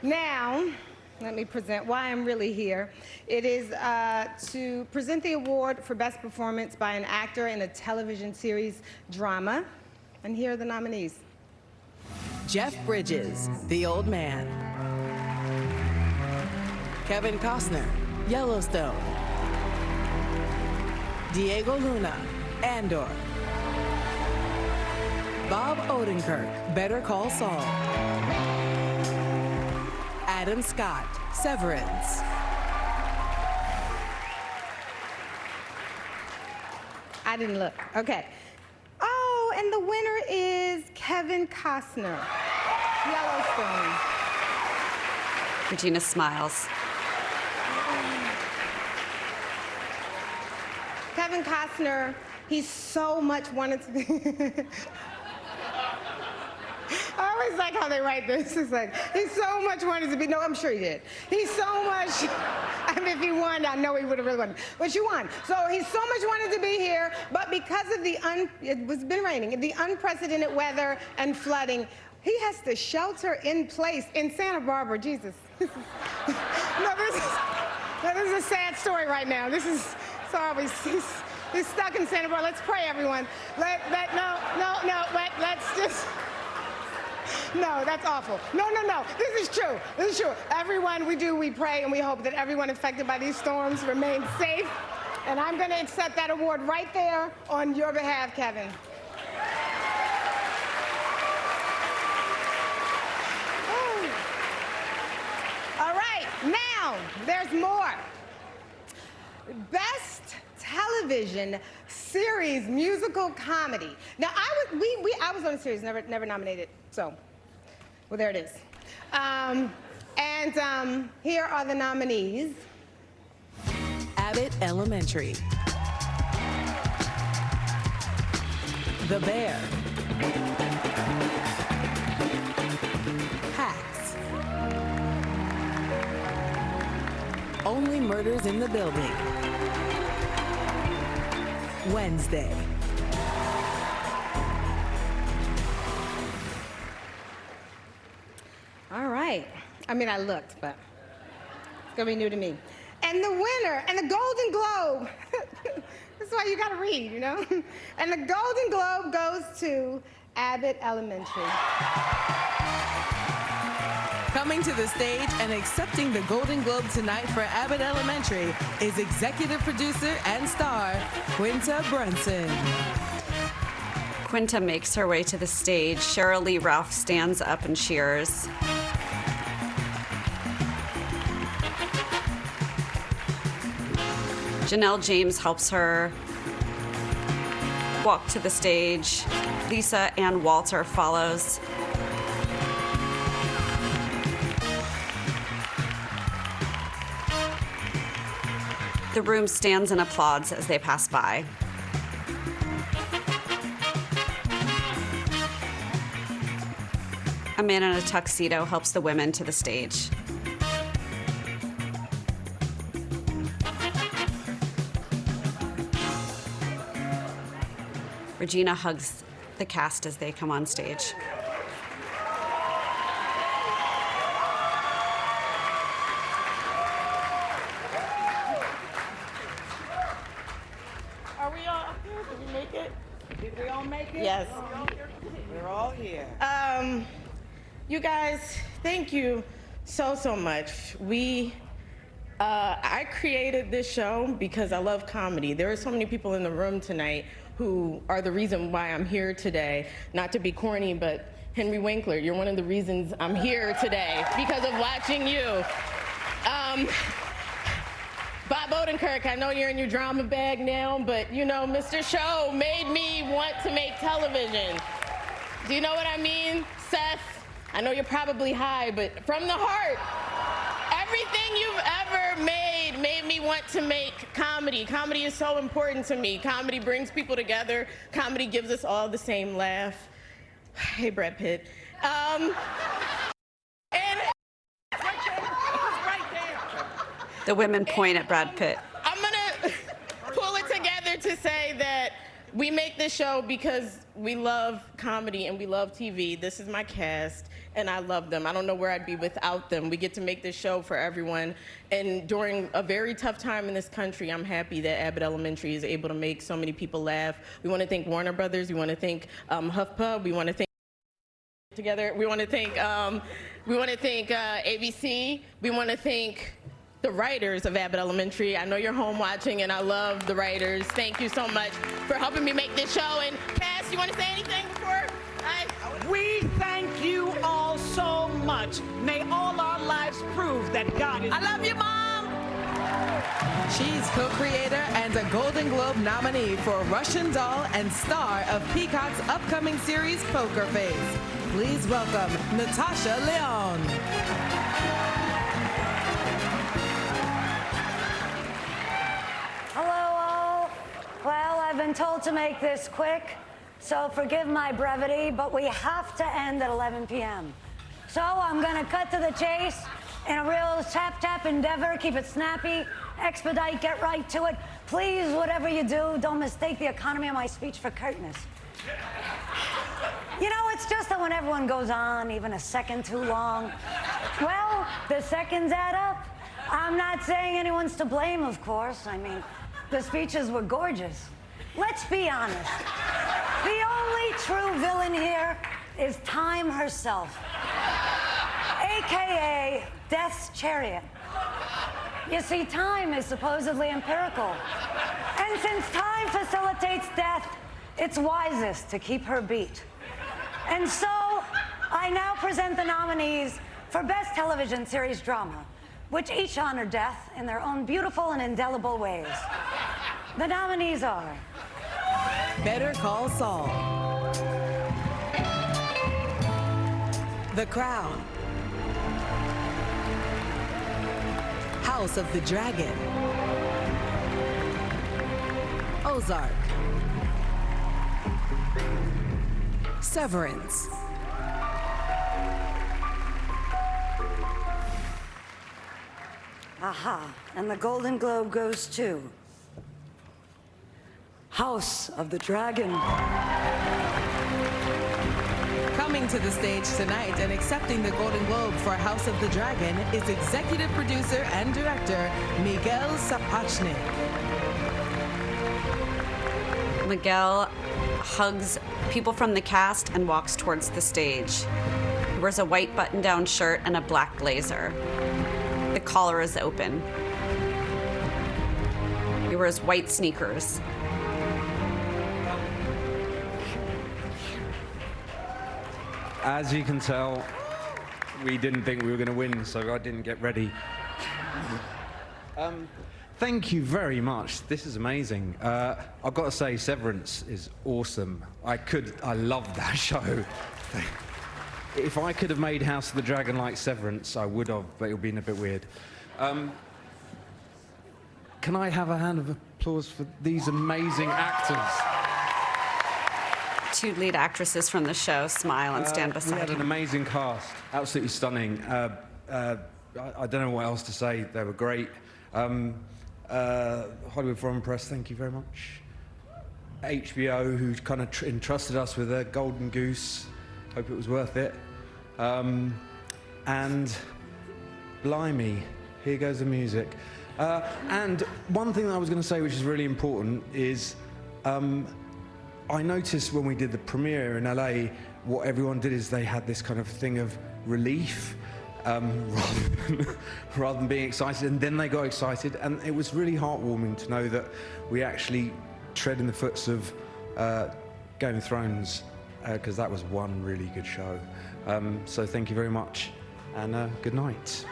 Now, let me present why I'm really here. It is to present the award for Best Performance by an Actor in a Television Series Drama. And here are the nominees. Jeff Bridges, The Old Man. Kevin Costner, Yellowstone. Diego Luna, Andor. Bob Odenkirk, Better Call Saul. Adam Scott, Severance. I didn't look. Okay. Oh, and the winner is Kevin Costner, Yellowstone. Regina smiles. Kevin Costner, he so much wanted to be. I always like how they write this. It's like, he so much wanted to be, no, I'm sure he did. He so much, I mean, if he won, I know he would have really won. But you won. So he so much wanted to be here, but because of it's been raining, the unprecedented weather and flooding, he has to shelter in place in Santa Barbara. Jesus. This is a sad story right now. This is, sorry, he's stuck in Santa Barbara. Let's pray, everyone. Let's just, no, that's awful. No. This is true. Everyone, we pray and we hope that everyone affected by these storms remains safe. And I'm going to accept that award right there on your behalf, Kevin. All right, now there's more. Best Television Series Musical Comedy. Now, I was on a series, never nominated, so, well, there it is. Here are the nominees. Abbott Elementary. The Bear. Hacks. Only Murders in the Building. Wednesday. All right. I mean, I looked, but it's gonna be new to me. And the winner, and the Golden Globe, this That's why you gotta read, you know? And the Golden Globe goes to Abbott Elementary. Coming to the stage and accepting the Golden Globe tonight for Abbott Elementary is executive producer and star, Quinta Brunson. Quinta makes her way to the stage. Cheryl Lee Ralph stands up and cheers. Janelle James helps her walk to the stage. Lisa Ann Walter follows. The room stands and applauds as they pass by. A man in a tuxedo helps the women to the stage. Regina hugs the cast as they come on stage. Are we all up here? Did we make it? Did we all make it? Yes. We're all here. You guys, thank you so much. I created this show because I love comedy. There are so many people in the room tonight who are the reason why I'm here today. Not to be corny, but Henry Winkler, you're one of the reasons I'm here today because of watching you. Bob Odenkirk, I know you're in your drama bag now, but you know, Mr. Show made me want to make television. Do you know what I mean? Seth, I know you're probably high, but from the heart, everything you've ever made me want to make comedy. Comedy is so important to me. Comedy brings people together. Comedy gives us all the same laugh. Hey, Brad Pitt. And right there. The women point at Brad Pitt. I'm gonna pull it together to say that we make this show because we love comedy and we love TV. This is my cast, and I love them. I don't know where I'd be without them. We get to make this show for everyone. And during a very tough time in this country, I'm happy that Abbott Elementary is able to make so many people laugh. We want to thank Warner Brothers. We want to thank HuffPub. We want to thank together. We want to thank ABC. We want to thank the writers of Abbott Elementary. I know you're home watching, and I love the writers. Thank you so much for helping me make this show. And Cass, you want to say anything before We thank you all so much. May all our lives prove that God is... I love you, Mom! She's co-creator and a Golden Globe nominee for Russian Doll and star of Peacock's upcoming series Poker Face. Please welcome Natasha Lyonne. Hello, all. Well, I've been told to make this quick, so forgive my brevity, but we have to end at 11 p.m. So I'm going to cut to the chase in a real tap-tap endeavor. Keep it snappy, expedite, get right to it. Please, whatever you do, don't mistake the economy of my speech for curtness. You know, it's just that when everyone goes on even a second too long, well, the seconds add up. I'm not saying anyone's to blame, of course. I mean, the speeches were gorgeous. Let's be honest. The only true villain here is time herself, AKA Death's Chariot. You see, time is supposedly empirical. And since time facilitates death, it's wisest to keep her beat. And so, I now present the nominees for Best Television Series Drama, which each honor death in their own beautiful and indelible ways. The nominees are... Better Call Saul, The Crown, House of the Dragon, Ozark, Severance, Aha, and the Golden Globe goes to... House of the Dragon. Coming to the stage tonight and accepting the Golden Globe for House of the Dragon is executive producer and director Miguel Sapochnik. Miguel hugs people from the cast and walks towards the stage. He wears a white button-down shirt and a black blazer. The collar is open. He wears white sneakers. As you can tell, we didn't think we were going to win, so I didn't get ready. Thank you very much. This is amazing. I've got to say, Severance is awesome. I love that show. If I could have made House of the Dragon like Severance, I would have, but it would have been a bit weird. Can I have a hand of applause for these amazing actors? Two lead actresses from the show smile and stand beside We had an him. amazing cast, absolutely stunning. I don't know what else to say. They were great. Hollywood Foreign Press, thank you very much. HBO, who kind of entrusted us with a golden goose. Hope it was worth it. And blimey, here goes the music. And one thing that I was going to say, which is really important, is I noticed when we did the premiere in LA, what everyone did is they had this kind of thing of relief rather than being excited, and then they got excited, and it was really heartwarming to know that we actually tread in the footsteps of Game of Thrones, because that was one really good show. So thank you very much, and good night.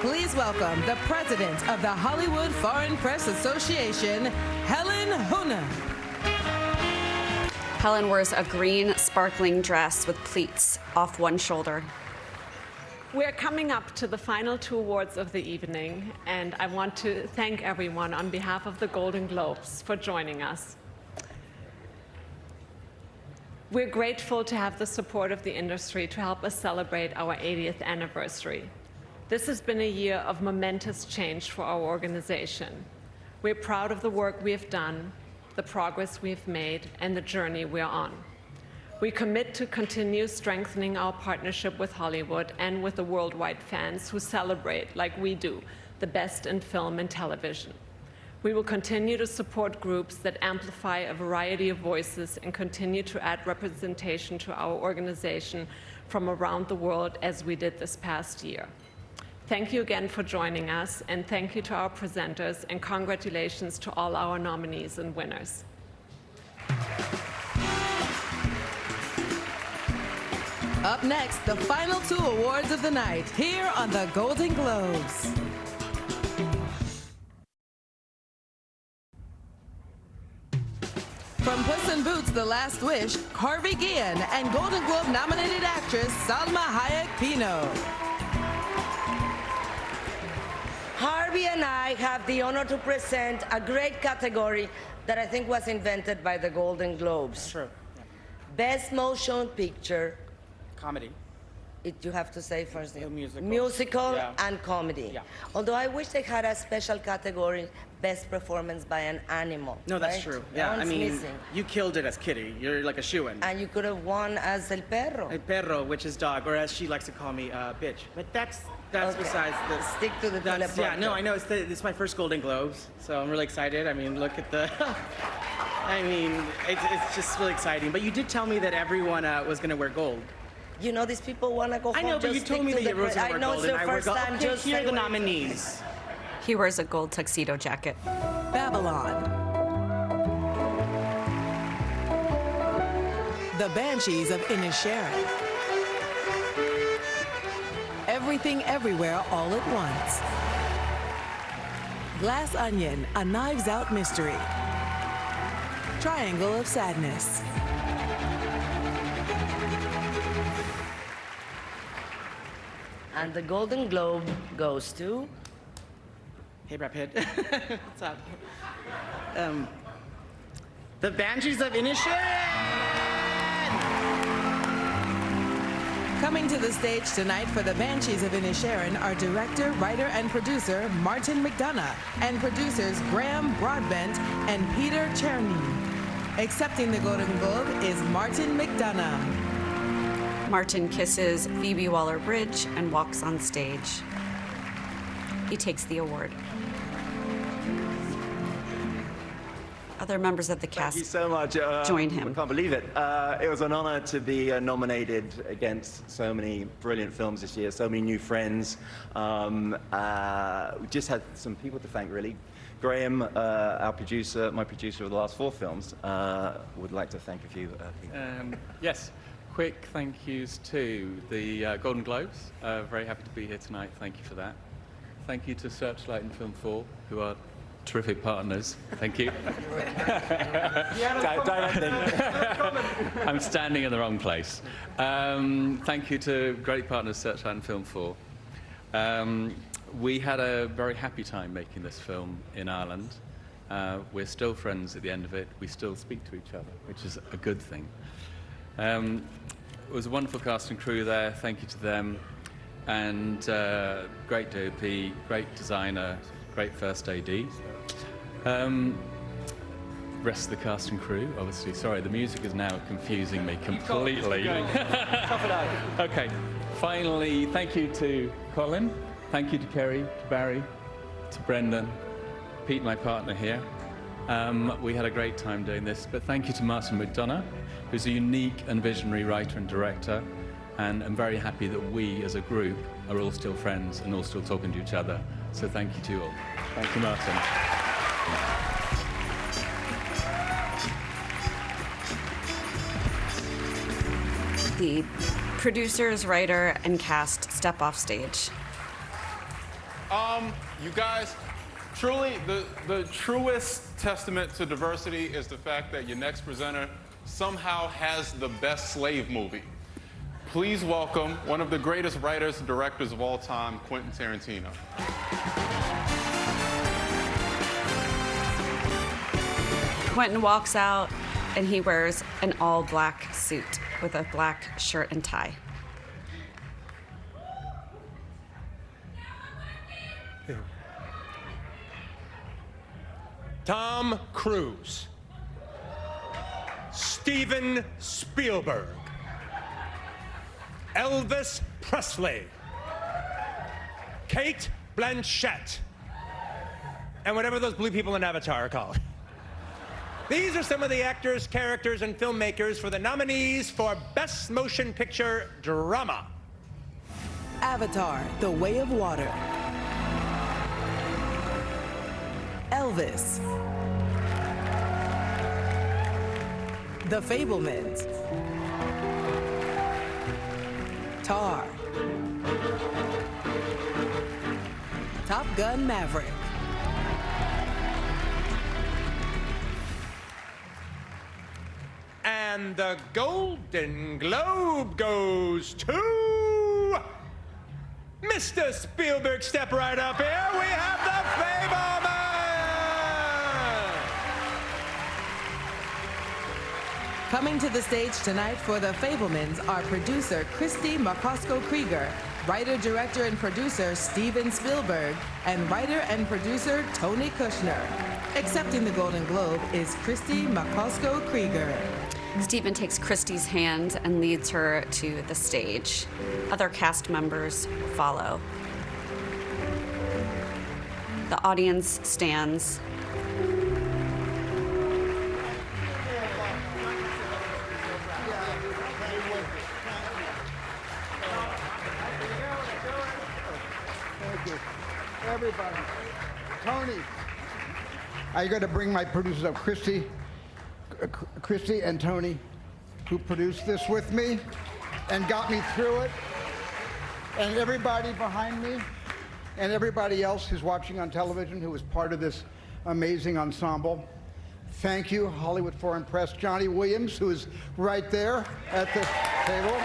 Please welcome the president of the Hollywood Foreign Press Association, Helen Huner. Helen wears a green, sparkling dress with pleats off one shoulder. We're coming up to the final two awards of the evening, and I want to thank everyone on behalf of the Golden Globes for joining us. We're grateful to have the support of the industry to help us celebrate our 80th anniversary. This has been a year of momentous change for our organization. We're proud of the work we have done, the progress we've made, and the journey we're on. We commit to continue strengthening our partnership with Hollywood and with the worldwide fans who celebrate, like we do, the best in film and television. We will continue to support groups that amplify a variety of voices and continue to add representation to our organization from around the world as we did this past year. Thank you again for joining us, and thank you to our presenters, and congratulations to all our nominees and winners. Up next, the final two awards of the night, here on the Golden Globes. From Puss in Boots: The Last Wish, Harvey Guillen and Golden Globe nominated actress Salma Hayek Pino. Harvey and I have the honor to present a great category that I think was invented by the Golden Globes. True. Yeah. Best Motion Picture. Comedy. You have to say first. Musical. Musical Yeah. and comedy. Yeah. Although I wish they had a special category, Best Performance by an Animal. No, that's right? true. That Yeah, I one's mean, missing. you killed it as Kitty. You're like a shoo-in. And you could have won as El Perro. El perro, which is dog, or as she likes to call me, bitch. But that's Okay. besides the. Stick to the teleprompter. Yeah, no, I know. This is my first Golden Globes, so I'm really excited. I mean, look at the. I mean, it's just really exciting. But you did tell me that everyone was going to wear gold. You know, these people want to go home. I know, but just you told stick me to that you were the going to I wear know gold, it's and your I wear first gold. time. Okay, Just here are say the what it nominees. He wears a gold tuxedo jacket. Babylon. The Banshees of Inisherin. Everything Everywhere All at Once. Glass Onion, a Knives Out mystery. Triangle of Sadness. And the Golden Globe goes to. Hey, Brad Pitt. What's up? The Banshees of Inisherin! Coming to the stage tonight for the Banshees of Inisherin are director, writer, and producer Martin McDonough, and producers Graham Broadbent and Peter Czerny. Accepting the Golden Globe is Martin McDonough. Martin kisses Phoebe Waller-Bridge and walks on stage. He takes the award. Other members of the cast Thank you so much. join him. I can't believe it. It was an honor to be nominated against so many brilliant films this year, so many new friends. We just had some people to thank, really. Graham, our producer, my producer of the last 4 films, would like to thank a few people. Yes, quick thank yous to the Golden Globes. Very happy to be here tonight. Thank you for that. Thank you to Searchlight and Film 4, who are terrific partners. Thank you. I'm standing in the wrong place. Thank you to great partners, Searchlight and Film 4. We had a very happy time making this film in Ireland. We're still friends at the end of it. We still speak to each other, which is a good thing. It was a wonderful cast and crew there. Thank you to them. And great DOP, great designer, great first AD. Rest of the cast and crew, obviously. Sorry, the music is now confusing me completely. Okay, finally, thank you to Colin. Thank you to Kerry, to Barry, to Brendan, Pete, my partner here. We had a great time doing this, but thank you to Martin McDonagh, who's a unique and visionary writer and director, and I'm very happy that we, as a group, are all still friends and all still talking to each other. So thank you to you all. Thank you, Martin. The producers, writer, and cast step off stage. You guys, truly, the truest testament to diversity is the fact that your next presenter somehow has the best slave movie. Please welcome one of the greatest writers and directors of all time, Quentin Tarantino. Quentin walks out, and he wears an all-black suit with a black shirt and tie. Tom Cruise, Steven Spielberg, Elvis Presley, Kate Blanchett, and whatever those blue people in Avatar are called. These are some of the actors, characters, and filmmakers for the nominees for Best Motion Picture Drama. Avatar: The Way of Water. Elvis. The Fabelmans. Tar. Top Gun: Maverick. And the Golden Globe goes to Mr. Spielberg. Step right up here. We have the Fabelmans. Coming to the stage tonight for the Fabelmans are producer Christy Makosko-Krieger, writer, director, and producer Steven Spielberg, and writer and producer Tony Kushner. Accepting the Golden Globe is Christy Makosko-Krieger. Stephen takes Christy's hand and leads her to the stage. Other cast members follow. The audience stands. Thank you. Everybody. Tony. I got to bring my producers up, Christy and Tony, who produced this with me and got me through it, and everybody behind me, and everybody else who's watching on television who was part of this amazing ensemble. Thank you, Hollywood Foreign Press. Johnny Williams, who is right there at the table.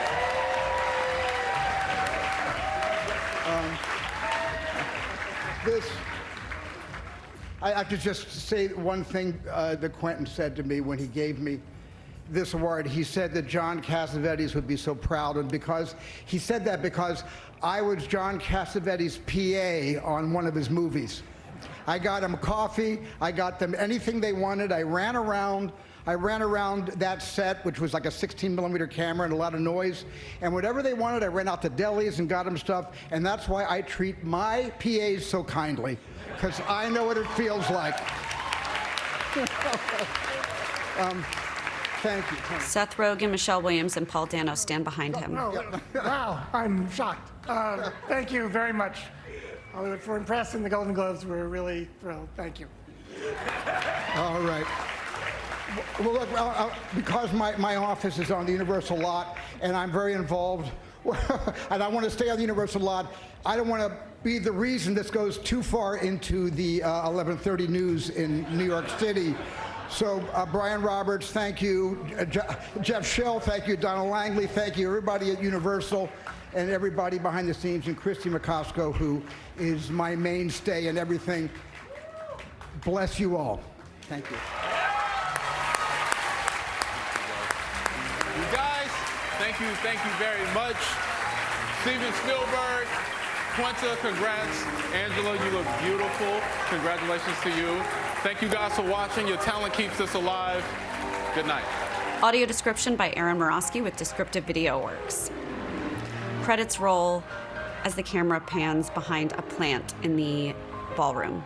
I have to just say one thing that Quentin said to me when he gave me this award. He said that John Cassavetes would be so proud, and he said that because I was John Cassavetes' PA on one of his movies. I got them coffee, I got them anything they wanted. I ran around that set, which was like a 16-millimeter camera and a lot of noise, and whatever they wanted, I ran out to delis and got them stuff, and that's why I treat my PAs so kindly, because I know what it feels like. Thank you. Seth Rogen, Michelle Williams, and Paul Dano stand behind him. Wow, I'm shocked. Thank you very much, Hollywood Foreign Press and the Golden Globes. We're really thrilled. Thank you. All right. Well, look, because my office is on the Universal lot, and I'm very involved, and I want to stay on the Universal lot, I don't want to be the reason this goes too far into the 11:30 news in New York City. So, Brian Roberts, thank you. Jeff Shell, thank you. Donald Langley, thank you. Everybody at Universal and everybody behind the scenes, and Christy McCosco, who is my mainstay and everything. Bless you all. Thank you. You guys, thank you very much. Steven Spielberg, Quinta, congrats. Angela, you look beautiful. Congratulations to you. Thank you guys for watching. Your talent keeps us alive. Good night. Audio description by Aaron Morosky with Descriptive Video Works. Credits roll as the camera pans behind a plant in the ballroom.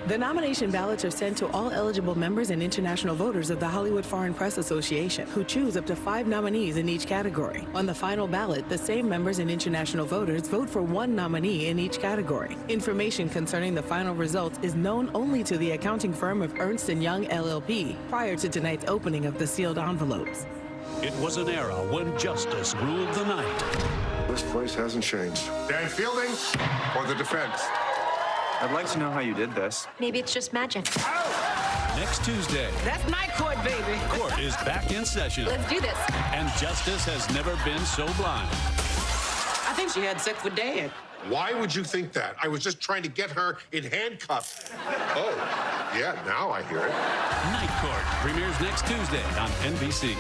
The nomination ballots are sent to all eligible members and international voters of the Hollywood Foreign Press Association, who choose up to 5 nominees in each category. On the final ballot, the same members and international voters vote for 1 nominee in each category. Information concerning the final results is known only to the accounting firm of Ernst & Young LLP prior to tonight's opening of the sealed envelopes. It was an era when justice ruled the night. This place hasn't changed. Dan Fielding or the defense? I'd like to know how you did this. Maybe it's just magic. Next Tuesday, That's my court, baby. court is back in session. Let's do this. And justice has never been so blind. I think she had sex with Dan. Why would you think that? I was just trying to get her in handcuffs. Oh, yeah, now I hear it. Night Court premieres next Tuesday on NBC.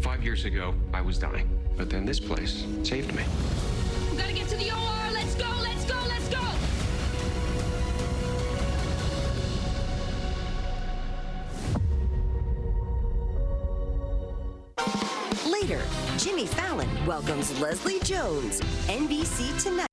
5 years ago, I was dying, but then this place saved me. We gotta get to the OR. Let's go, let's go, let's go. Later, Jimmy Fallon welcomes Leslie Jones, NBC Tonight.